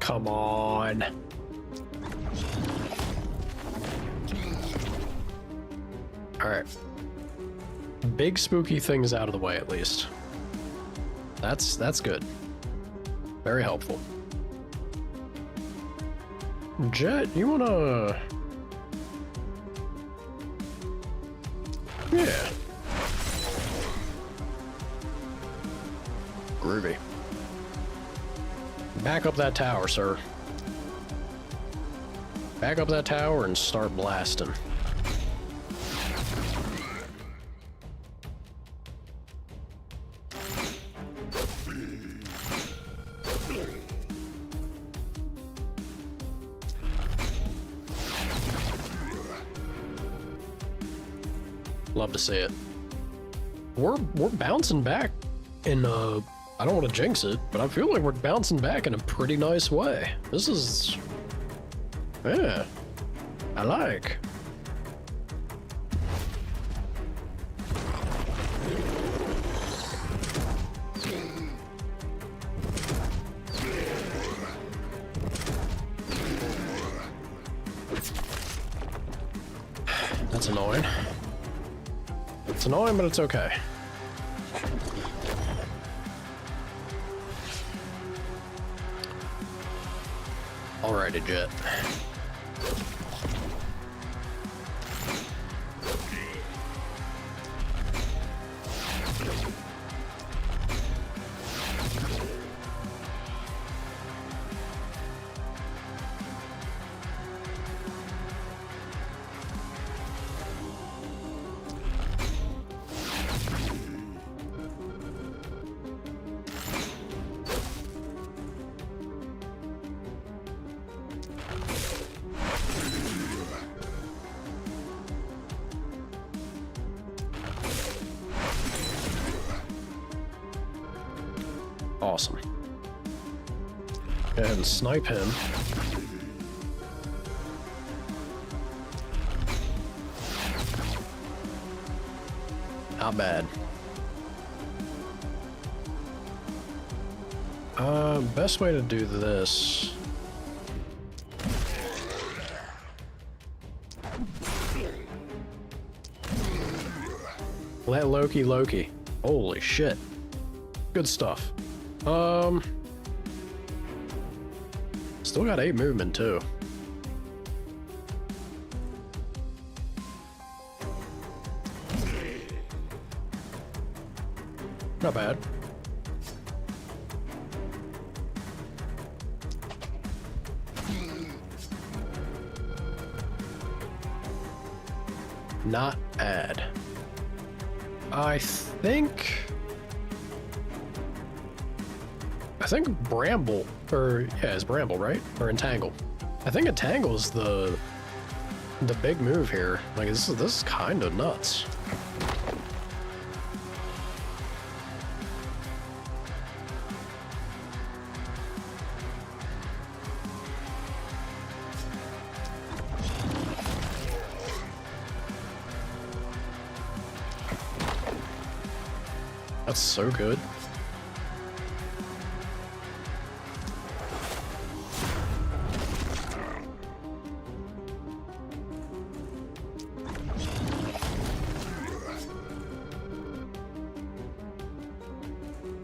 Come on. Alright. Big spooky things out of the way at least. That's good. Very helpful. Jet, you wanna... Yeah. Groovy. Back up that tower, sir. Back up that tower and start blasting. Love to see it. We're bouncing back in I don't want to jinx it, but I feel like we're bouncing back in a pretty nice way. This is... yeah. I like. That's annoying. It's annoying, but it's okay. Alrighty, Jet. Awesome. Go ahead and snipe him. Not bad. Best way to do this. Let Loki. Holy shit. Good stuff. Still got 8 movement too. Not bad. Not bad. I think Bramble, or yeah, it's Bramble, right? Or Entangle. I think Entangle is the big move here. Like this is kind of nuts. That's so good.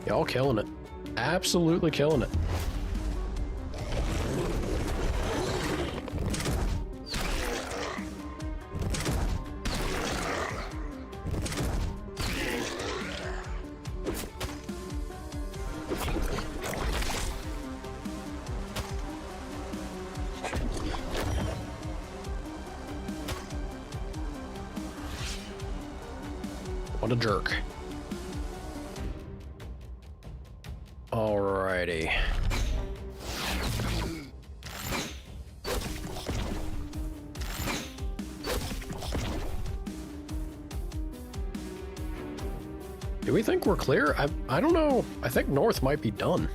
Y'all killing it. Absolutely killing it. What a jerk. Alrighty. Do we think we're clear? I don't know. I think north might be done.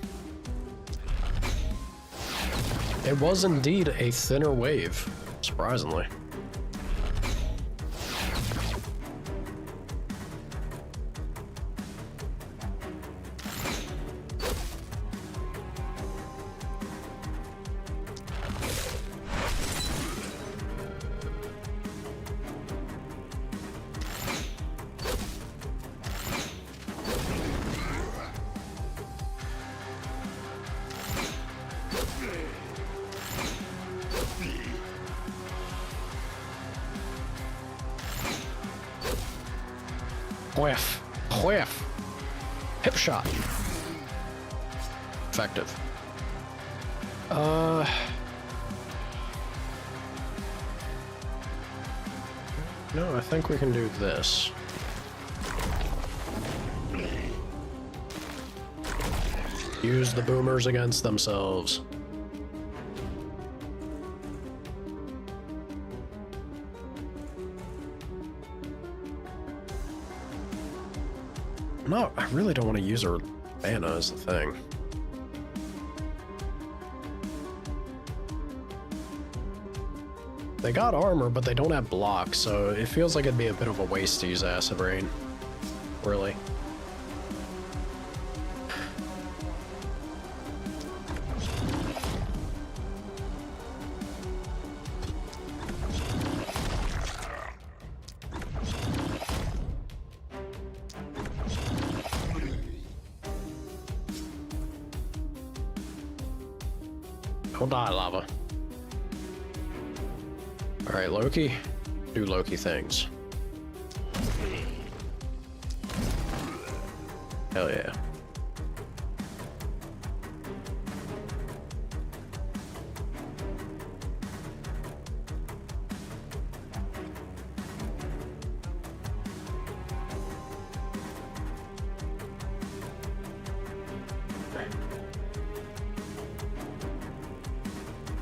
It was indeed a thinner wave, surprisingly. Whiff. Whiff. Hip shot. Effective. No, I think we can do this. Use the boomers against themselves. No, I really don't want to use her mana as the thing. They got armor, but they don't have block, so it feels like it'd be a bit of a waste to use Acid Rain. Really. Don't die, lava. Alright, Loki. Do Loki things. Hell yeah.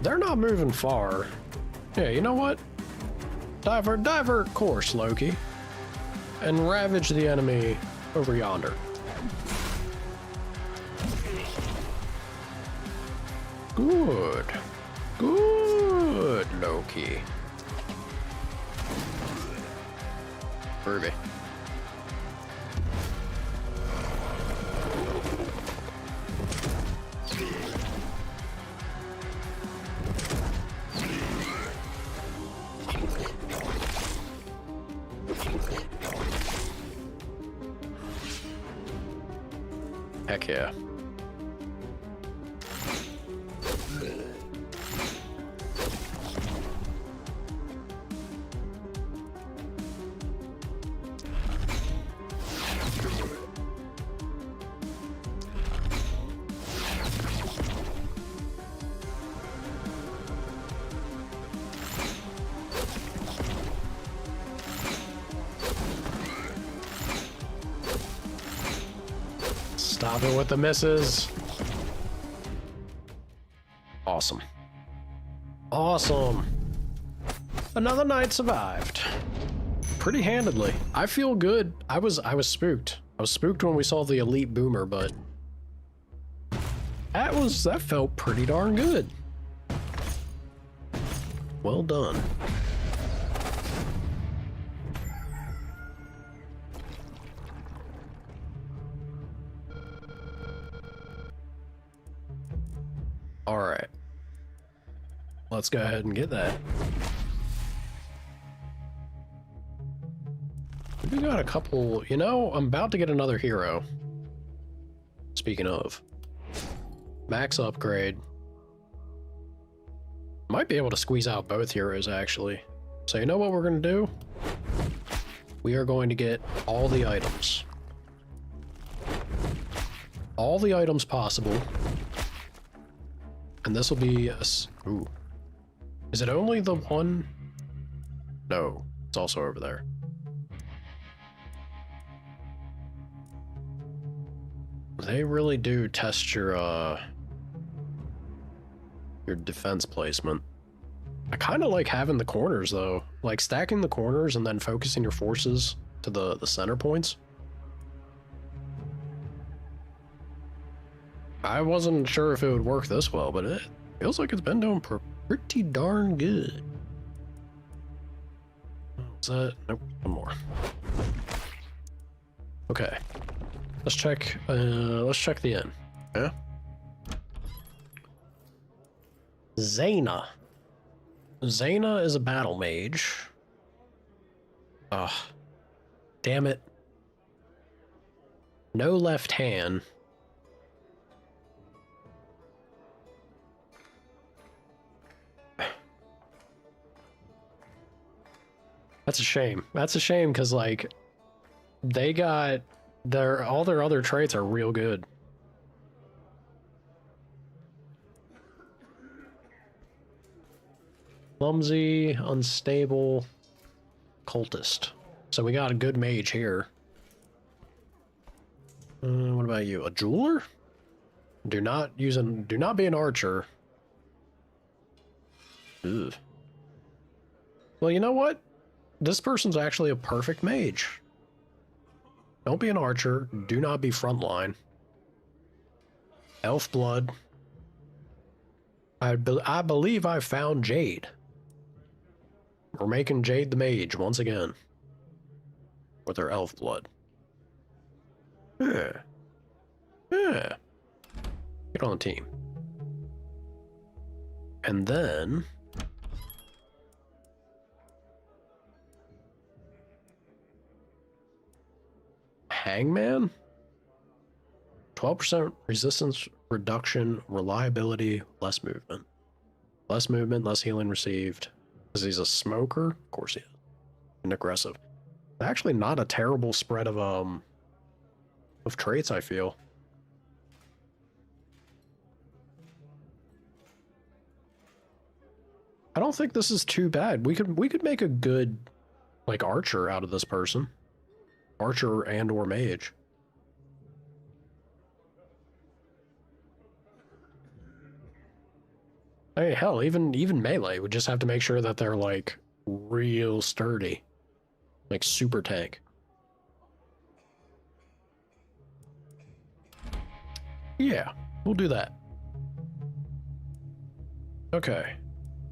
They're not moving far. Yeah, you know what? Divert course, Loki. And ravage the enemy over yonder. Good. Good, Loki. Groovy. Heck yeah. Stop it with the misses. Awesome. Awesome. Another night survived. Pretty handedly. I feel good. I was spooked. I was spooked when we saw the elite boomer, but that felt pretty darn good. Well done. Alright. Let's go ahead and get that. We got a couple... You know, I'm about to get another hero. Speaking of. Max upgrade. Might be able to squeeze out both heroes, actually. So you know what we're going to do? We are going to get all the items. All the items possible. And this will be a... Ooh. Is it only the one? No, it's also over there. They really do test your defense placement. I kind of like having the corners, though. Like, stacking the corners and then focusing your forces to the center points. I wasn't sure if it would work this well, but it feels like it's been doing pretty darn good. Is that... Nope, one more. Okay. Let's check the inn. Yeah? Zaina. Zaina is a battle mage. Ugh. Damn it. No left hand. That's a shame. That's a shame because, like, they got all their other traits are real good. Clumsy, unstable, cultist. So we got a good mage here. What about you? A jeweler? Do not be an archer. Ugh. Well, you know what? This person's actually a perfect mage. Don't be an archer. Do not be frontline. Elf blood. I believe I found Jade. We're making Jade the mage once again. With her elf blood. Yeah. Yeah. Get on the team. And then... Hangman? 12% resistance reduction, reliability, less movement. Less movement, less healing received. Because he's a smoker? Of course he is. And aggressive. Actually not a terrible spread of traits, I feel. I don't think this is too bad. We could make a good, like, archer out of this person. Archer and or mage. I mean, hell, even melee would just have to make sure that they're, like, real sturdy. Like, super tank. Yeah, we'll do that. Okay.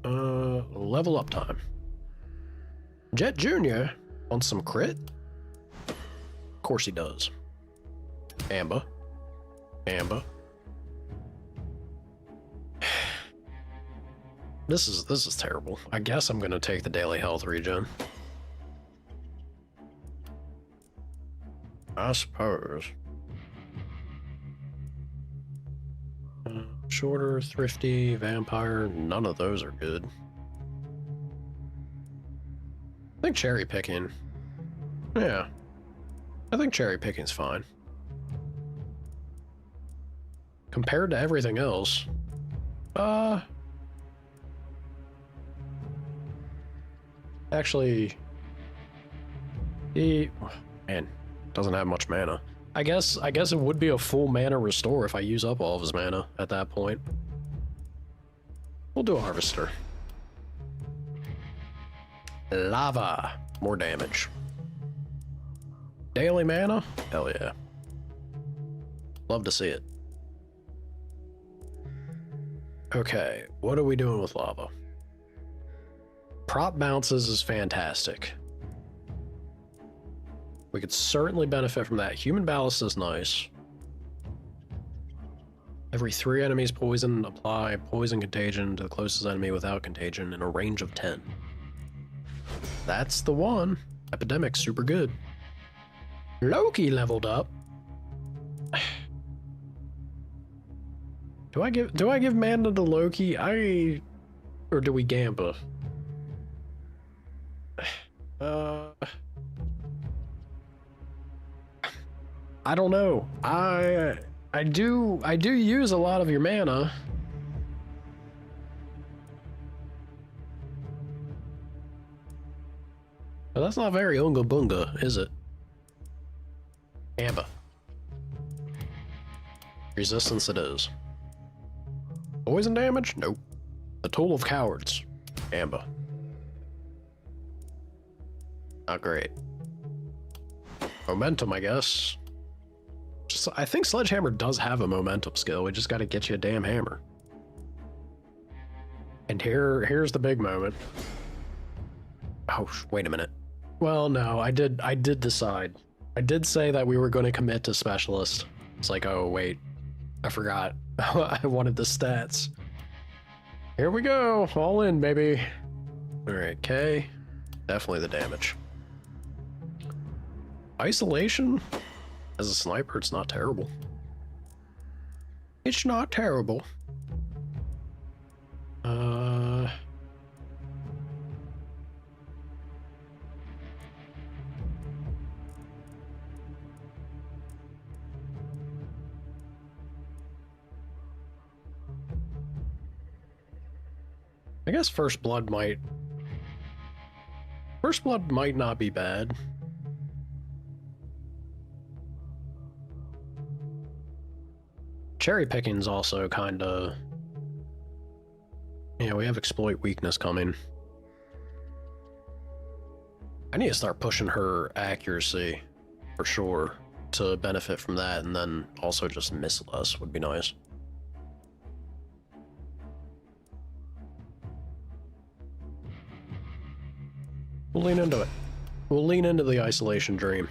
Level up time. Jet Jr. wants some crit? Of course he does. Amber. Amber. This is terrible. I guess I'm gonna take the daily health regen. I suppose. Shorter, thrifty, vampire, none of those are good. I think cherry picking. Yeah. I think cherry picking's fine. Compared to everything else, actually, man, doesn't have much mana. I guess it would be a full mana restore if I use up all of his mana at that point. We'll do a harvester. Lava, more damage. Daily mana? Hell yeah. Love to see it. Okay, what are we doing with lava? Prop bounces is fantastic. We could certainly benefit from that. Human ballast is nice. Every 3 enemies poisoned, apply poison contagion to the closest enemy without contagion in a range of 10. That's the one. Epidemic's super good. Loki leveled up. Do I give mana to Loki? Or do we Gamba? I don't know. I do use a lot of your mana. But that's not very unga bunga, is it? Gamba. Resistance it is. Poison damage? Nope. The Tool of Cowards. Gamba. Not great. Momentum, I guess. I think Sledgehammer does have a momentum skill. We just got to get you a damn hammer. And here's the big moment. Oh, wait a minute. Well, no, I did decide. I did say that we were going to commit to specialist. It's like, oh wait, I forgot. I wanted the stats. Here we go, all in, baby. All right, K, definitely the damage. Isolation. As a sniper, it's not terrible. It's not terrible. I guess First Blood might not be bad. Cherry picking's also kinda... Yeah, we have exploit weakness coming. I need to start pushing her accuracy, for sure, to benefit from that, and then also just miss less would be nice. We'll lean into it. We'll lean into the isolation dream.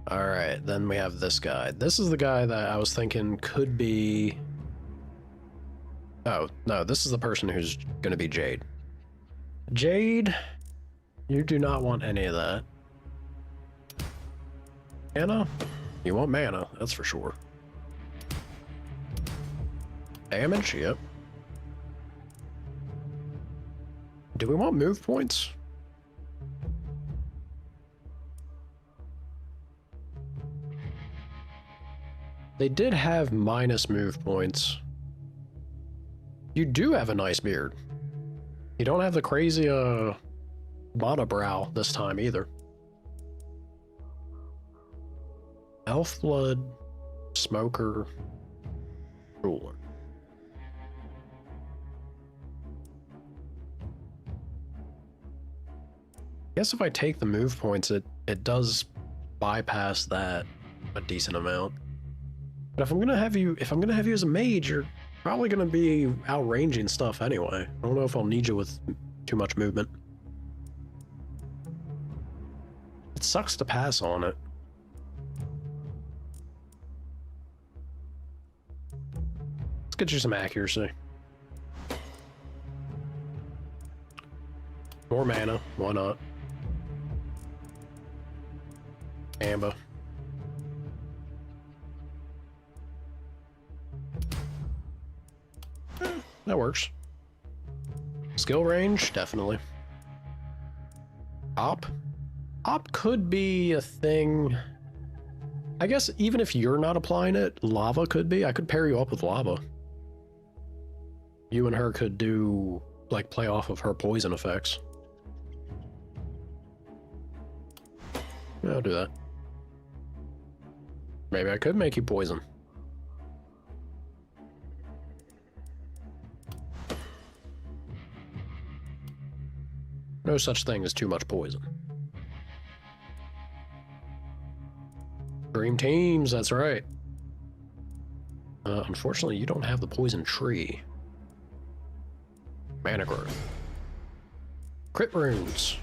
Alright, then we have this guy. This is the guy that I was thinking could be... Oh, no, this is the person who's gonna be Jade. Jade, you do not want any of that. Mana? You want mana, that's for sure. Damage? Yep. Do we want move points? They did have minus move points. You do have a nice beard. You don't have the crazy monobrow this time either. Elf blood, smoker, ruler. I guess if I take the move points, it does bypass that a decent amount. But if I'm gonna have you as a mage, you're probably gonna be outranging stuff anyway. I don't know if I'll need you with too much movement. It sucks to pass on it. Let's get you some accuracy. More mana, why not? Amber. That works. Skill range, definitely. Op? Op could be a thing. I guess even if you're not applying it, lava could be. I could pair you up with lava. You and her could do, like, play off of her poison effects. Yeah, I'll do that. Maybe I could make you poison. No such thing as too much poison. Dream teams, that's right. Unfortunately, you don't have the poison tree. Mana growth. Crit runes.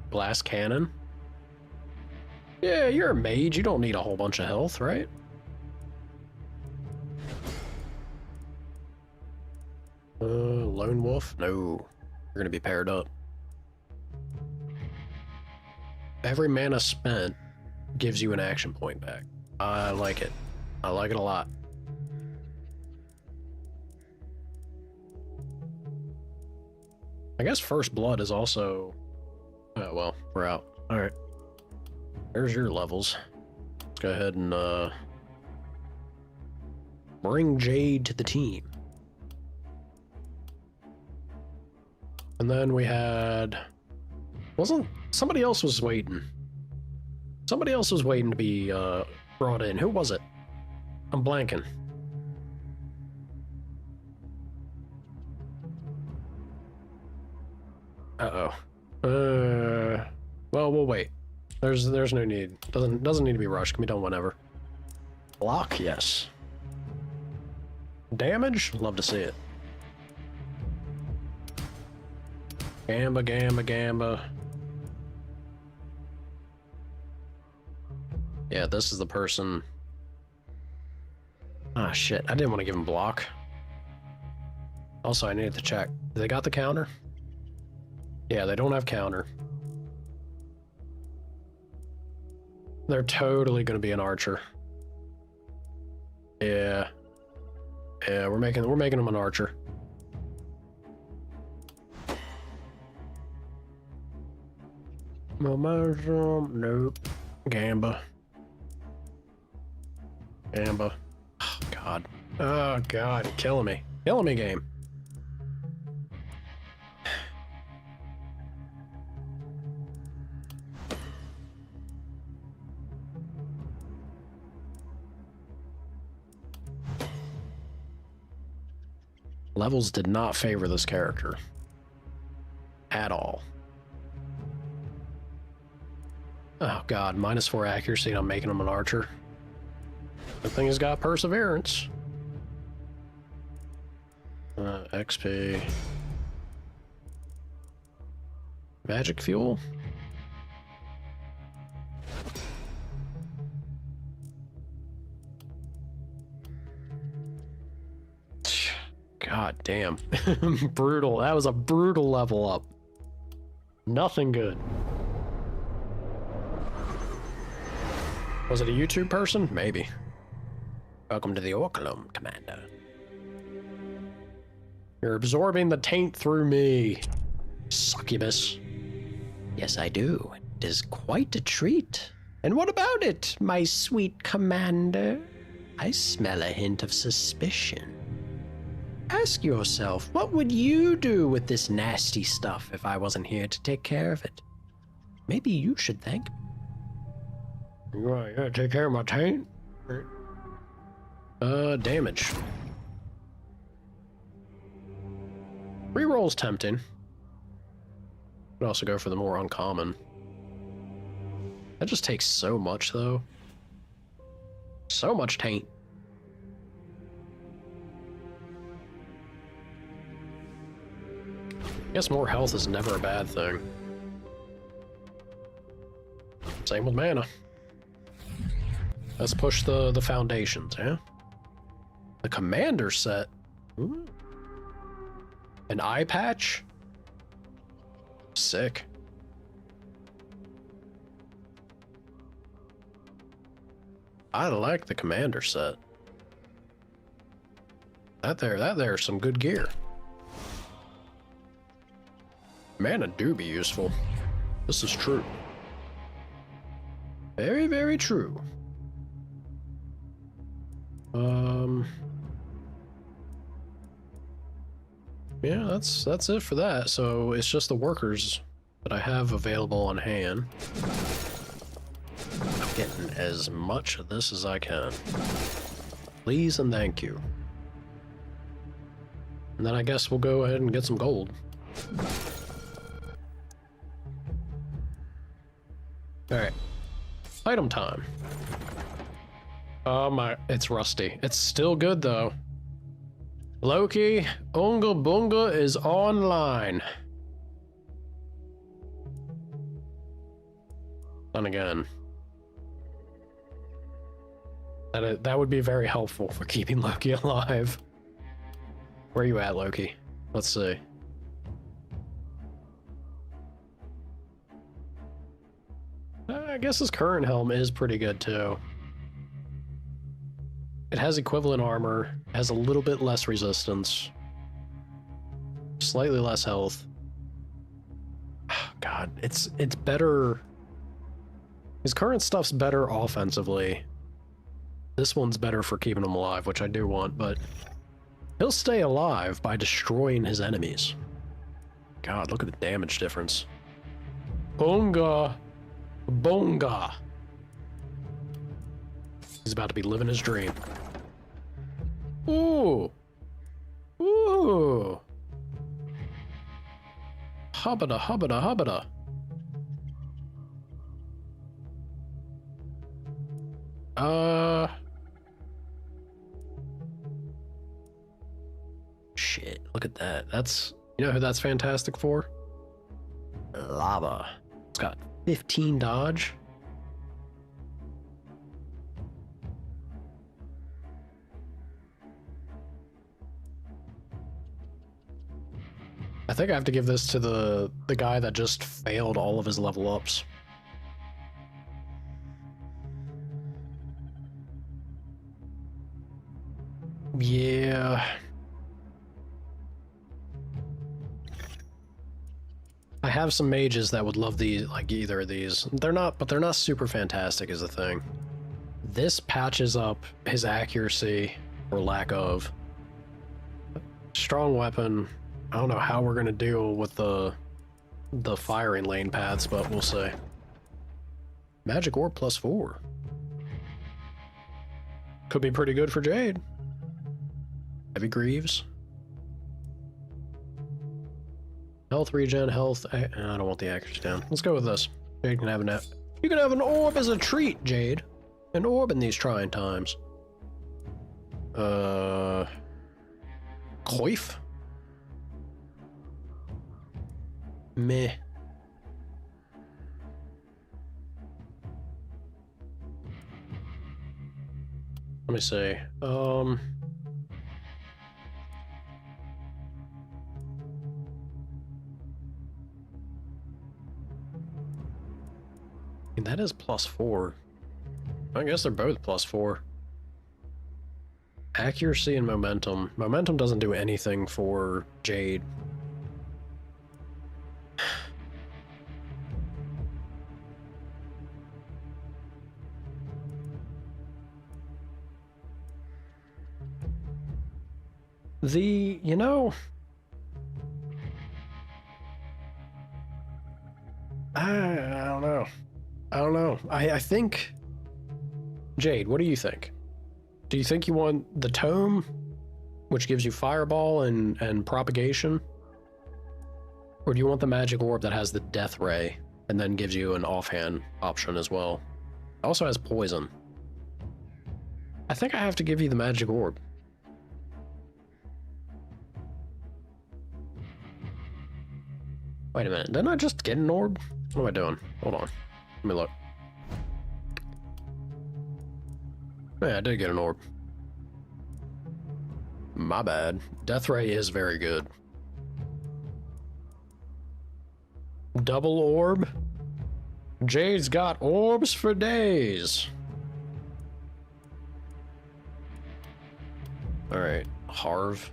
Blast cannon. Yeah, you're a mage. You don't need a whole bunch of health, right? Lone wolf? No. You're gonna be paired up. Every mana spent gives you an action point back. I like it. I like it a lot. I guess First Blood is also... Oh, well, we're out. Alright. There's your levels. Let's go ahead and, bring Jade to the team. And then we had... Somebody else was waiting. Somebody else was waiting to be, brought in. Who was it? I'm blanking. Uh-oh. Well, we'll wait. There's no need. Doesn't need to be rushed. Can be done whenever. Block, yes. Damage? Love to see it. Gamba, gamba, gamba. Yeah, this is the person. Ah, shit. I didn't want to give him block. Also, I needed to check. They got the counter? Yeah, they don't have counter. They're totally going to be an archer. Yeah. Yeah, we're making them an archer. Nope. Gamba. Gamba. Oh, God. Oh, God. Killing me. Killing me, game. Levels did not favor this character. At all. Oh god, -4 accuracy and I'm making him an archer. The thing has got perseverance. XP. Magic fuel? God damn. Brutal. That was a brutal level up. Nothing good. Was it a YouTube person? Maybe. Welcome to the Orculum, Commander. You're absorbing the taint through me, succubus. Yes, I do. It is quite a treat. And what about it, my sweet commander? I smell a hint of suspicion. Ask yourself, what would you do with this nasty stuff if I wasn't here to take care of it? Maybe you should thank me. You gotta take care of my taint? Damage. Reroll's tempting. Could also go for the more uncommon. That just takes so much, though. So much taint. Guess more health is never a bad thing. Same with mana. Let's push the foundations, yeah? The commander set. Ooh. An eye patch? Sick. I like the commander set. That there's some good gear. Mana do be useful. This is true. Very, very true. Yeah, that's it for that. So it's just the workers that I have available on hand. I'm getting as much of this as I can. Please and thank you. And then I guess we'll go ahead and get some gold. Alright. Item time. Oh my, it's rusty. It's still good though. Loki, Unga Bunga is online. And again. That would be very helpful for keeping Loki alive. Where are you at, Loki? Let's see. I guess his current helm is pretty good too. It has equivalent armor, has a little bit less resistance, slightly less health. Oh, God, it's better. His current stuff's better offensively. This one's better for keeping him alive, which I do want, but he'll stay alive by destroying his enemies. God, look at the damage difference. Bonga! Bonga! He's about to be living his dream. Ooh! Ooh! Hubbada, hubbada, hubbada. Shit, look at that. That's, you know who that's fantastic for? Lava. It's got 15 dodge. I think I have to give this to the guy that just failed all of his level ups. Yeah. I have some mages that would love these, like either of these. They're not, but they're not super fantastic is the thing. This patches up his accuracy, or lack of. Strong weapon. I don't know how we're gonna deal with the firing lane paths, but we'll see. Magic orb +4. Could be pretty good for Jade. Heavy Greaves. Health regen, health. I don't want the accuracy down. Let's go with this. Jade can have a nap. You can have an orb as a treat, Jade. An orb in these trying times. Coif? Meh. Let me see. And that is +4. I guess they're both +4. Accuracy and momentum. Momentum doesn't do anything for Jade. You know, I don't know. I don't know. I think, Jade, what do you think? Do you think you want the tome, which gives you fireball and propagation? Or do you want the magic orb that has the death ray and then gives you an offhand option as well? It also has poison. I think I have to give you the magic orb. Wait a minute, didn't I just get an orb? What am I doing? Hold on, let me look. Yeah, I did get an orb. My bad. Death Ray is very good. Double orb? Jade's got orbs for days. Alright, Harv.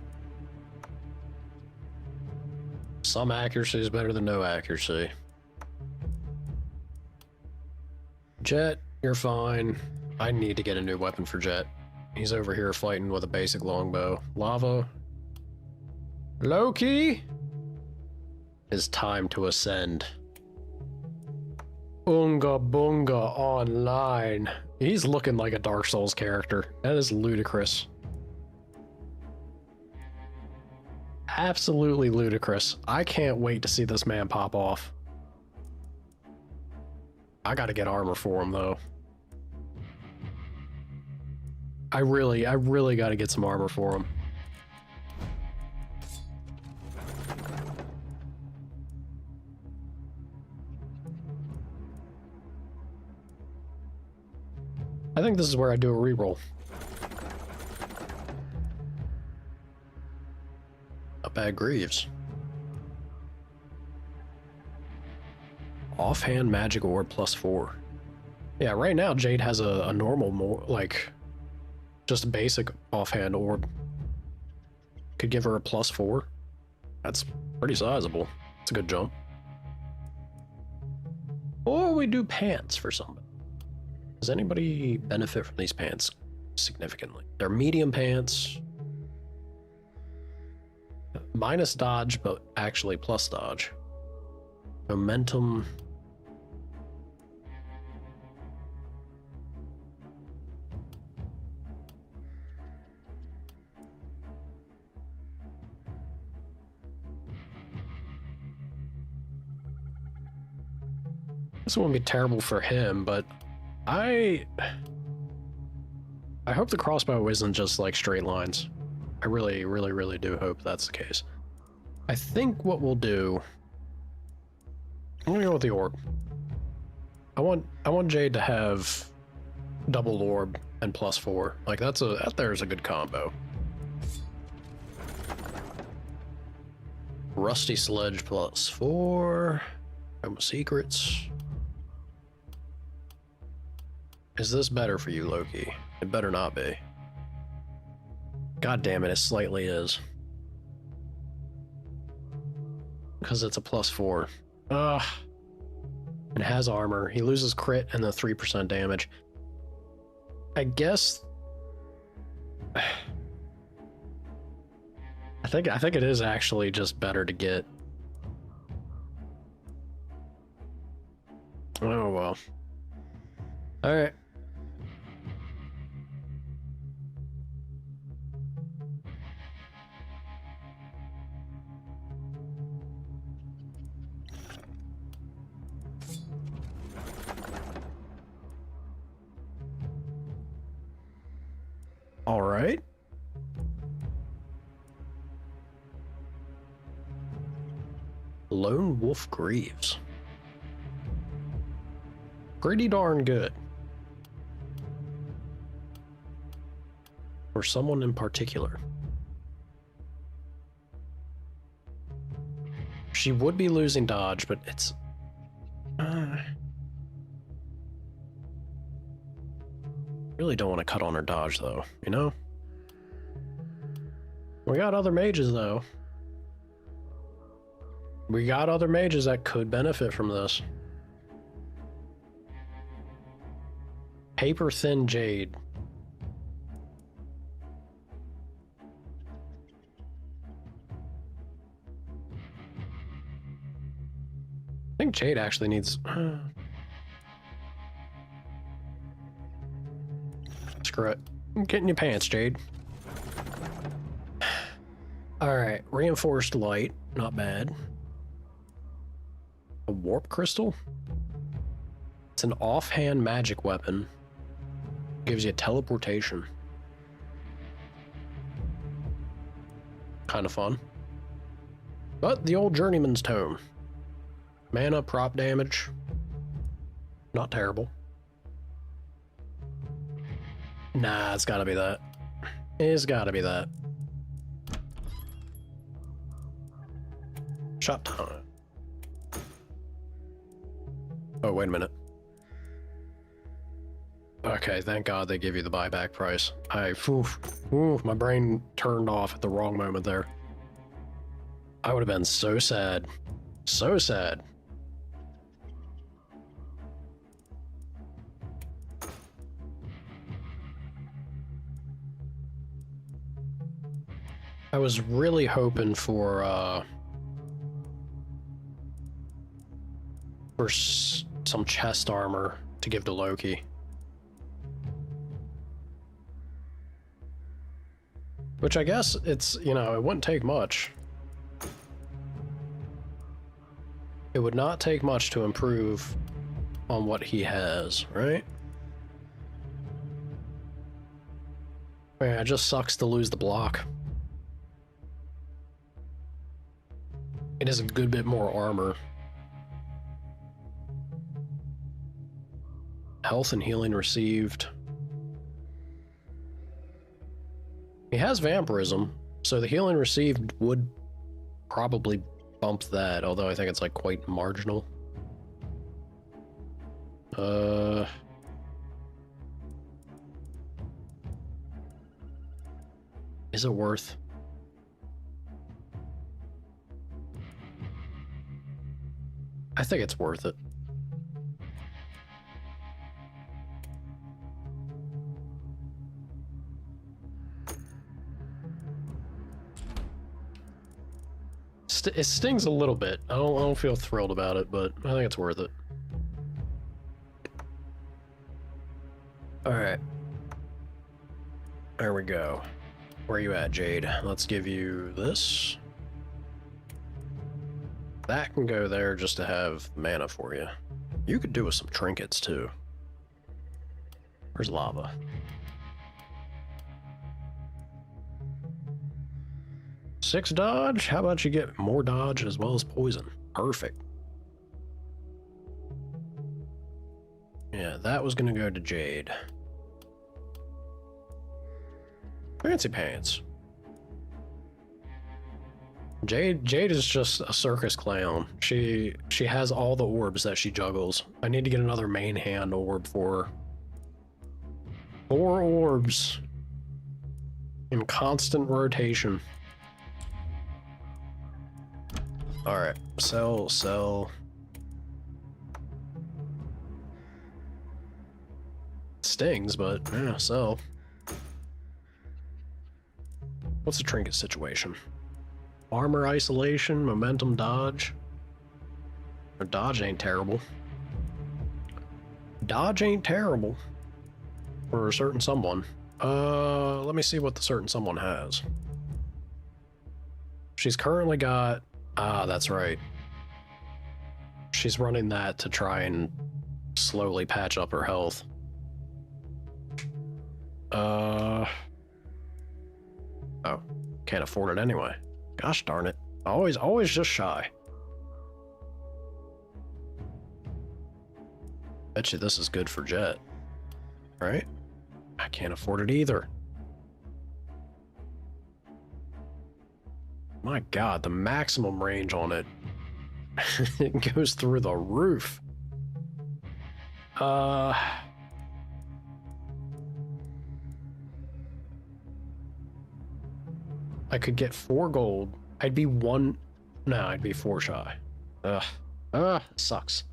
Some accuracy is better than no accuracy. Jet, you're fine. I need to get a new weapon for Jet. He's over here fighting with a basic longbow. Lava. Loki! It's time to ascend. Unga Bunga online. He's looking like a Dark Souls character. That is ludicrous. Absolutely ludicrous. I can't wait to see this man pop off. I gotta get armor for him though. I really gotta get some armor for him. I I think this is where I do a reroll. Not bad Greaves. Offhand magic orb +4. Yeah, right now Jade has a normal, more like just a basic offhand orb. Could give her a +4. That's pretty sizable. It's a good jump. Or we do pants for somebody. Does anybody benefit from these pants significantly? They're medium pants. Minus dodge, but actually plus dodge. Momentum. This wouldn't be terrible for him, but I hope the crossbow isn't just like straight lines. I really, really, really do hope that's the case. I think what we'll do, I'm gonna go with the orb. I want Jade to have double orb and +4. Like that there's a good combo. Rusty Sledge +4. Home Secrets. Is this better for you, Loki? It better not be. God damn it, it slightly is. Because it's a +4. Ugh. And has armor. He loses crit and the 3% damage. I guess... I think it is actually just better to get... Oh well. Alright. All right. Lone Wolf Greaves. Pretty darn good. For someone in particular. She would be losing dodge, but it's... really don't want to cut on her dodge, though, you know? We got other mages, though. We got other mages that could benefit from this. Paper Thin Jade. I think Jade actually needs... Screw it. Get in your pants, Jade. Alright, reinforced light. Not bad. A warp crystal? It's an offhand magic weapon. Gives you teleportation. Kind of fun. But the old journeyman's tome. Mana, prop damage. Not terrible. Nah, it's gotta be that. It's gotta be that. Shot time. Oh, wait a minute. Okay, thank God they give you the buyback price. My brain turned off at the wrong moment there. I would have been so sad. So sad. I was really hoping for some chest armor to give to Loki. Which I guess it's, you know, it wouldn't take much. It would not take much to improve on what he has, right? Man, it just sucks to lose the block. It is a good bit more armor. Health and healing received. He has vampirism, so the healing received would probably bump that, although I think it's like quite marginal. Is it worth? I think it's worth it. It stings a little bit. I don't feel thrilled about it, but I think it's worth it. All right. There we go. Where are you at, Jade? Let's give you this. That can go there just to have mana for you. You could do with some trinkets too. Where's lava? Six dodge? How about you get more dodge as well as poison? Perfect. Yeah, that was gonna go to Jade. Fancy pants. Jade is just a circus clown. She has all the orbs that she juggles. I need to get another main hand orb for her. 4 orbs in constant rotation. Alright, sell. Stings, but yeah, sell. What's the trinket situation? Armor isolation, momentum dodge. Or dodge ain't terrible. Dodge ain't terrible. For a certain someone. Let me see what the certain someone has. She's currently got... Ah, that's right. She's running that to try and slowly patch up her health. Oh, can't afford it anyway. Gosh darn it. Always just shy. Bet you this is good for Jet. Right? I can't afford it either. My god, the maximum range on it, it goes through the roof. I could get 4 gold. I'd be 1... No, I'd be 4 shy. Sucks.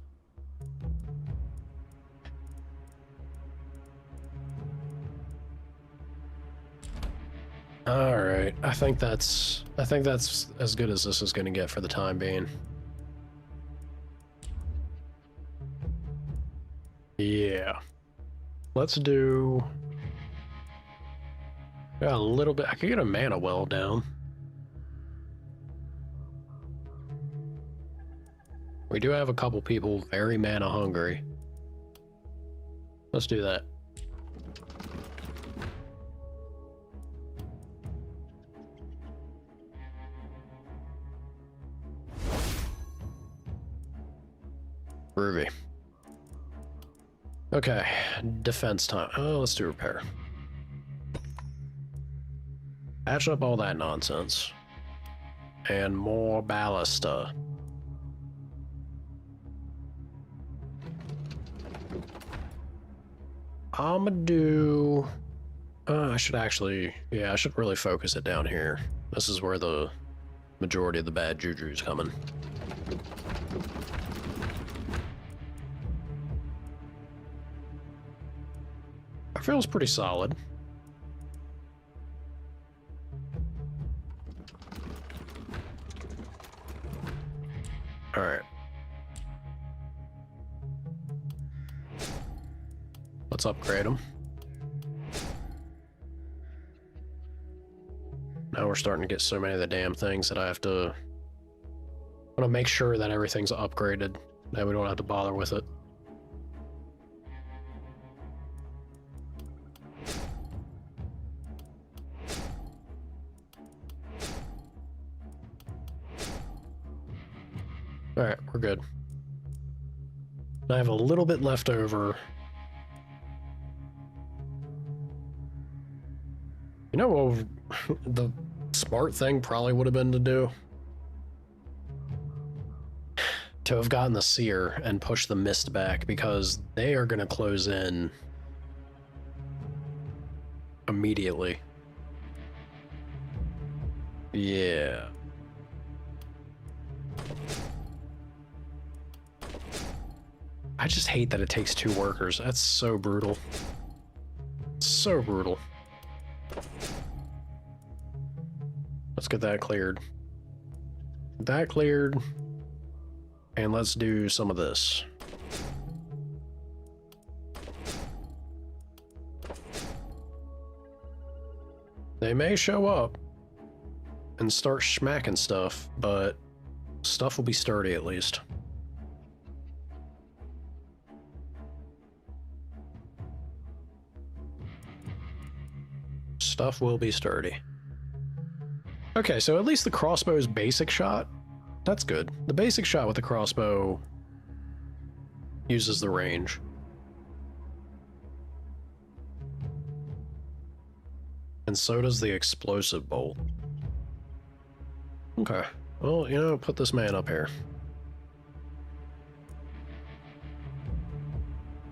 Alright, I think that's as good as this is gonna get for the time being. Yeah. Let's do... Got a little bit... I could get a mana well down. We do have a couple people very mana hungry. Let's do that. Groovy. Okay, defense time. Oh, let's do repair. Patch up all that nonsense. And more ballista. I'ma do... I should actually... Yeah, I should really focus it down here. This is where the majority of the bad juju's coming. It feels pretty solid. Alright. Let's upgrade them. Now we're starting to get so many of the damn things that I have to... I want to make sure that everything's upgraded, that we don't have to bother with it. Alright, we're good. I have a little bit left over. You know, the smart thing probably would have been to have gotten the seer and pushed the mist back, because they are going to close in immediately. Yeah. I just hate that it takes 2 workers. That's so brutal. So brutal. Let's get that cleared. That cleared. And let's do some of this. They may show up and start smacking stuff, but stuff will be sturdy at least. Stuff will be sturdy. Okay, so at least the crossbow's basic shot, that's good. The basic shot with the crossbow uses the range. And so does the explosive bolt. Okay, well, you know, put this man up here.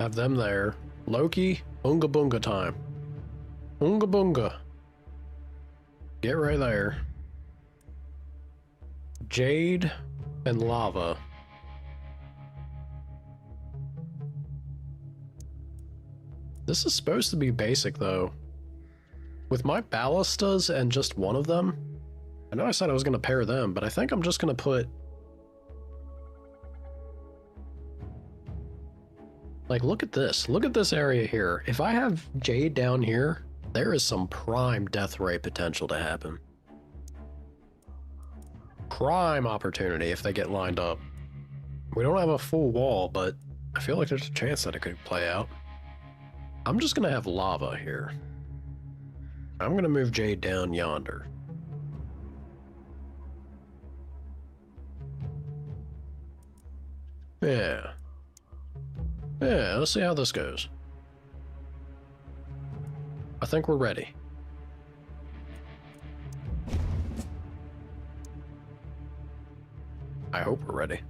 Have them there. Loki, Oonga Boonga time. Oonga Boonga. Get right there. Jade and lava. This is supposed to be basic though. With my ballistas and just one of them, I know I said I was going to pair them, but I think I'm just going to put... Like, look at this. Look at this area here. If I have Jade down here, there is some prime death ray potential to happen. Prime opportunity if they get lined up. We don't have a full wall, but I feel like there's a chance that it could play out. I'm just going to have lava here. I'm going to move Jade down yonder. Yeah. Yeah, let's see how this goes. I think we're ready. I hope we're ready.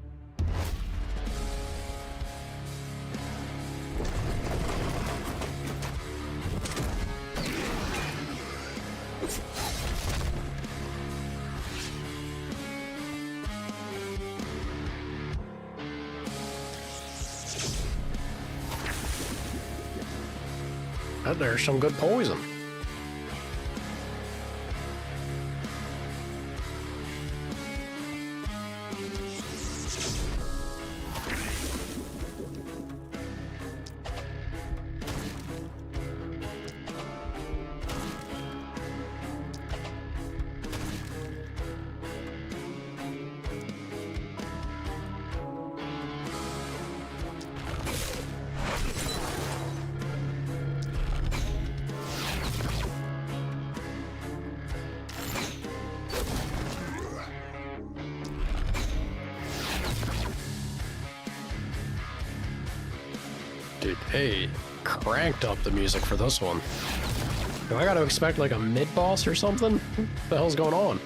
There's some good poison. Dude, hey, cranked up the music for this one. Do I gotta expect like a mid-boss or something? What the hell's going on?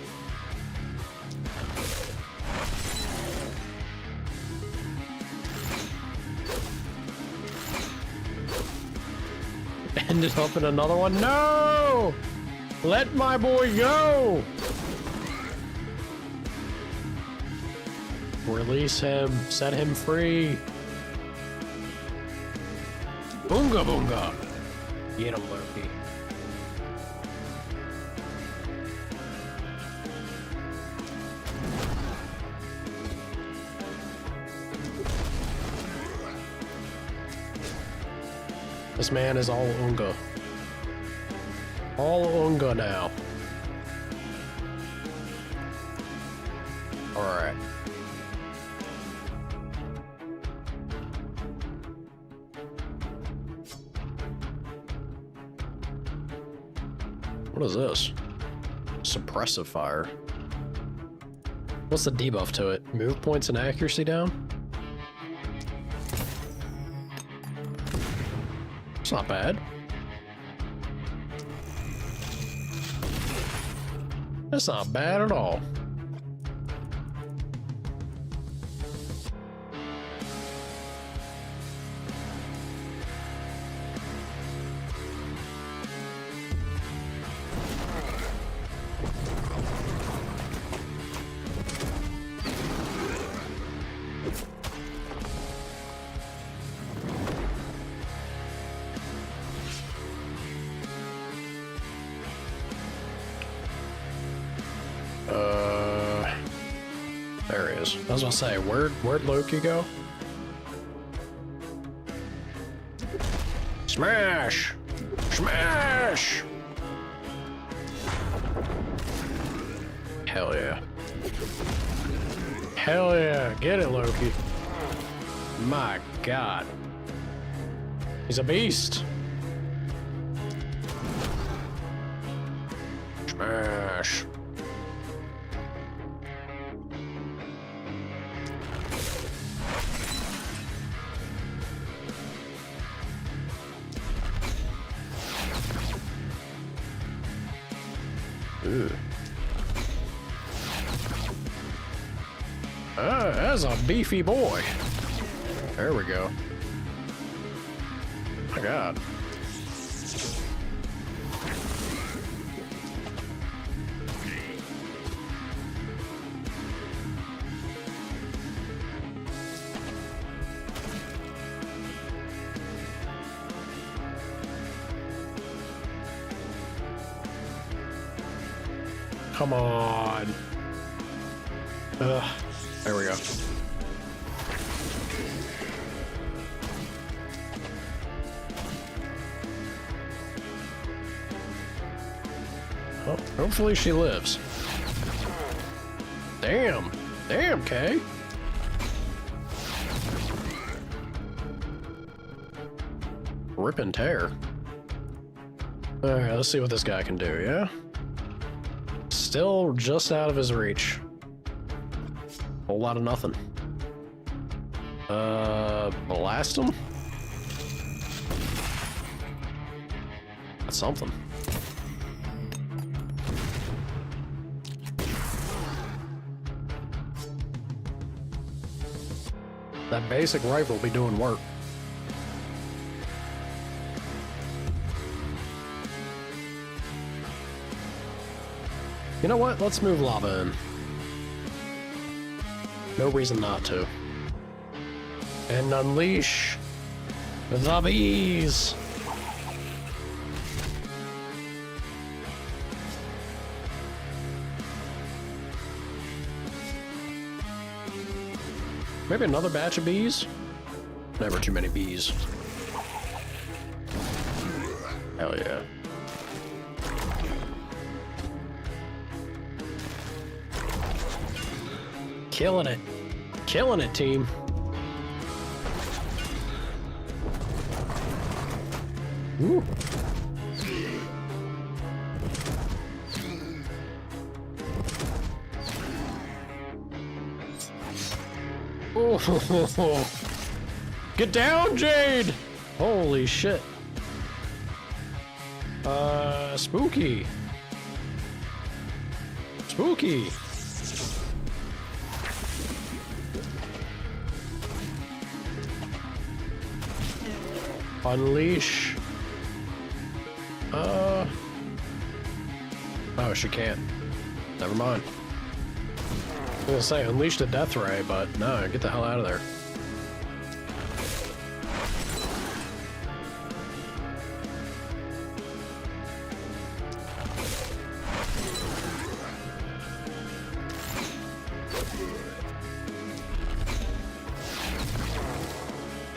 Ended up in another one? No! Let my boy go! Release him, set him free. Boonga boonga! Get him, Loki. This man is all Unga. All Unga now. Alright. What is this? Suppressive fire. What's the debuff to it? Move points and accuracy down? It's not bad. That's not bad at all. There he is. I was gonna say, where'd Loki go? Smash! Smash! Hell yeah. Hell yeah. Get it, Loki. My God. He's a beast. Smash. Ooh. That's a beefy boy. There we go. My God. Come on. Ugh. There we go. Oh, hopefully she lives. Damn. Damn, Kay. Rip and tear. Alright, let's see what this guy can do, yeah? Still just out of his reach. Whole lot of nothing. Blast him? That's something. That basic rifle will be doing work. You know what? Let's move lava in. No reason not to. And unleash the bees. Maybe another batch of bees? Never too many bees. Hell yeah. Killing it. Killing it, team. Woo. Oh, get down, Jade! Holy shit. Spooky. Spooky. Unleash. Oh, she can't. Never mind. I was gonna say, unleash the death ray, but no, get the hell out of there.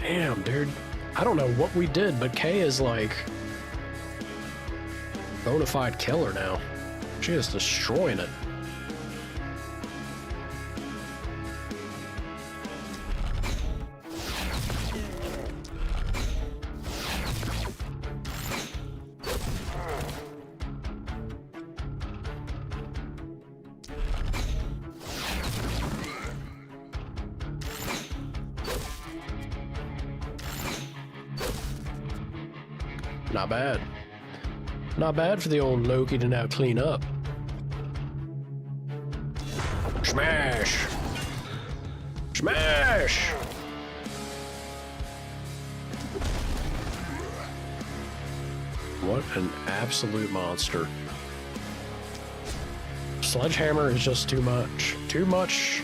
Damn, dude. I don't know what we did, but Kay is like bona fide killer now. She is destroying it. Not bad. Not bad for the old Loki to now clean up. Smash! What an absolute monster. Sledgehammer is just too much. Too much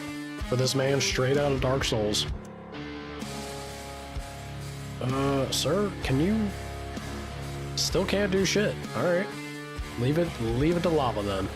for this man straight out of Dark Souls. Sir, can you... Still can't do shit. Alright. Leave it to lava then.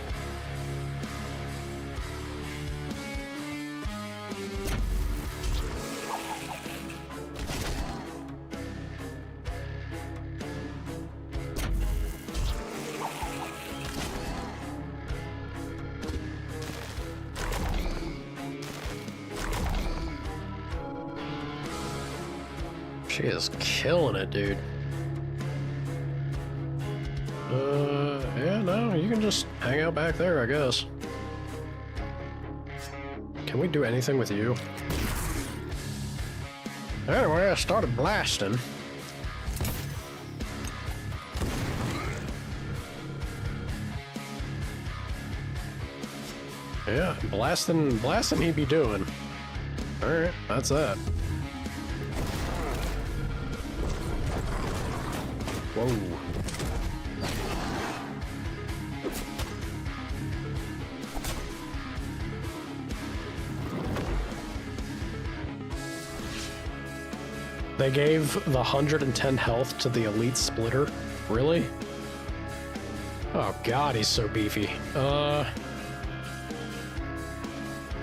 She is killing it, dude. Yeah, no, you can just hang out back there, I guess. Can we do anything with you? Anyway, I started blasting. Yeah, blasting he be doing. Alright, that's that. Whoa. They gave the 110 health to the elite splitter? Really? Oh god, he's so beefy. How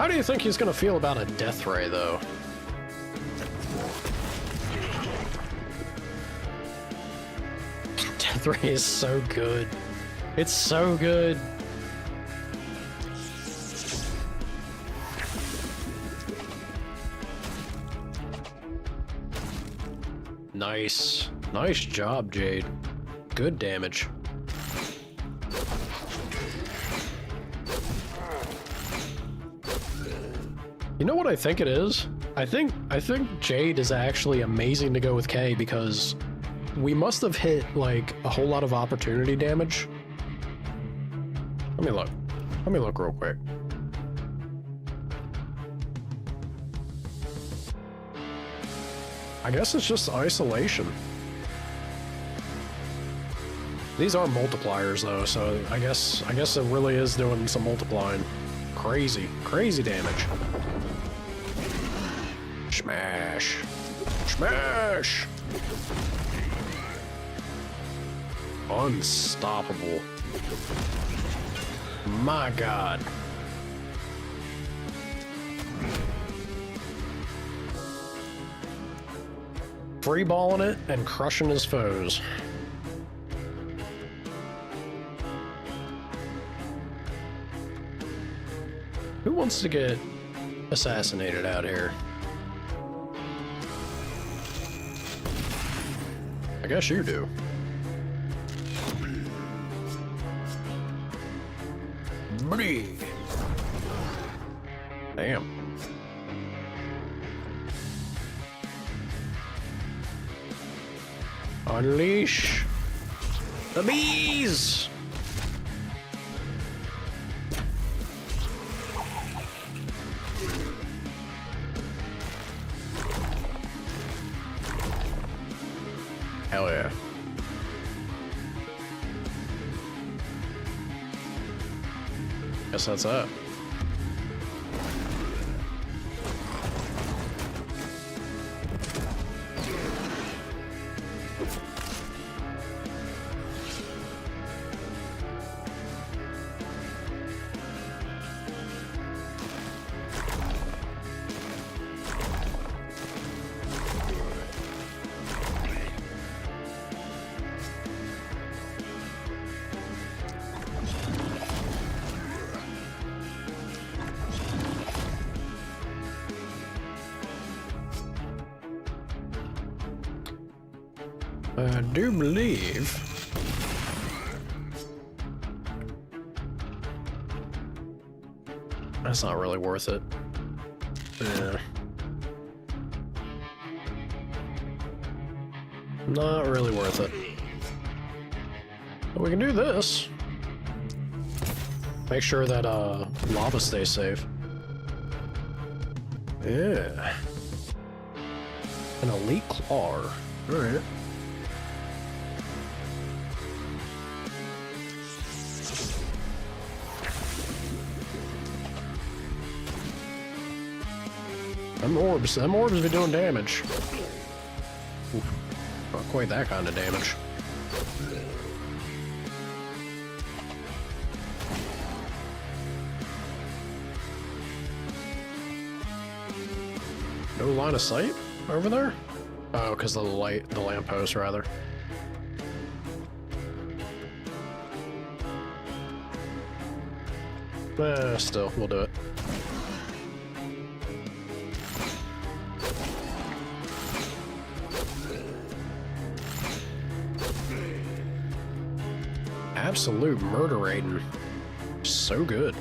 do you think he's gonna feel about a death ray, though? Death ray is so good. It's so good. Nice. Nice job, Jade. Good damage. You know what I think it is? I think Jade is actually amazing to go with K because we must have hit like a whole lot of opportunity damage. Let me look. Let me look real quick. I guess it's just isolation. These are multipliers though, so I guess it really is doing some multiplying. Crazy damage. Smash. Smash! Unstoppable. My god. Freeballing it and crushing his foes. Who wants to get assassinated out here? I guess you do. Bree. Damn. Unleash the bees! Hell yeah. Guess that's that. I do believe that's not really worth it. Yeah. Not really worth it. But we can do this. Make sure that lava stays safe. Yeah. An elite claw. Alright. Them orbs be doing damage. Oof. Not quite that kind of damage. No line of sight over there? Oh, because of the light, the lamppost, rather. Still, we'll do it. Absolute murder rating. So good.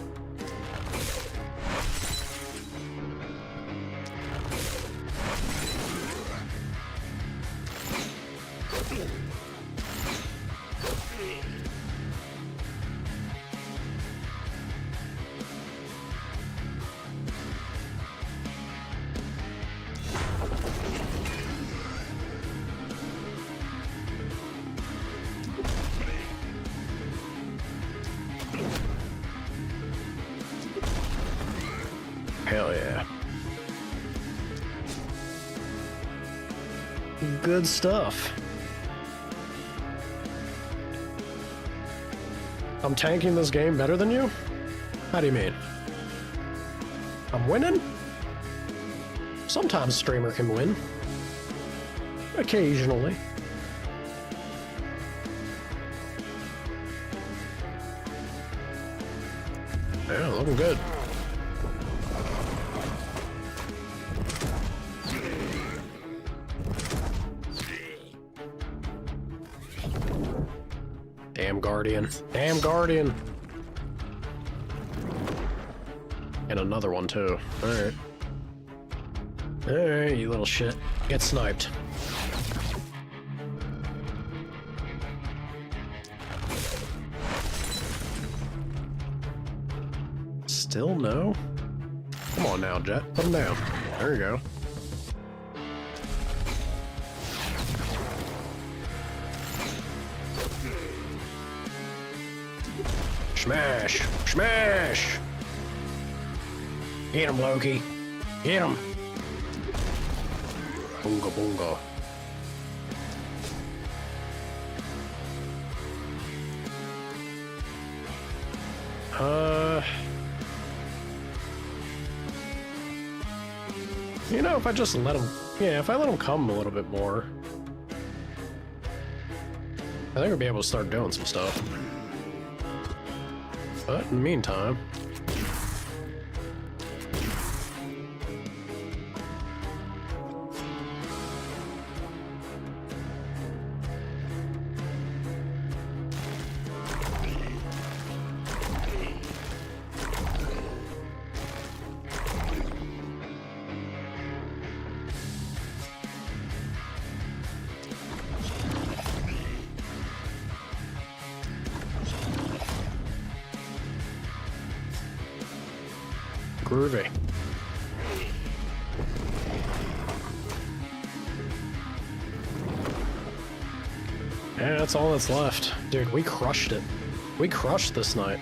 Hell yeah. Good stuff. I'm tanking this game better than you? How do you mean? I'm winning? Sometimes a streamer can win. Occasionally. Yeah, looking good. Damn Guardian. Damn Guardian! And another one too. Alright. Alright, you little shit. Get sniped. Still no? Come on now, Jet. Put him down. There you go. Smash! Smash! Get him, Loki. Get him. Boonga boonga. You know, if I just let him... Yeah, if I let him come a little bit more... I think we'll be able to start doing some stuff. But in the meantime... groovy. Yeah, that's all that's left. Dude, we crushed it. We crushed this night.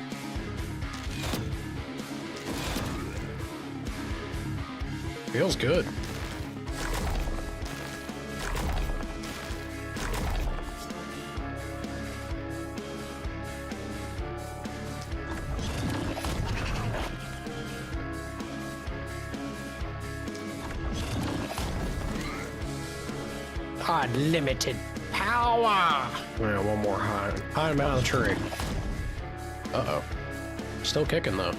Feels good. Unlimited power! Yeah, one more hide. Hide him out of the tree. Uh-oh. Still kicking, though.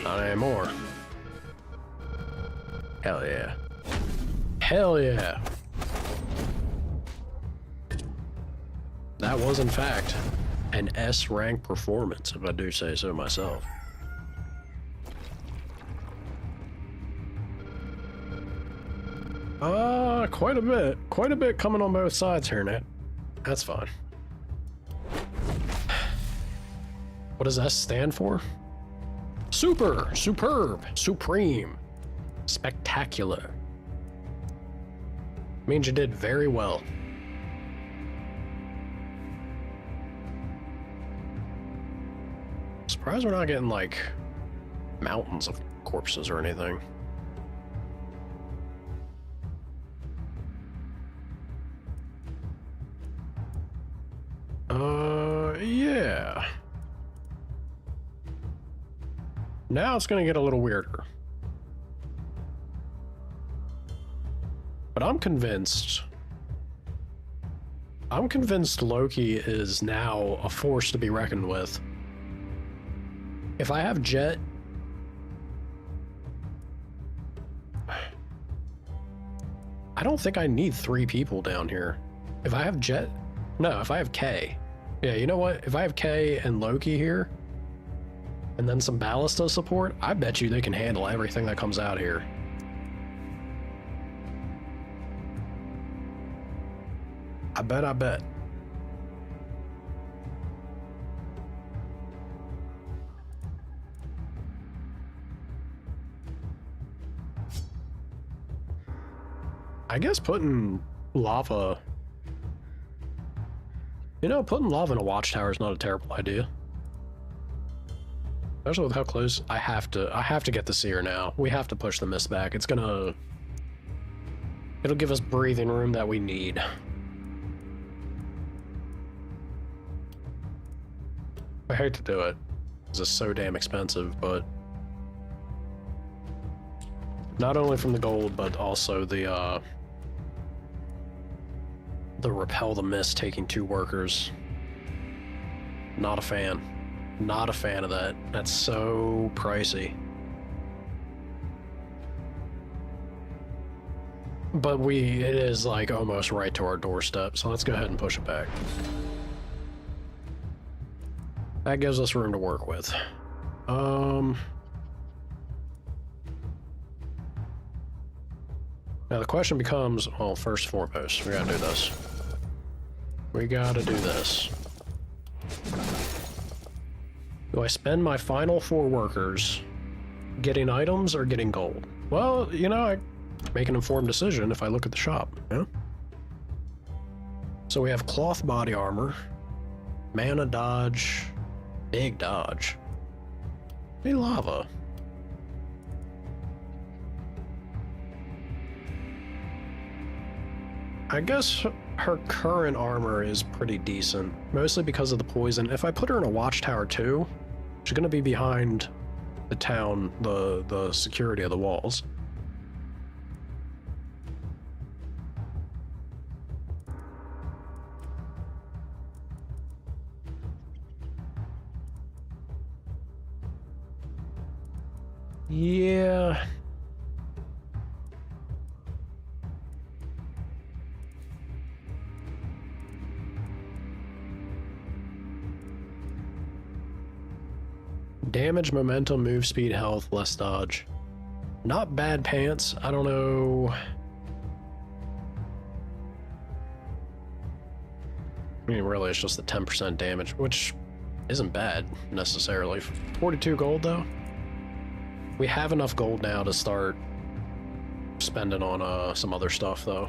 Not anymore. Hell yeah. Hell yeah. That was, in fact, an S-rank performance, if I do say so myself. Quite a bit. Quite a bit coming on both sides here, Nat. That's fine. What does S stand for? Super, superb, supreme, spectacular. Means you did very well. Surprised we're not getting, like, mountains of corpses or anything. Yeah. Now it's gonna get a little weirder. But I'm convinced Loki is now a force to be reckoned with. If I have Jet... I don't think I need 3 people down here. If I have Jet... No, if I have K. Yeah, you know what? If I have K and Loki here, and then some Ballista support, I bet you they can handle everything that comes out here. I bet. I guess putting lava... You know, putting lava in a watchtower is not a terrible idea. Especially with how close I have to get the seer now. We have to push the mist back. It'll give us breathing room that we need. I hate to do it. This is so damn expensive, but not only from the gold, but also the repel the mist taking 2 workers. Not a fan. Not a fan of that. That's so pricey. But it is like almost right to our doorstep, so let's go ahead and push it back. That gives us room to work with. Now the question becomes, well, first and foremost, we gotta do this. We gotta do this. Do I spend my final 4 workers getting items or getting gold? Well, you know, I make an informed decision if I look at the shop, yeah? So we have cloth body armor, mana dodge, big dodge, hey lava. I guess her current armor is pretty decent, mostly because of the poison. If I put her in a watchtower too, she's gonna be behind the town, the security of the walls. Yeah. Damage, momentum, move speed, health, less dodge. Not bad pants. I don't know. I mean, really, it's just the 10% damage, which isn't bad necessarily. 42 gold, though. We have enough gold now to start spending on some other stuff, though.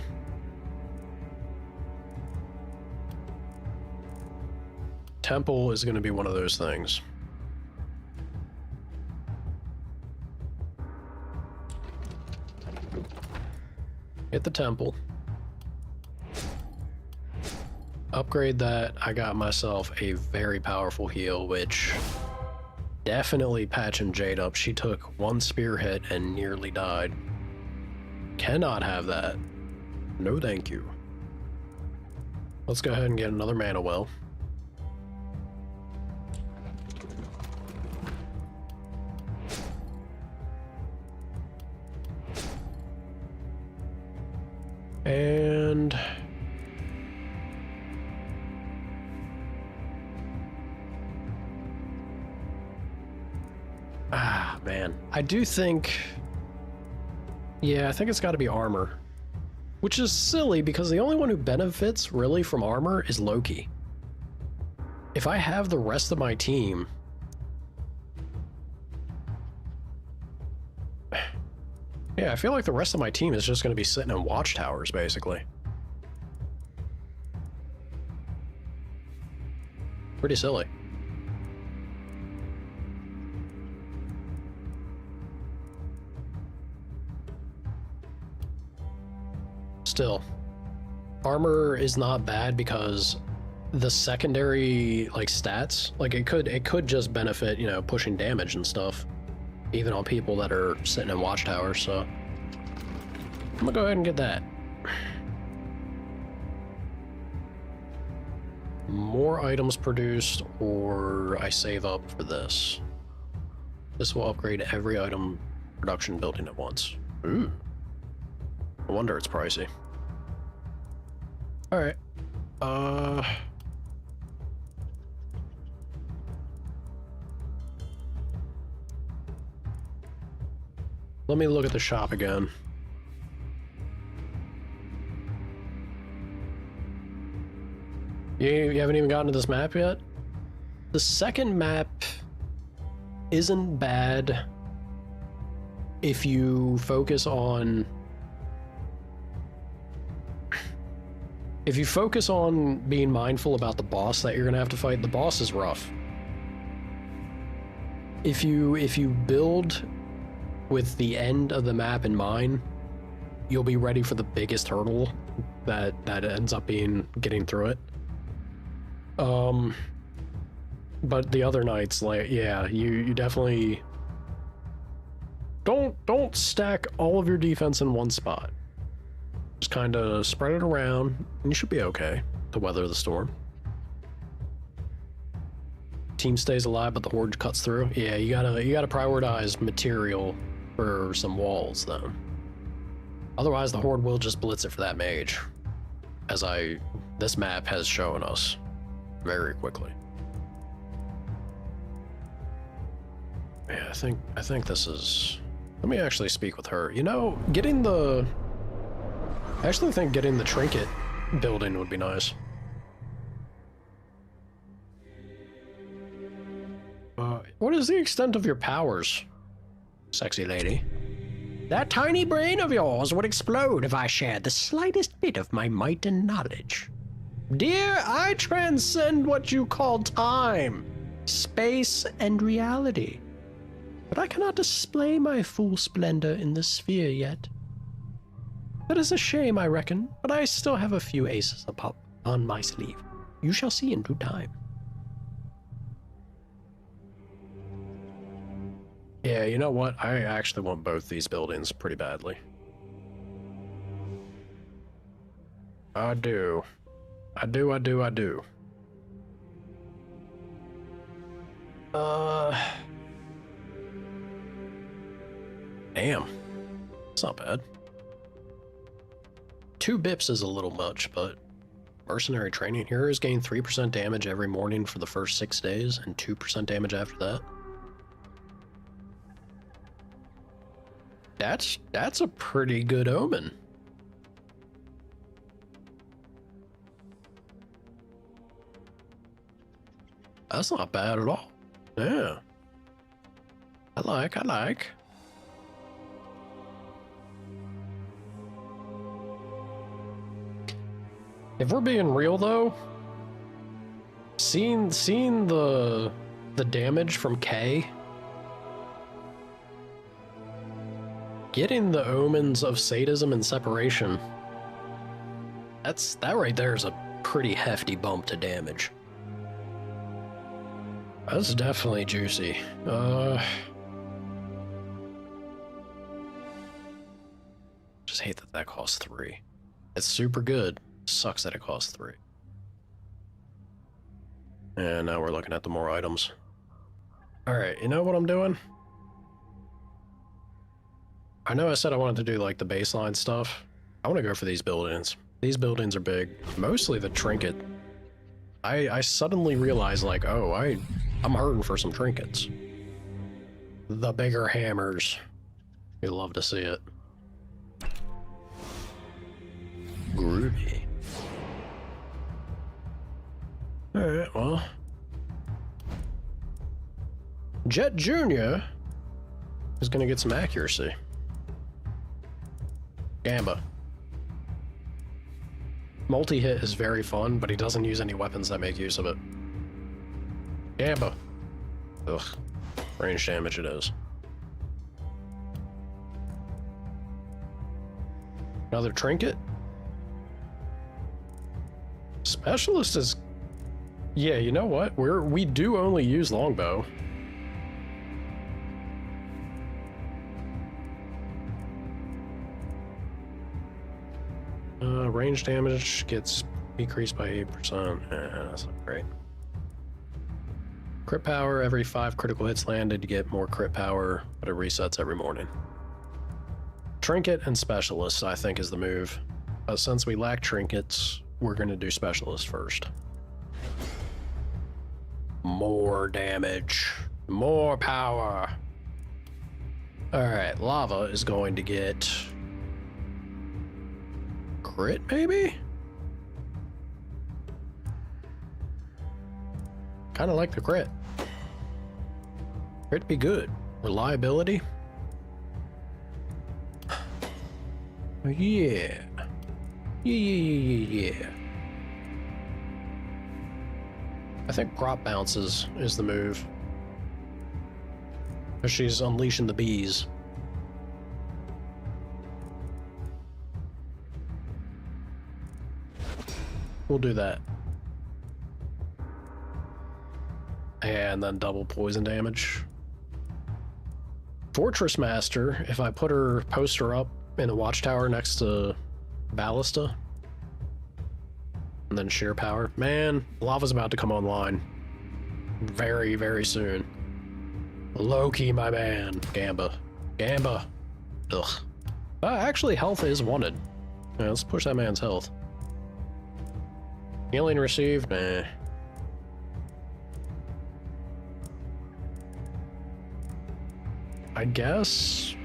Temple is going to be one of those things. Hit the temple. Upgrade that. I got myself a very powerful heal, which definitely patching Jade up. She took 1 spear hit and nearly died. Cannot have that. No thank you. Let's go ahead and get another mana well. And man, I do think, yeah, I think it's got to be armor, which is silly because the only one who benefits really from armor is Loki. If I have the rest of my team, Yeah, I feel like the rest of my team is just going to be sitting in watchtowers, basically. Pretty silly. Still, armor is not bad because the secondary like stats, like it could just benefit, you know, pushing damage and stuff, even on people that are sitting in watchtowers. So I'm gonna go ahead and get that. More items produced, or I save up for this. This will upgrade every item production building at once. Ooh. No wonder it's pricey. Alright. Let me look at the shop again. You haven't even gotten to this map yet? The second map isn't bad if you focus on... If you focus on being mindful about the boss that you're gonna have to fight. The boss is rough. If you build with the end of the map in mind, you'll be ready for the biggest hurdle that ends up being getting through it. But the other nights, like, yeah, you definitely don't stack all of your defense in one spot. Just kind of spread it around, and you should be okay to weather the storm. Team stays alive, but the horde cuts through. Yeah, you gotta prioritize material for some walls, though. Otherwise, the horde will just blitz it for that mage, as this map has shown us very quickly. Yeah, I think this is... Let me actually speak with her. You know, I actually think getting the trinket building would be nice. What is the extent of your powers, sexy lady? That tiny brain of yours would explode if I shared the slightest bit of my might and knowledge. Dear, I transcend what you call time, space, and reality. But I cannot display my full splendor in the sphere yet. That is a shame, I reckon, but I still have a few aces up on my sleeve. You shall see in due time. Yeah, you know what? I actually want both these buildings pretty badly. I do. I do. Damn. It's not bad. 2 bips is a little much, but mercenary training heroes gain 3% damage every morning for the first 6 days and 2% damage after that. That's a pretty good omen. That's not bad at all. Yeah. I like. If we're being real though, seeing the damage from K, getting the omens of sadism and separation, that right there is a pretty hefty bump to damage. That's definitely juicy. Just hate that costs 3. It's super good. Sucks that it costs 3. And now we're looking at the more items. Alright, you know what I'm doing? I know I said I wanted to do like the baseline stuff. I want to go for these buildings. These buildings are big. Mostly the trinket. I suddenly realized like, oh, I'm hurting for some trinkets. The bigger hammers. You'd love to see it. Groovy. Alright, well. Jet Jr. is gonna get some accuracy. Gamba. Multi-hit is very fun, but he doesn't use any weapons that make use of it. Gamba. Ugh. Range damage it is. Another trinket. Specialist is... Yeah, you know what? We do only use longbow. Range damage gets decreased by 8%. That's not great. Crit power, every 5 critical hits landed, you get more crit power, but it resets every morning. Trinket and specialist, I think, is the move. Since we lack trinkets, we're going to do specialist first. More damage. More power. Alright, lava is going to get... crit, maybe? Kind of like the crit. Crit be good. Reliability? Yeah. Yeah. I think crop bounces is the move. Because she's unleashing the bees. We'll do that. And then double poison damage. Fortress Master, if I put her poster up in the watchtower next to Ballista. And then sheer power. Man, lava's about to come online. Very, very soon. Loki, my man. Gamba. Gamba. Ugh. Actually, health is wanted. Yeah, let's push that man's health. Healing received? Nah. I guess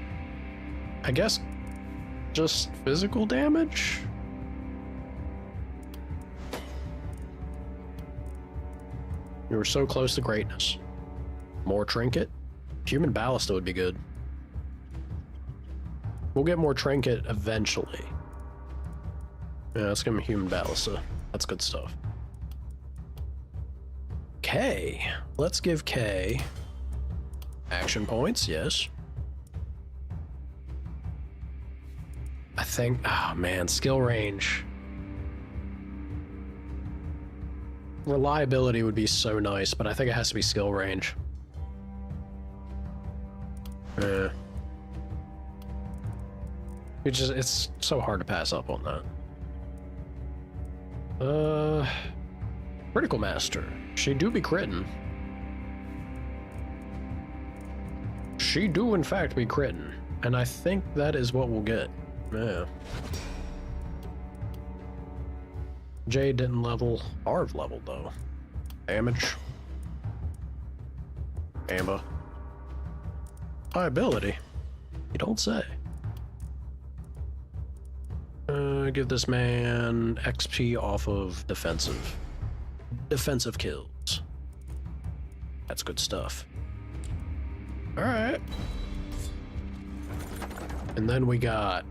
just physical damage? You were so close to greatness. More trinket? Human ballista would be good. We'll get more trinket eventually. Yeah, let's give him human ballista. That's good stuff. K. Let's give K action points, yes. I think, oh man, skill range. Reliability would be so nice, but I think it has to be skill range. It's so hard to pass up on that. Critical Master. She do be critting. She do in fact be critting. And I think that is what we'll get. Yeah. Jade didn't level. Arv leveled though. Damage. Amber. High ability. You don't say. Give this man XP off of defensive kills. That's good stuff. Alright. And then we got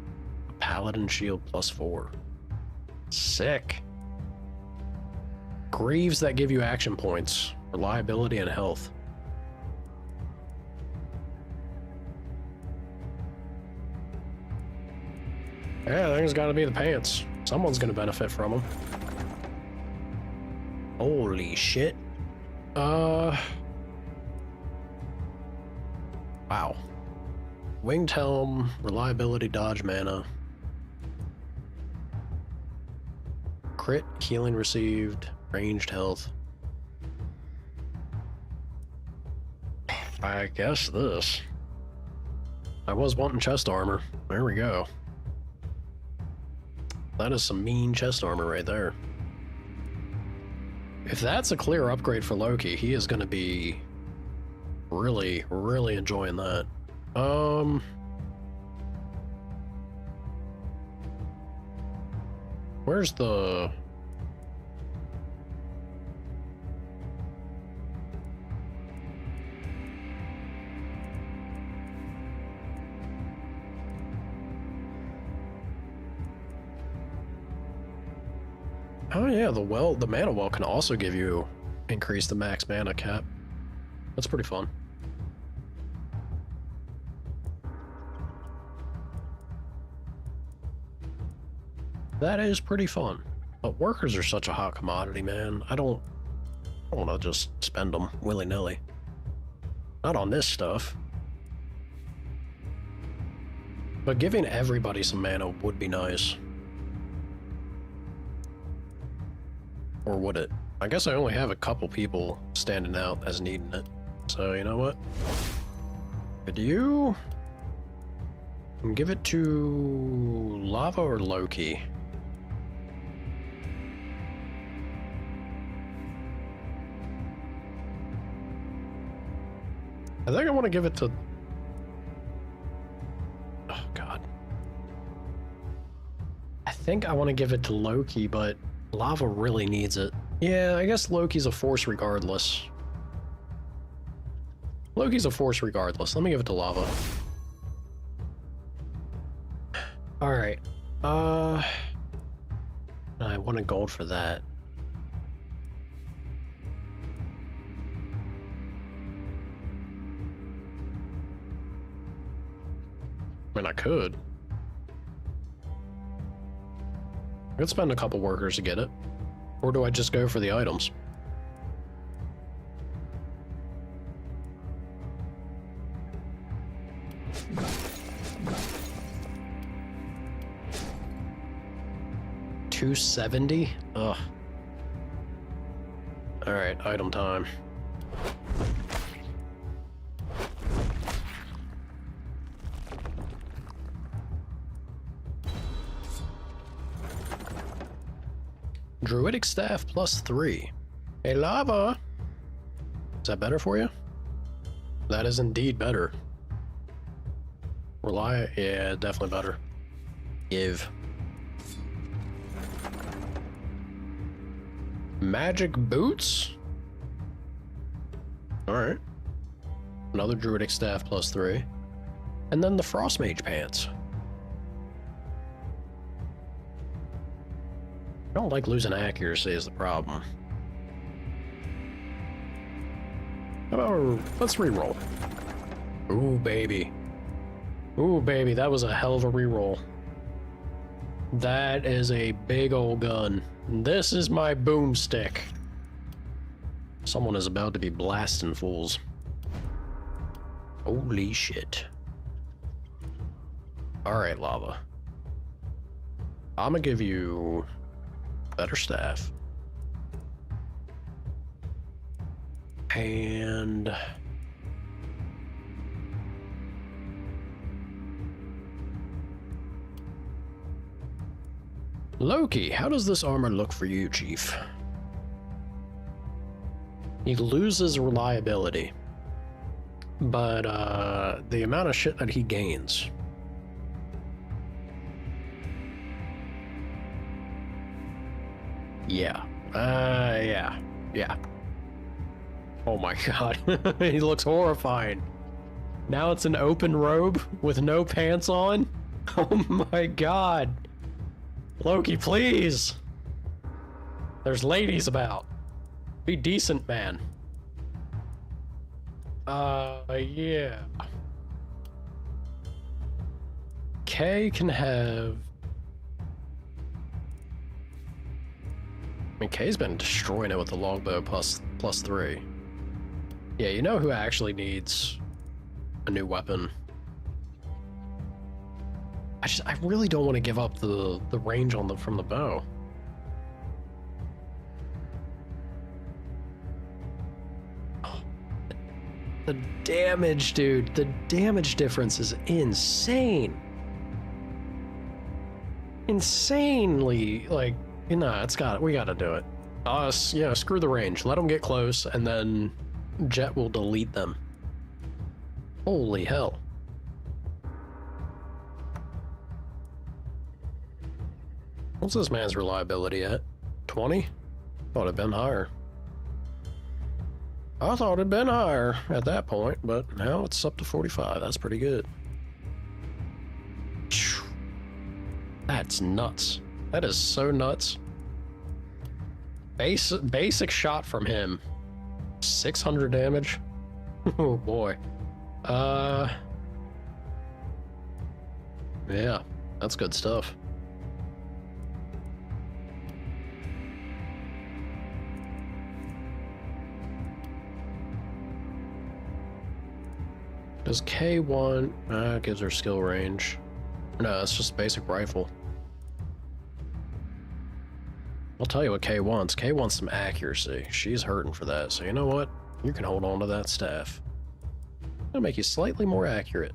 Paladin Shield +4. Sick. Greaves that give you action points, reliability, and health. Yeah, I think it's gotta be the pants. Someone's gonna benefit from them. Holy shit. Wow. Winged Helm, reliability, dodge, mana. Crit, healing received, ranged health. I guess this. I was wanting chest armor. There we go. That is some mean chest armor right there. If that's a clear upgrade for Loki, he is going to be really, really enjoying that. Where's the... Oh yeah, the mana well can also give you increase the max mana cap. That's pretty fun. That is pretty fun. But workers are such a hot commodity, man. I don't want to just spend them willy-nilly. Not on this stuff. But giving everybody some mana would be nice. Or would it? I guess I only have a couple people standing out as needing it. So, you know what? Could you give it to Lava or Loki? I think I want to give it to... Oh, God. I think I want to give it to Loki, but Lava really needs it. Yeah, I guess Loki's a force regardless. Loki's a force regardless. Let me give it to Lava. Alright. I want a gold for that. I mean, I could. I could spend a couple workers to get it. Or do I just go for the items? $270? Ugh. Alright, item time. Druidic Staff +3. Hey, Lava! Is that better for you? That is indeed better. Rely? Yeah, definitely better. Give. Magic Boots? Alright. Another Druidic Staff +3. And then the Frost Mage Pants. I don't like losing accuracy is the problem. How about, let's reroll. Ooh, baby. Ooh, baby, that was a hell of a reroll. That is a big old gun. This is my boomstick. Someone is about to be blasting fools. Holy shit. Alright, Lava. I'm gonna give you better staff. And Loki, how does this armor look for you, Chief? He loses reliability, but the amount of shit that he gains. Yeah. Yeah. Oh my god. He looks horrifying. Now it's an open robe with no pants on? Oh my god. Loki, please! There's ladies about. Be decent, man. Yeah. Kay can have... I mean, Kay's been destroying it with the longbow +3. Yeah, you know who actually needs a new weapon? I really don't want to give up the range on from the bow. Oh, the damage, dude. The damage difference is insane. Insanely, like, you know, we gotta do it. Yeah, screw the range. Let them get close, and then Jet will delete them. Holy hell. What's this man's reliability at? 20? Thought it'd been higher. I thought it'd been higher at that point, but now it's up to 45. That's pretty good. That's nuts. That is so nuts. Basic shot from him. 600 damage. Oh boy. Yeah, that's good stuff. Does K1 gives her skill range? No, it's just basic rifle. I'll tell you what K wants. K wants some accuracy. She's hurting for that, so you know what? You can hold on to that staff. It'll make you slightly more accurate.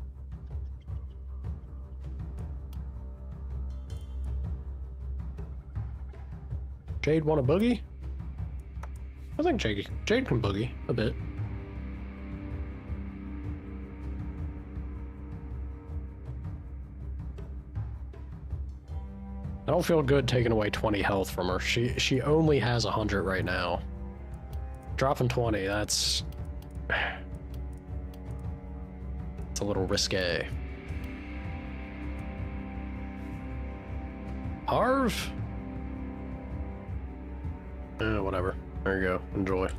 Jade want a boogie? I think Jade can boogie a bit. I don't feel good taking away 20 health from her. She only has 100 right now. Dropping 20, that's it's a little risque. Harv? Whatever. There you go. Enjoy.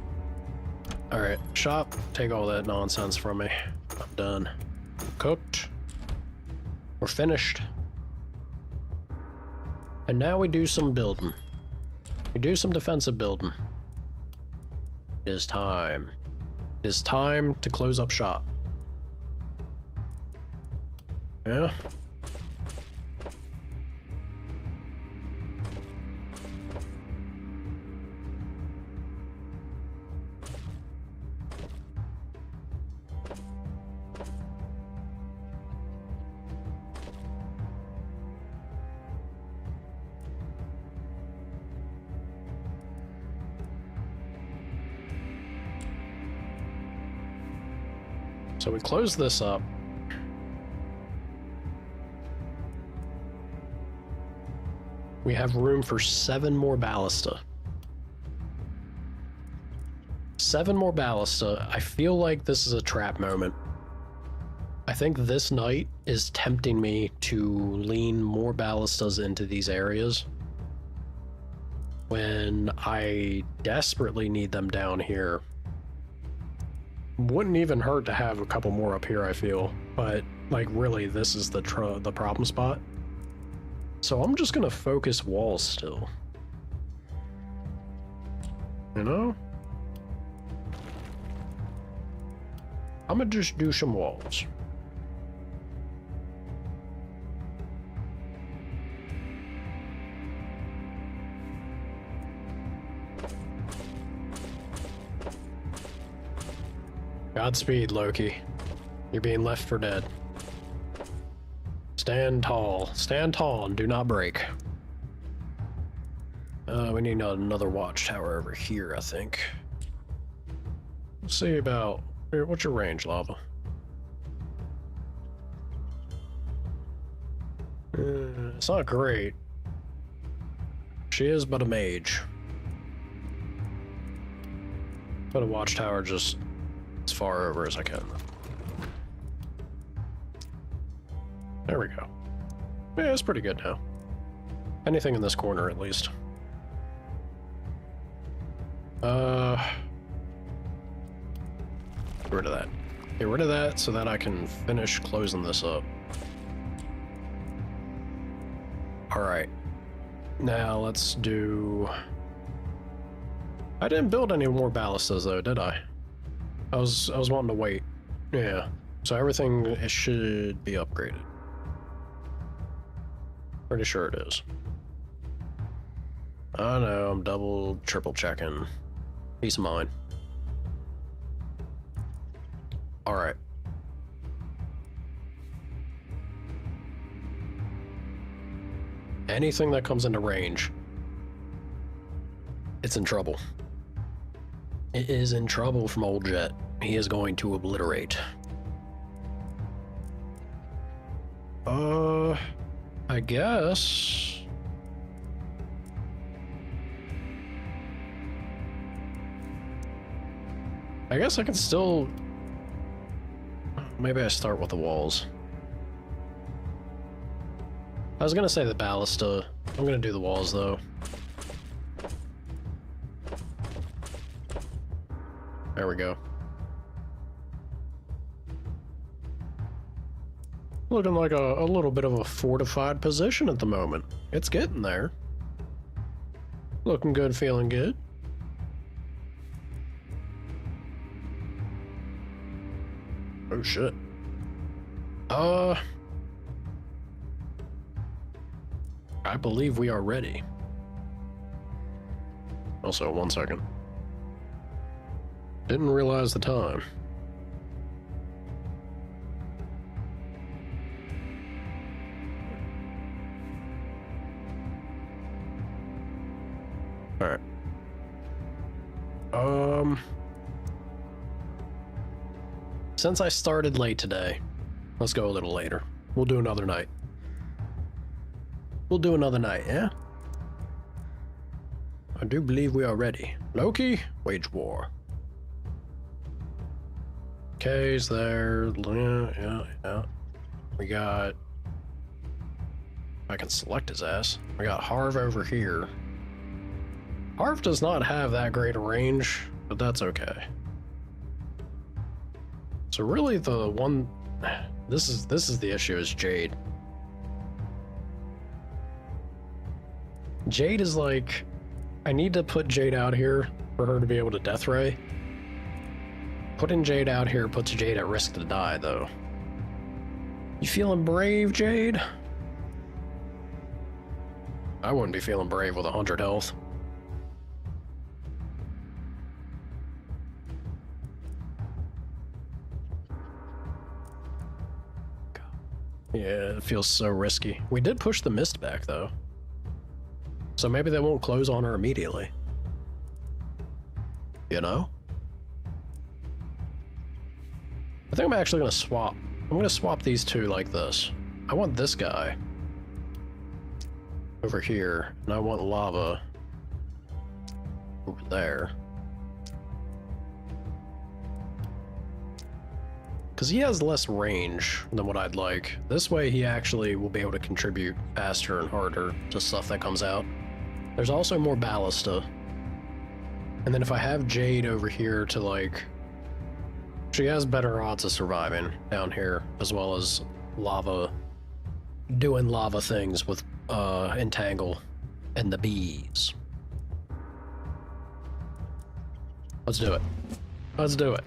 Alright, shop. Take all that nonsense from me. I'm done. Cooked. We're finished. And now we do some building. We do some defensive building. It is time. It is time to close up shop. Yeah. So we close this up. We have room for 7 more ballista. 7 more ballista. I feel like this is a trap moment. I think this night is tempting me to lean more ballistas into these areas when I desperately need them down here. Wouldn't even hurt to have a couple more up here, I feel, but like really this is the problem spot. So I'm just gonna focus walls still. You know? I'm gonna just do some walls. Godspeed, Loki. You're being left for dead. Stand tall and do not break. We need another watchtower over here, I think. Let's see about... What's your range, Lava? It's not great. She is but a mage. Put a watchtower just as far over as I can. There we go. Yeah, it's pretty good now. Anything in this corner, at least. Get rid of that. Get rid of that so that I can finish closing this up. Alright. Now let's do... I didn't build any more ballistas though, did I? I was wanting to wait. Yeah. So everything, it should be upgraded. Pretty sure it is. I know, I'm double, triple checking. Peace of mind. Alright. Anything that comes into range, it's in trouble. It is in trouble from old Jet. He is going to obliterate. I guess... I can still... Maybe I start with the walls. I was gonna say the ballista. I'm gonna do the walls though. There we go. Looking like a little bit of a fortified position at the moment. It's getting there. Looking good, feeling good. Oh shit. I believe we are ready. Also, 1 second. Didn't realize the time. Alright. Since I started late today, let's go a little later. We'll do another night. We'll do another night, yeah? I do believe we are ready. Loki, wage war. K's there. Yeah. We got... I can select his ass. We got Harv over here. Harv does not have that great a range, but that's okay. So really the one... This is the issue, is Jade. Jade is like... I need to put Jade out here for her to be able to death ray. Putting Jade out here puts Jade at risk to die, though. You feeling brave, Jade? I wouldn't be feeling brave with 100 health. Yeah, it feels so risky. We did push the mist back, though. So maybe they won't close on her immediately. You know? I think I'm actually gonna swap. I'm gonna swap these two like this. I want this guy over here, and I want lava over there. Because he has less range than what I'd like. This way he actually will be able to contribute faster and harder to stuff that comes out. There's also more ballista. And then if I have Jade over here to like... She has better odds of surviving down here, as well as lava... doing lava things with Entangle and the bees. Let's do it. Let's do it.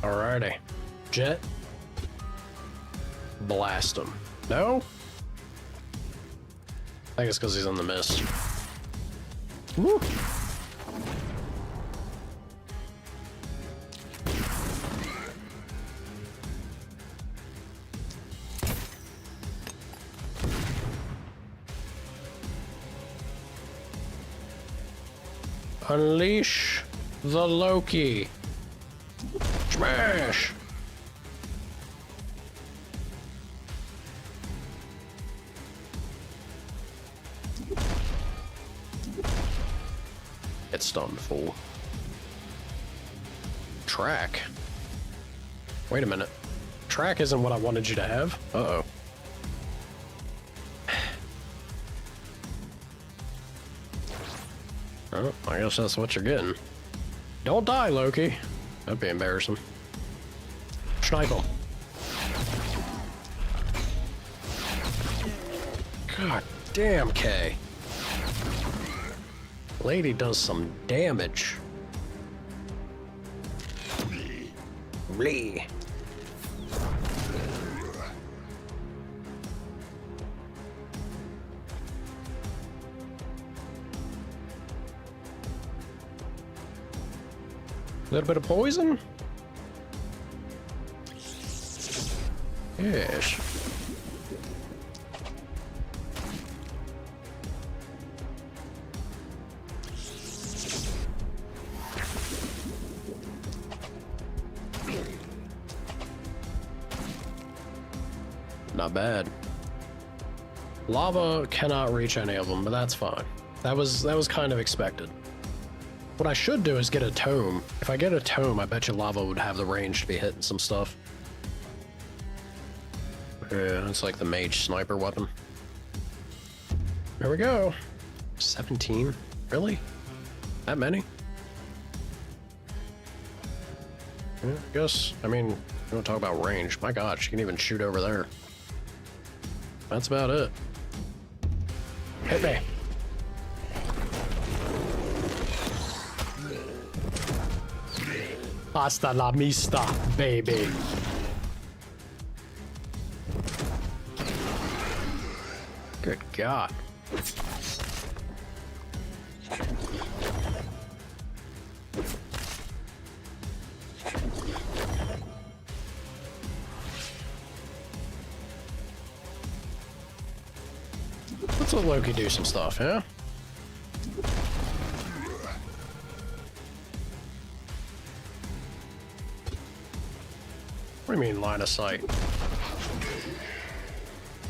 Alrighty. Jet. Blast him. No? I think it's because he's in the mist. Woo! Unleash the Loki. Smash! Get stunned, fool. Track? Wait a minute. Track isn't what I wanted you to have. Uh-oh. Oh, I guess that's what you're getting. Don't die, Loki. That'd be embarrassing. Snipe him. God damn, Kay. Lady does some damage. Blee. A little bit of poison? Yes. Not bad. Lava cannot reach any of them, but that's fine. That was kind of expected. What I should do is get a tome. If I get a tome, I bet you lava would have the range to be hitting some stuff. Yeah, it's like the mage sniper weapon. There we go. 17? Really? That many? Yeah, I guess, I mean, we don't talk about range. My god, she can even shoot over there. That's about it. Hit me. Hasta la vista, baby. Good God. Let's let Loki do some stuff, yeah? What do you mean, line of sight?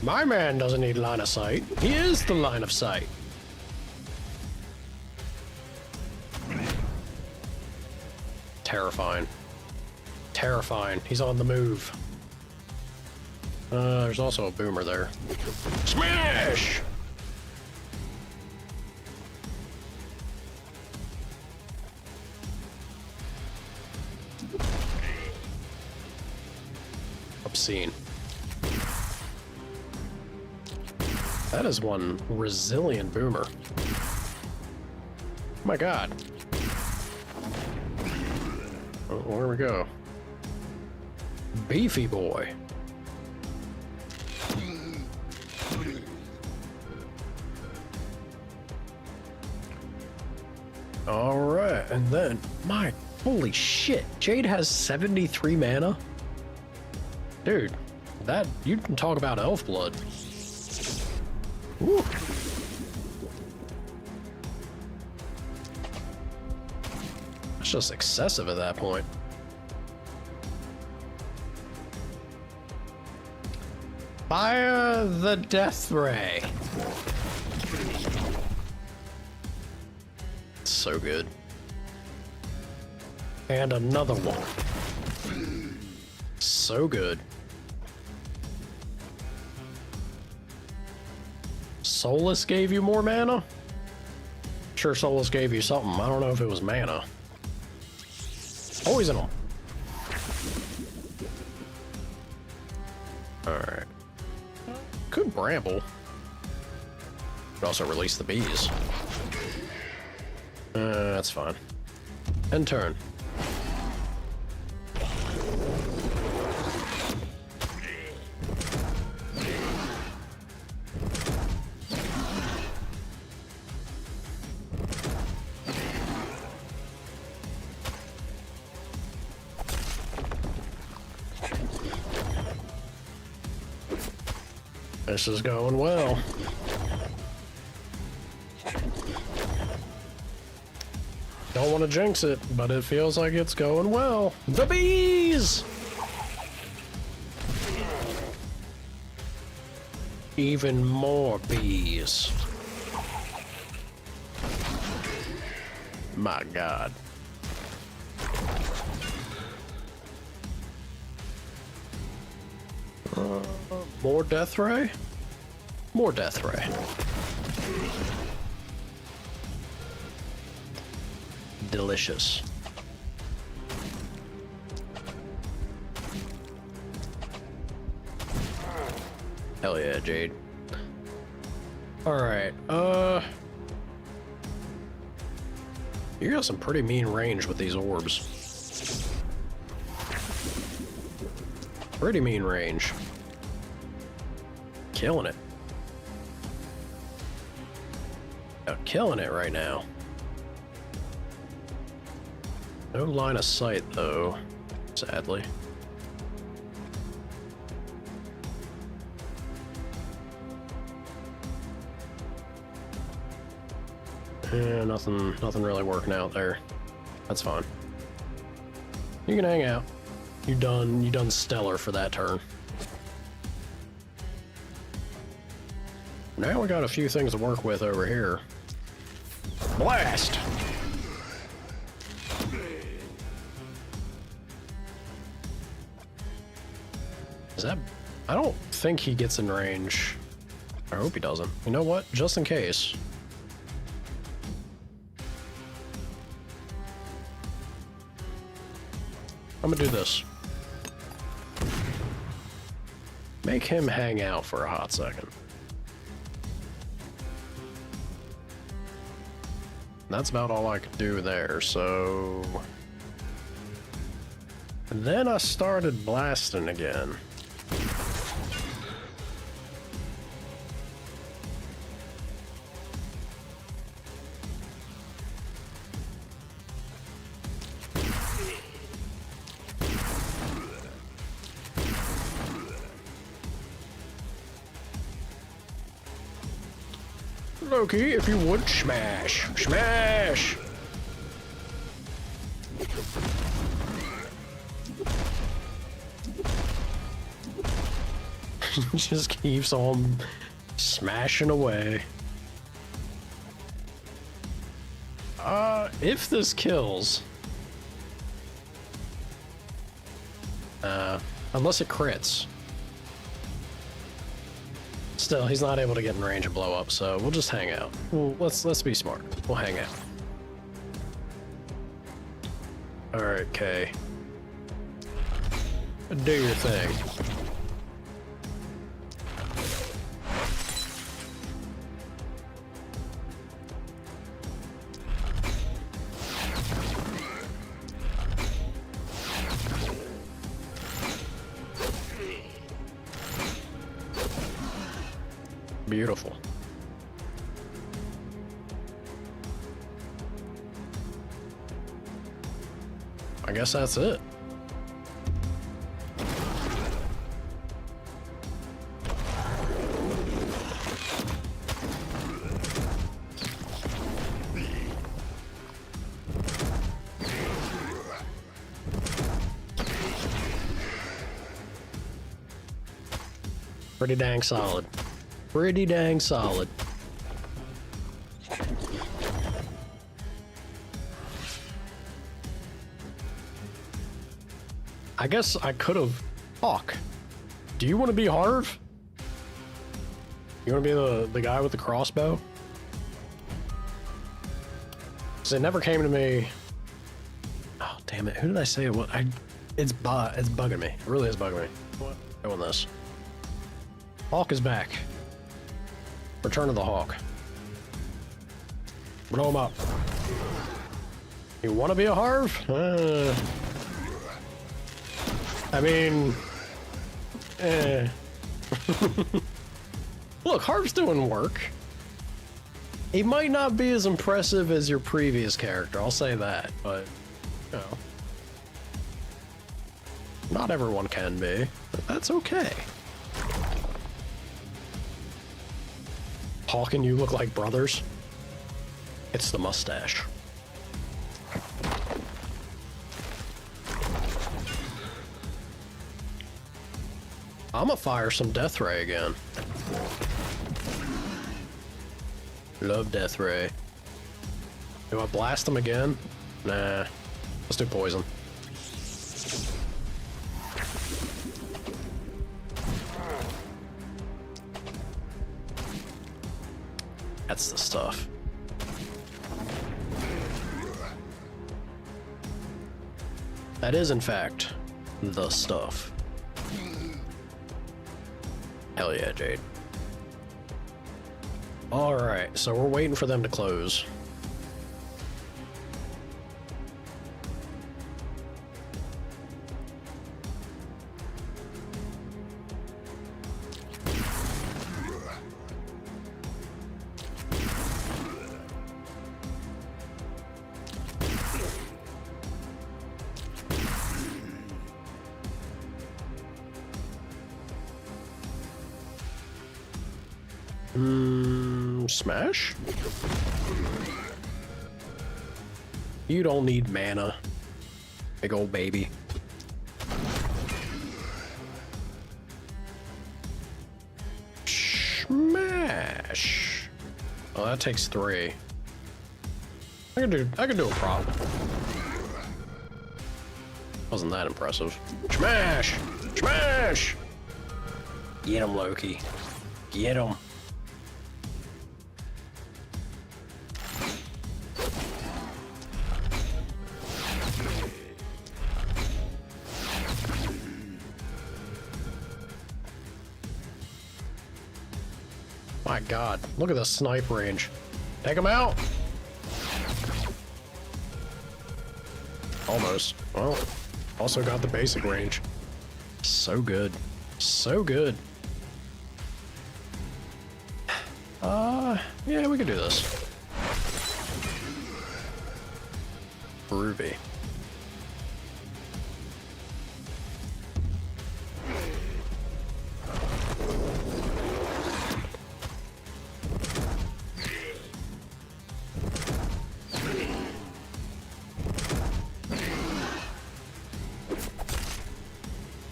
My man doesn't need line of sight. He is the line of sight. Terrifying. Terrifying. He's on the move. There's also a boomer there. Smash! Obscene. That is one resilient boomer. Oh my god. Oh, where we go? Beefy boy. Alright, and then, my holy shit, Jade has 73 mana? Dude, that, you can talk about elf blood. Woo. That's just excessive at that point. Fire the death ray. So good. And another one. So good. Solus gave you more mana? Sure, Solus gave you something. I don't know if it was mana. Poison them. Alright. Could bramble. Could also release the bees. That's fine. End turn. This is going well. Don't want to jinx it, but it feels like it's going well. The bees! Even more bees. My god. More death ray? More death ray. Delicious. Hell yeah, Jade. Alright, you got some pretty mean range with these orbs. Pretty mean range. Killing it. Killing it right now. No line of sight, though, sadly. Yeah, nothing really working out there. That's fine. You can hang out. You done stellar for that turn. Now we got a few things to work with over here. Blast! Is that... I don't think he gets in range. I hope he doesn't. You know what? Just in case. I'm gonna do this. Make him hang out for a hot second. That's about all I could do there, so... And then I started blasting again. Loki, if you would, smash! Smash! Just keeps on smashing away. If this kills... unless it crits. Still, he's not able to get in range and blow up, so we'll just hang out. Well, let's be smart. We'll hang out. Alright, Kay. Do your thing. Beautiful. I guess that's it. Pretty dang solid. Pretty dang solid. I guess I could have... Hawk, do you want to be Harv? You want to be the guy with the crossbow? Because it never came to me... Oh, damn it. Who did I say it was? It's bugging me. It really is bugging me. What? Doing this. Hawk is back. Return of the Hawk. Blow him up. You want to be a Harv? I mean... Look, Harv's doing work. He might not be as impressive as your previous character, I'll say that, but, you know. Not everyone can be, but that's okay. Hawk and you look like brothers. It's the mustache. I'ma fire some Death Ray again. Love Death Ray. Do I blast him again? Nah. Let's do poison. That's the stuff. That is, in fact, the stuff. Hell yeah, Jade. Alright, so we're waiting for them to close. Smash? You don't need mana. Big old baby. Smash! Smash. Oh, that takes 3. I can do a prop. Wasn't that impressive. Smash! Smash! Get him, Loki. Get him. My God, look at the snipe range. Take him out. Almost. Well, also got the basic range. So good. So good. Yeah, we could do this. Groovy.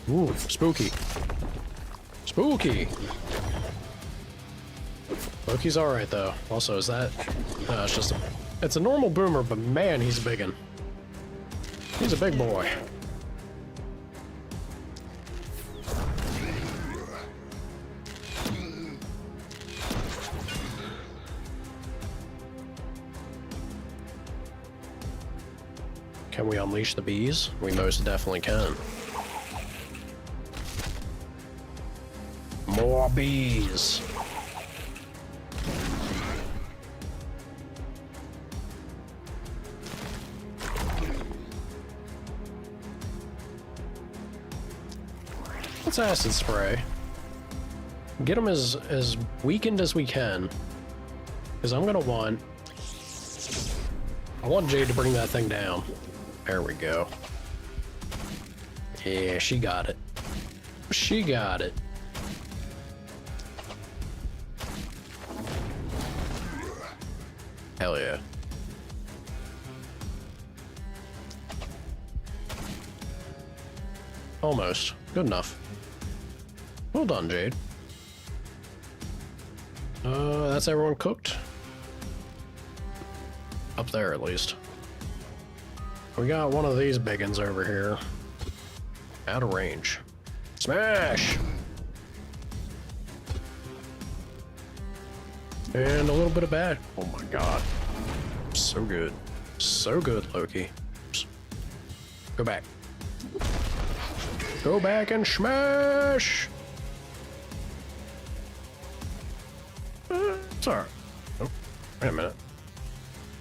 Ooh, spooky. Spooky! Loki's alright though. Also, is that... No, it's just a... It's a normal boomer, but man, he's a biggin'. He's a big boy. Can we unleash the bees? We most definitely can. More bees. Let's acid spray. Get them as weakened as we can. Because I want Jade to bring that thing down. There we go. Yeah, she got it. She got it. Hell yeah. Almost. Good enough. Well done, Jade. That's everyone cooked? Up there, at least. We got one of these biggins over here. Out of range. Smash! And a little bit of bad. Oh my God. So good. So good, Loki. Oops. Go back. Go back and smash! It's alright. Oh, wait a minute.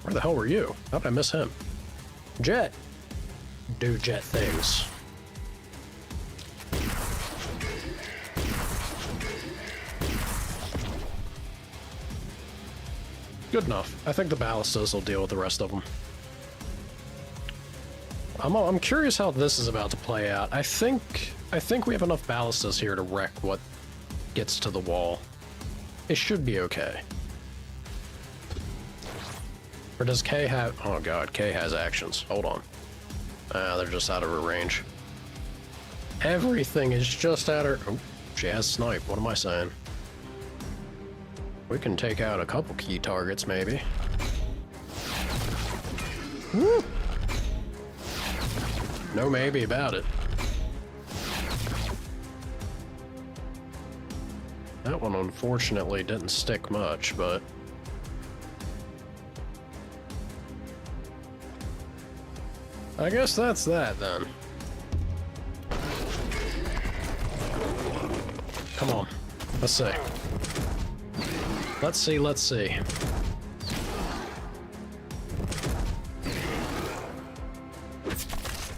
Where the hell were you? How did I miss him? Jet! Do jet things. Good enough. I think the ballistas will deal with the rest of them. I'm curious how this is about to play out. I think we have enough ballistas here to wreck what gets to the wall. It should be okay. Or does K have... Oh God, K has actions. Hold on. They're just out of her range. Everything is just out of her... Oh, she has snipe. What am I saying? We can take out a couple key targets, maybe. Woo! No maybe about it. That one unfortunately didn't stick much, but... I guess that's that, then. Come on. Let's see. Let's see, let's see.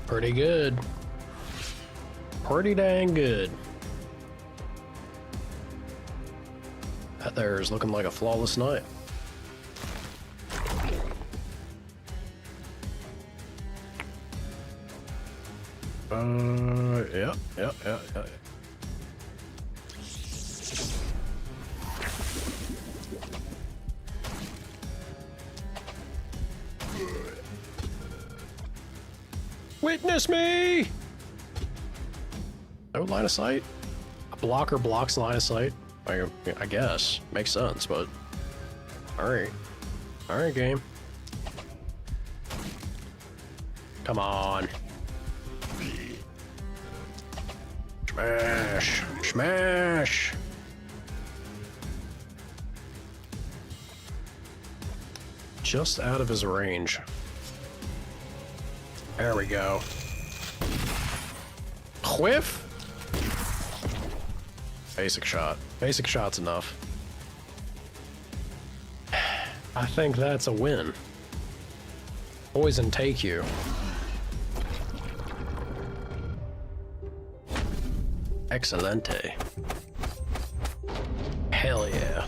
Pretty good. Pretty dang good. That there is looking like a flawless night. Yeah. Witness me! No line of sight? A blocker blocks line of sight? I guess. Makes sense, but... Alright. Alright, game. Come on. Smash! Smash! Just out of his range. There we go. Whiff! Basic shot. Basic shot's enough. I think that's a win. Poison take you. Excelente. Hell yeah.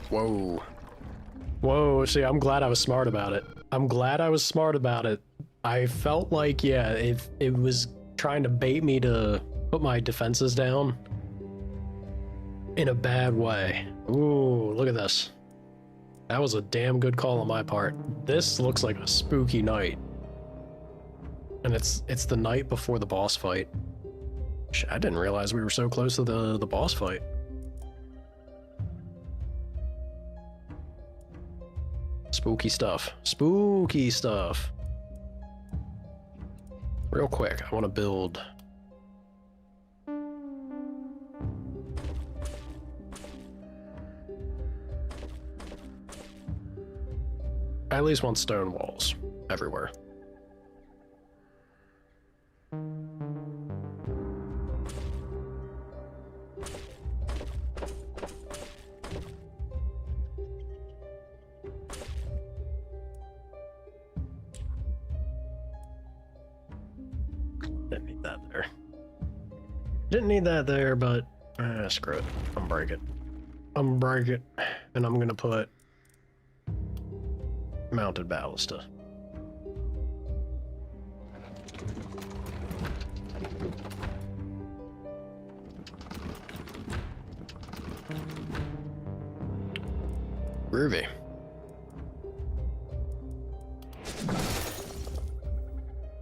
Whoa. Whoa, see, I'm glad I was smart about it. I'm glad I was smart about it. I felt like, yeah, it was trying to bait me to put my defenses down in a bad way. Ooh, look at this. That was a damn good call on my part. This looks like a spooky night. And it's the night before the boss fight. I didn't realize we were so close to the boss fight. Spooky stuff. Spooky stuff. Real quick, I want to build... I at least want stone walls everywhere. Didn't need that there. Didn't need that there, but screw it. I'm break it. I'm break it, and I'm gonna put mounted ballista. Groovy.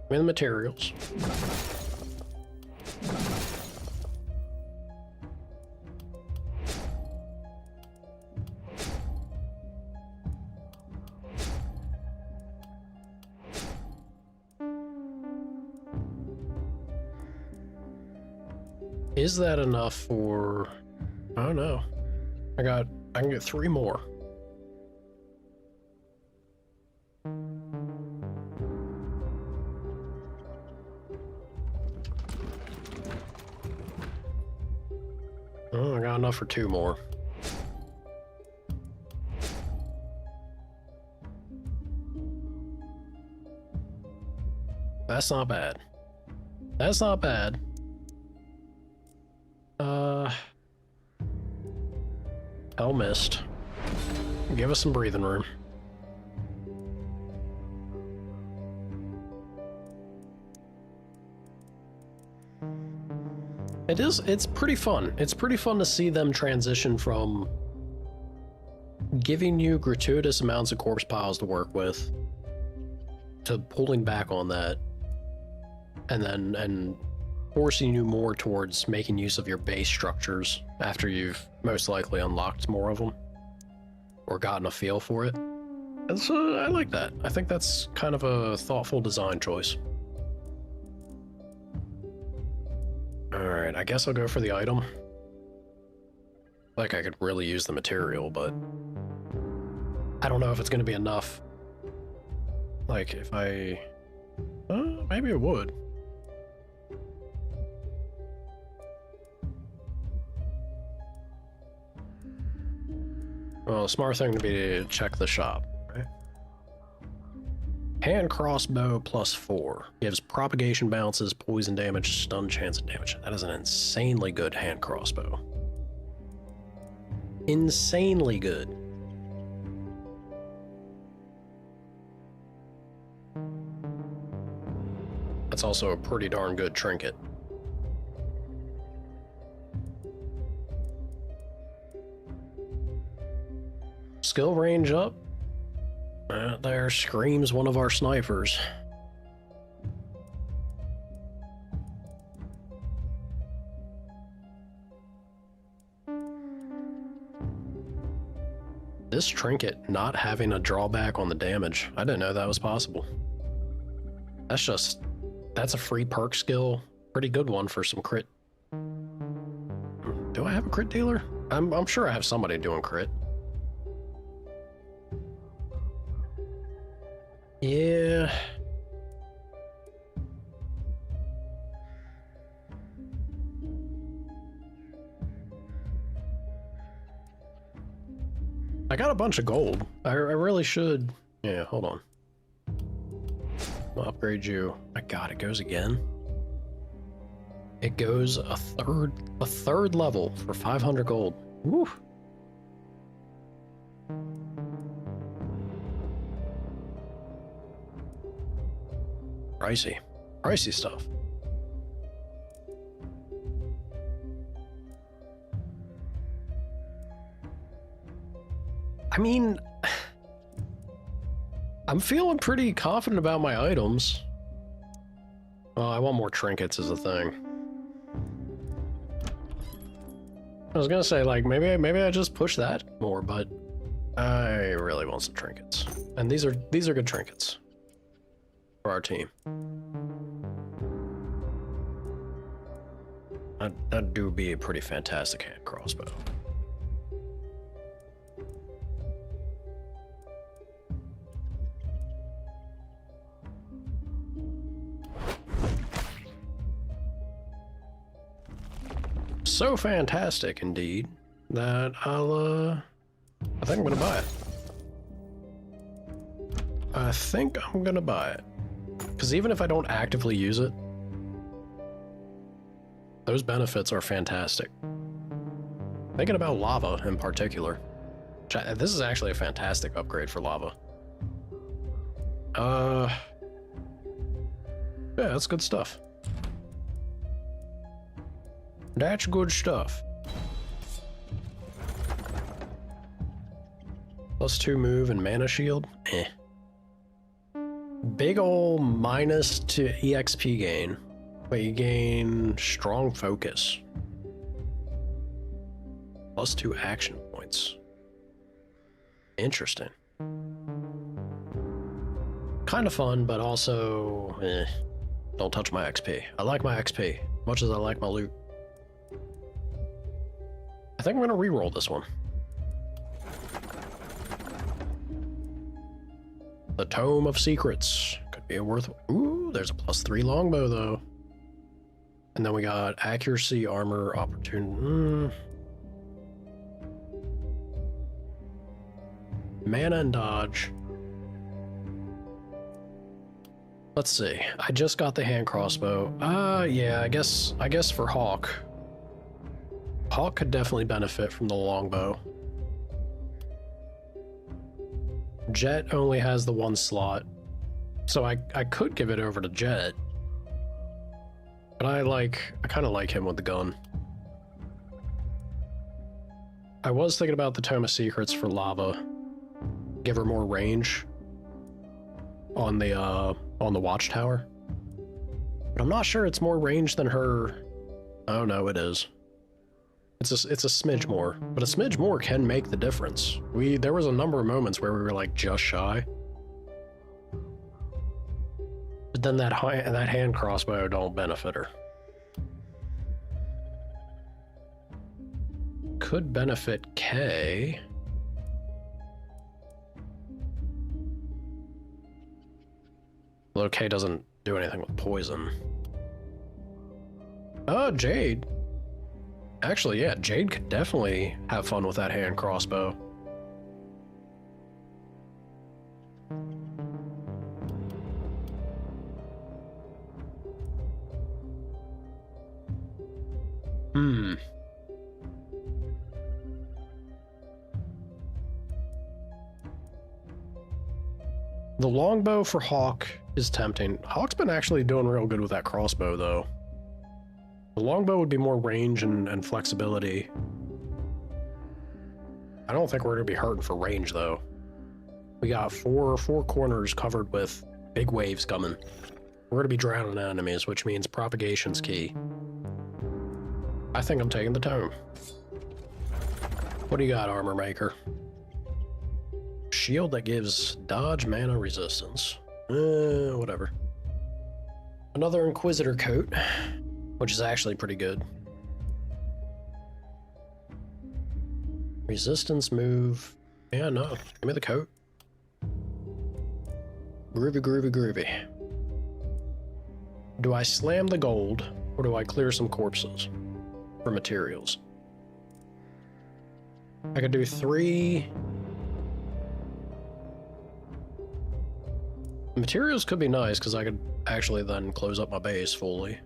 With materials. Is that enough for... I don't know. I can get 3 more. Oh, I got enough for 2 more. That's not bad. That's not bad. Hell mist. Give us some breathing room. It's pretty fun. It's pretty fun to see them transition from giving you gratuitous amounts of corpse piles to work with to pulling back on that and forcing you more towards making use of your base structures after you've most likely unlocked more of them or gotten a feel for it. And so I like that. I think that's kind of a thoughtful design choice. Alright, I guess I'll go for the item. Like I could really use the material, but I don't know if it's going to be enough. Like if I... maybe it would. Well, the smart thing to be to check the shop, right? Hand crossbow +4 gives propagation bounces, poison damage, stun chance, and damage. That is an insanely good hand crossbow. Insanely good. That's also a pretty darn good trinket. Skill range up. There screams one of our snipers. This trinket not having a drawback on the damage. I didn't know that was possible. That's a free perk skill. Pretty good one for some crit. Do I have a crit dealer? I'm sure I have somebody doing crit. Yeah. I got a bunch of gold. I really should. Yeah, hold on. I'll upgrade you. My god, it goes again. It goes a third level for 500 gold. Woo. Pricey stuff. I mean, I'm feeling pretty confident about my items. Oh, I want more trinkets is the thing. I was gonna say, like, maybe I just push that more, but I really want some trinkets. And these are good trinkets for our team. That'd do be a pretty fantastic hand crossbow. So fantastic indeed that I think I'm gonna buy it. I think I'm gonna buy it. Because even if I don't actively use it, those benefits are fantastic. Thinking about lava in particular. This is actually a fantastic upgrade for lava. Yeah, that's good stuff. That's good stuff. +2 move and mana shield? Eh. Big ol' minus to EXP gain. But you gain strong focus. +2 action points. Interesting. Kind of fun, but also, don't touch my XP. I like my XP, much as I like my loot. I think I'm gonna re-roll this one. The Tome of Secrets. Could be a worth... Ooh, there's a +3 longbow, though. And then we got accuracy, armor, opportunity... Mana and dodge. Let's see. I just got the hand crossbow. Yeah, I guess for Hawk. Hawk could definitely benefit from the longbow. Jet only has the one slot, so I could give it over to Jet. But I kind of like him with the gun. I was thinking about the Tome of Secrets for Lava. Give her more range on the watchtower. But I'm not sure it's more range than her. Oh no, it is. It's a smidge more, but a smidge more can make the difference. There was a number of moments where we were like just shy. But then that hand crossbow don't benefit her. Could benefit K. Although K doesn't do anything with poison. Oh, Jade. Actually, yeah, Jade could definitely have fun with that hand crossbow. The longbow for Hawk is tempting. Hawk's been actually doing real good with that crossbow, though. The longbow would be more range and flexibility. I don't think we're going to be hurting for range, though. We got four corners covered with big waves coming. We're gonna be drowning enemies, which means propagation's key. I think I'm taking the tome. What do you got, Armor Maker? Shield that gives dodge mana resistance. Whatever. Another Inquisitor coat, which is actually pretty good. Resistance move. Yeah, no. Give me the coat. Groovy, groovy, groovy. Do I slam the gold, or do I clear some corpses for materials? I could do 3. Materials could be nice, because I could actually then close up my base fully.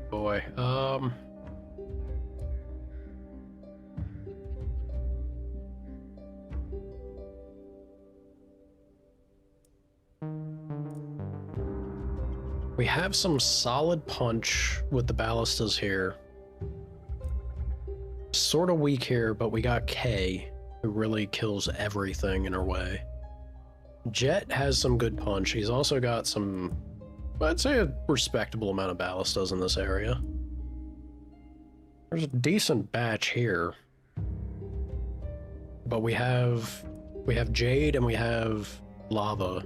Boy, we have some solid punch with the ballistas here. Sort of weak here, but we got K, who really kills everything in her way. Jet has some good punch. He's also got some, I'd say, a respectable amount of ballistas in this area. There's a decent batch here. But we have Jade and we have Lava.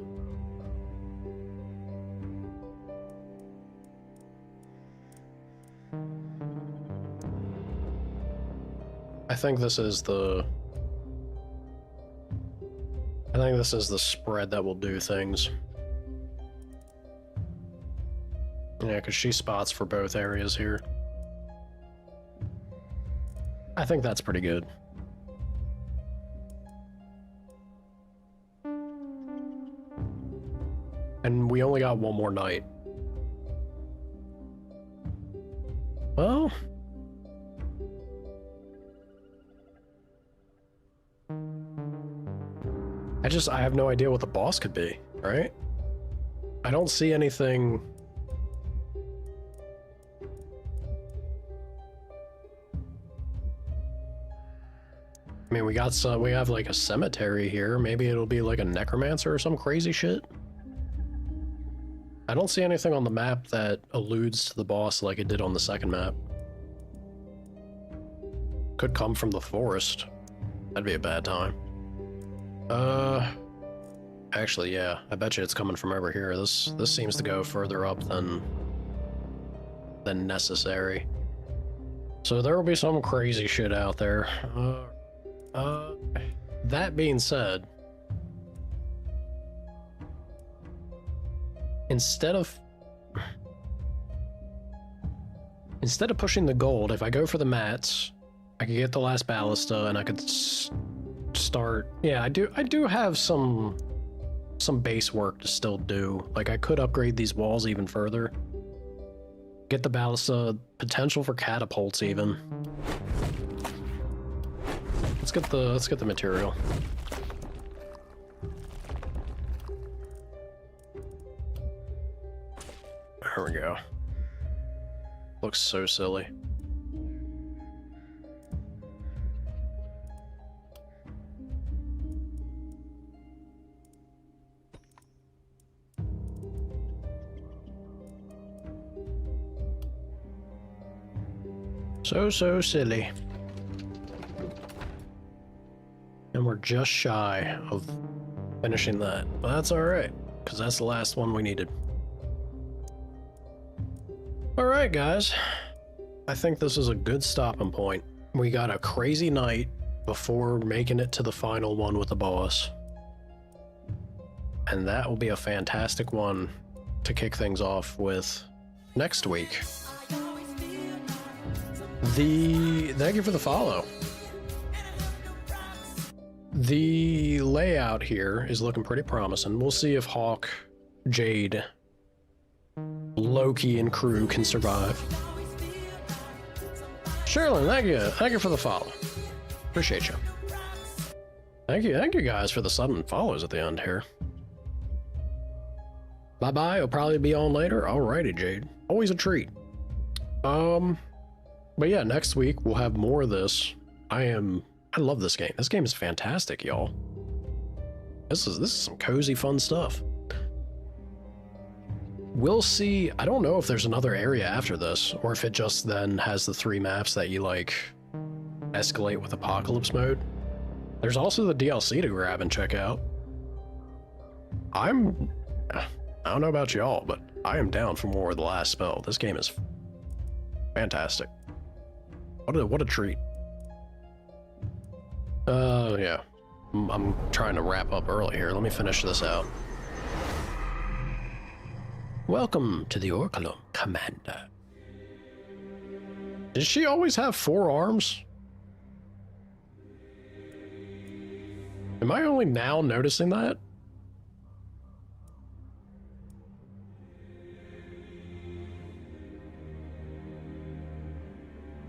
I think this is the spread that will do things. Yeah, because she spots for both areas here. I think that's pretty good. And we only got one more night. Well... I have no idea what the boss could be, right? I don't see anything... I mean, we have like a cemetery here. Maybe it'll be like a necromancer or some crazy shit. I don't see anything on the map that alludes to the boss like it did on the second map. Could come from the forest. That'd be a bad time. Actually, yeah. I bet you it's coming from over here. This seems to go further up than necessary. So there will be some crazy shit out there. That being said, instead of pushing the gold, if I go for the mats, I could get the last ballista and I could start. Yeah, I do have some base work to still do. Like, I could upgrade these walls even further. Get the ballista, potential for catapults even. Let's get the material. There we go. Looks so silly. So silly. And we're just shy of finishing that. But that's alright, because that's the last one we needed. Alright, guys. I think this is a good stopping point. We got a crazy night before making it to the final one with the boss. And that will be a fantastic one to kick things off with next week. Thank you for the follow. The layout here is looking pretty promising. We'll see if Hawk, Jade, Loki, and crew can survive. Sherlyn, thank you for the follow. Appreciate you. Thank you guys for the sudden follows at the end here. Bye-bye, I'll probably be on later. Alrighty, Jade. Always a treat. But yeah, next week we'll have more of this. I love this game. This game is fantastic, y'all. This is some cozy, fun stuff. We'll see. I don't know if there's another area after this, or if it just then has the 3 maps that you, like, escalate with Apocalypse mode. There's also the DLC to grab and check out. I don't know about y'all, but I am down for more of The Last Spell. This game is fantastic. What a treat. Yeah. I'm trying to wrap up early here. Let me finish this out. Welcome to the Orculum, Commander. Did she always have 4 arms? Am I only now noticing that?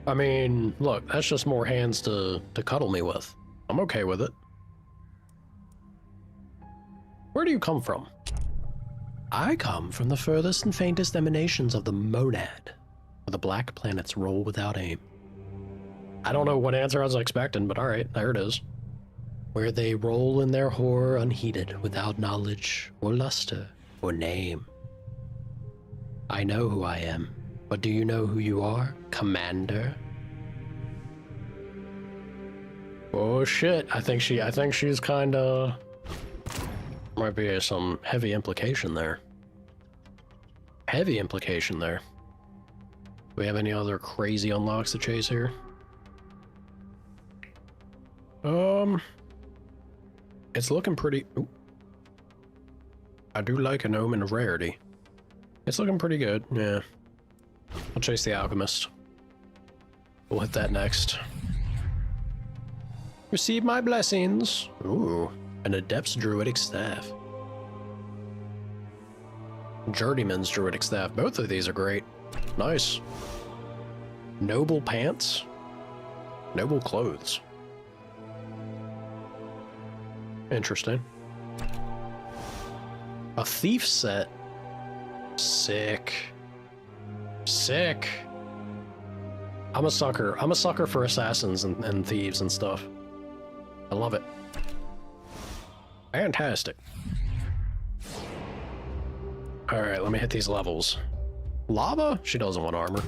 I mean, look, that's just more hands to cuddle me with. I'm okay with it. Where do you come from? I come from the furthest and faintest emanations of the monad, where the black planets roll without aim. I don't know what answer I was expecting, but alright, there it is. Where they roll in their horror unheeded, without knowledge, or luster, or name. I know who I am, but do you know who you are, Commander? Oh shit, I think she's kinda... Might be some heavy implication there. Heavy implication there. Do we have any other crazy unlocks to chase here? It's looking pretty... Ooh. I do like an omen of rarity. It's looking pretty good, yeah. I'll chase the alchemist. We'll hit that next. Receive my blessings. Ooh, an adept's druidic staff. Journeyman's druidic staff. Both of these are great. Nice. Noble pants. Noble clothes. Interesting. A thief set. Sick. Sick. I'm a sucker. I'm a sucker for assassins and thieves and stuff. I love it. Fantastic. Alright, let me hit these levels. Lava? She doesn't want armor.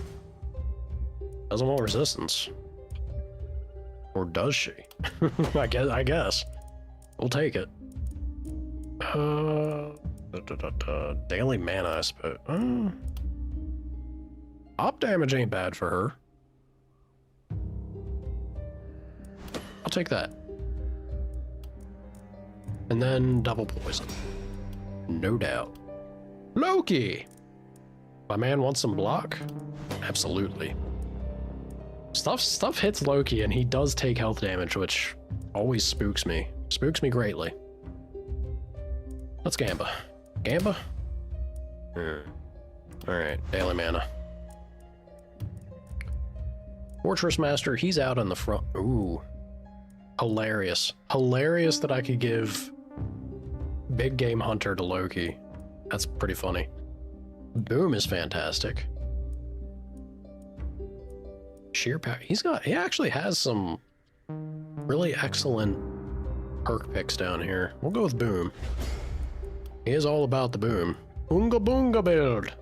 Doesn't want resistance. Or does she? I guess. We'll take it. Daily mana, I suppose. Op damage ain't bad for her. I'll take that. And then double poison. No doubt. Loki! My man wants some block? Absolutely. Stuff hits Loki and he does take health damage, which always spooks me. Spooks me greatly. Let's Gamba. Gamba? Alright, daily mana. Fortress Master, he's out on the front. Ooh. Hilarious. Hilarious that I could give Big Game Hunter to Loki. That's pretty funny. Boom is fantastic. Sheer power. He actually has some really excellent perk picks down here. We'll go with Boom. He is all about the boom. Oonga boonga build.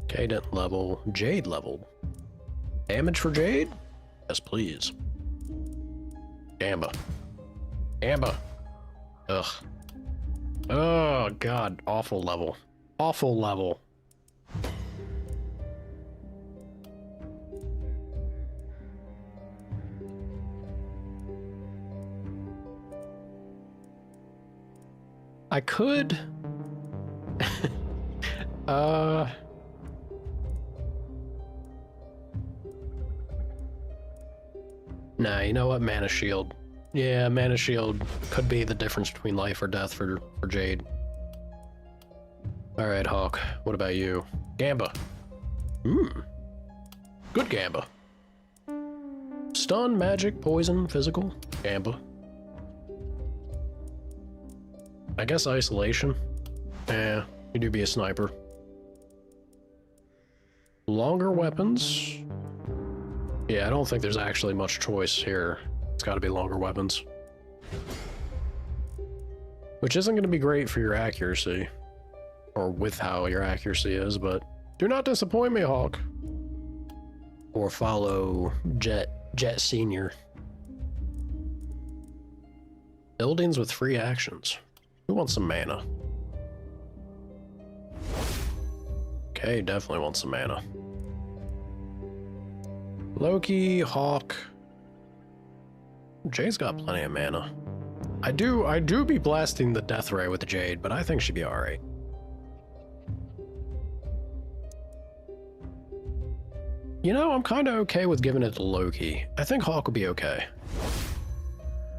Cadent level. Jade level. Damage for Jade? Yes, please. Gamba. Gamba. Ugh. Oh, God. Awful level. Awful level. I could... Nah, you know what? Mana Shield. Yeah, Mana Shield could be the difference between life or death for Jade. Alright, Hawk. What about you? Gamba. Good Gamba. Stun, magic, poison, physical. Gamba. I guess isolation. Yeah, you do be a sniper. Longer weapons. Yeah, I don't think there's actually much choice here. It's got to be longer weapons. Which isn't going to be great for your accuracy. Or with how your accuracy is, but do not disappoint me, Hawk. Or follow Jet Senior. Buildings with free actions. Who wants some mana? Okay, definitely wants some mana. Loki, Hawk. Jade's got plenty of mana. I do be blasting the Death Ray with the Jade, but I think she'd be alright. You know, I'm kind of okay with giving it to Loki. I think Hawk would be okay.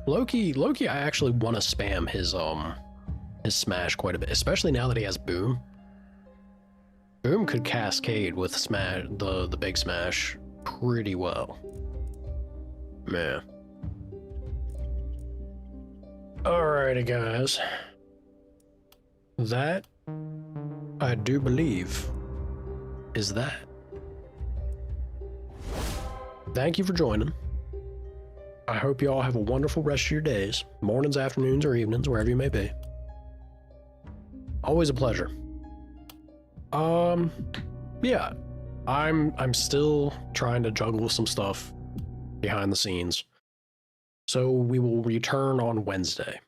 Loki, I actually want to spam his smash quite a bit, especially now that he has Boom. Boom could cascade with smash, the big smash pretty well. Man. Alrighty, guys. That, I do believe, is that. Thank you for joining. I hope you all have a wonderful rest of your days, mornings, afternoons, or evenings, wherever you may be. Always a pleasure. Yeah, I'm still trying to juggle some stuff behind the scenes. So we will return on Wednesday.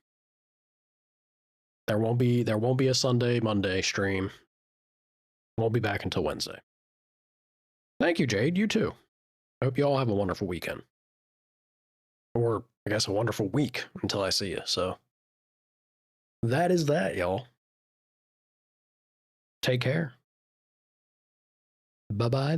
There won't be a Sunday, Monday stream. Won't be back until Wednesday. Thank you, Jade. You too. I hope you all have a wonderful weekend. Or, I guess, a wonderful week until I see you, so. That is that, y'all. Take care. Bye-bye.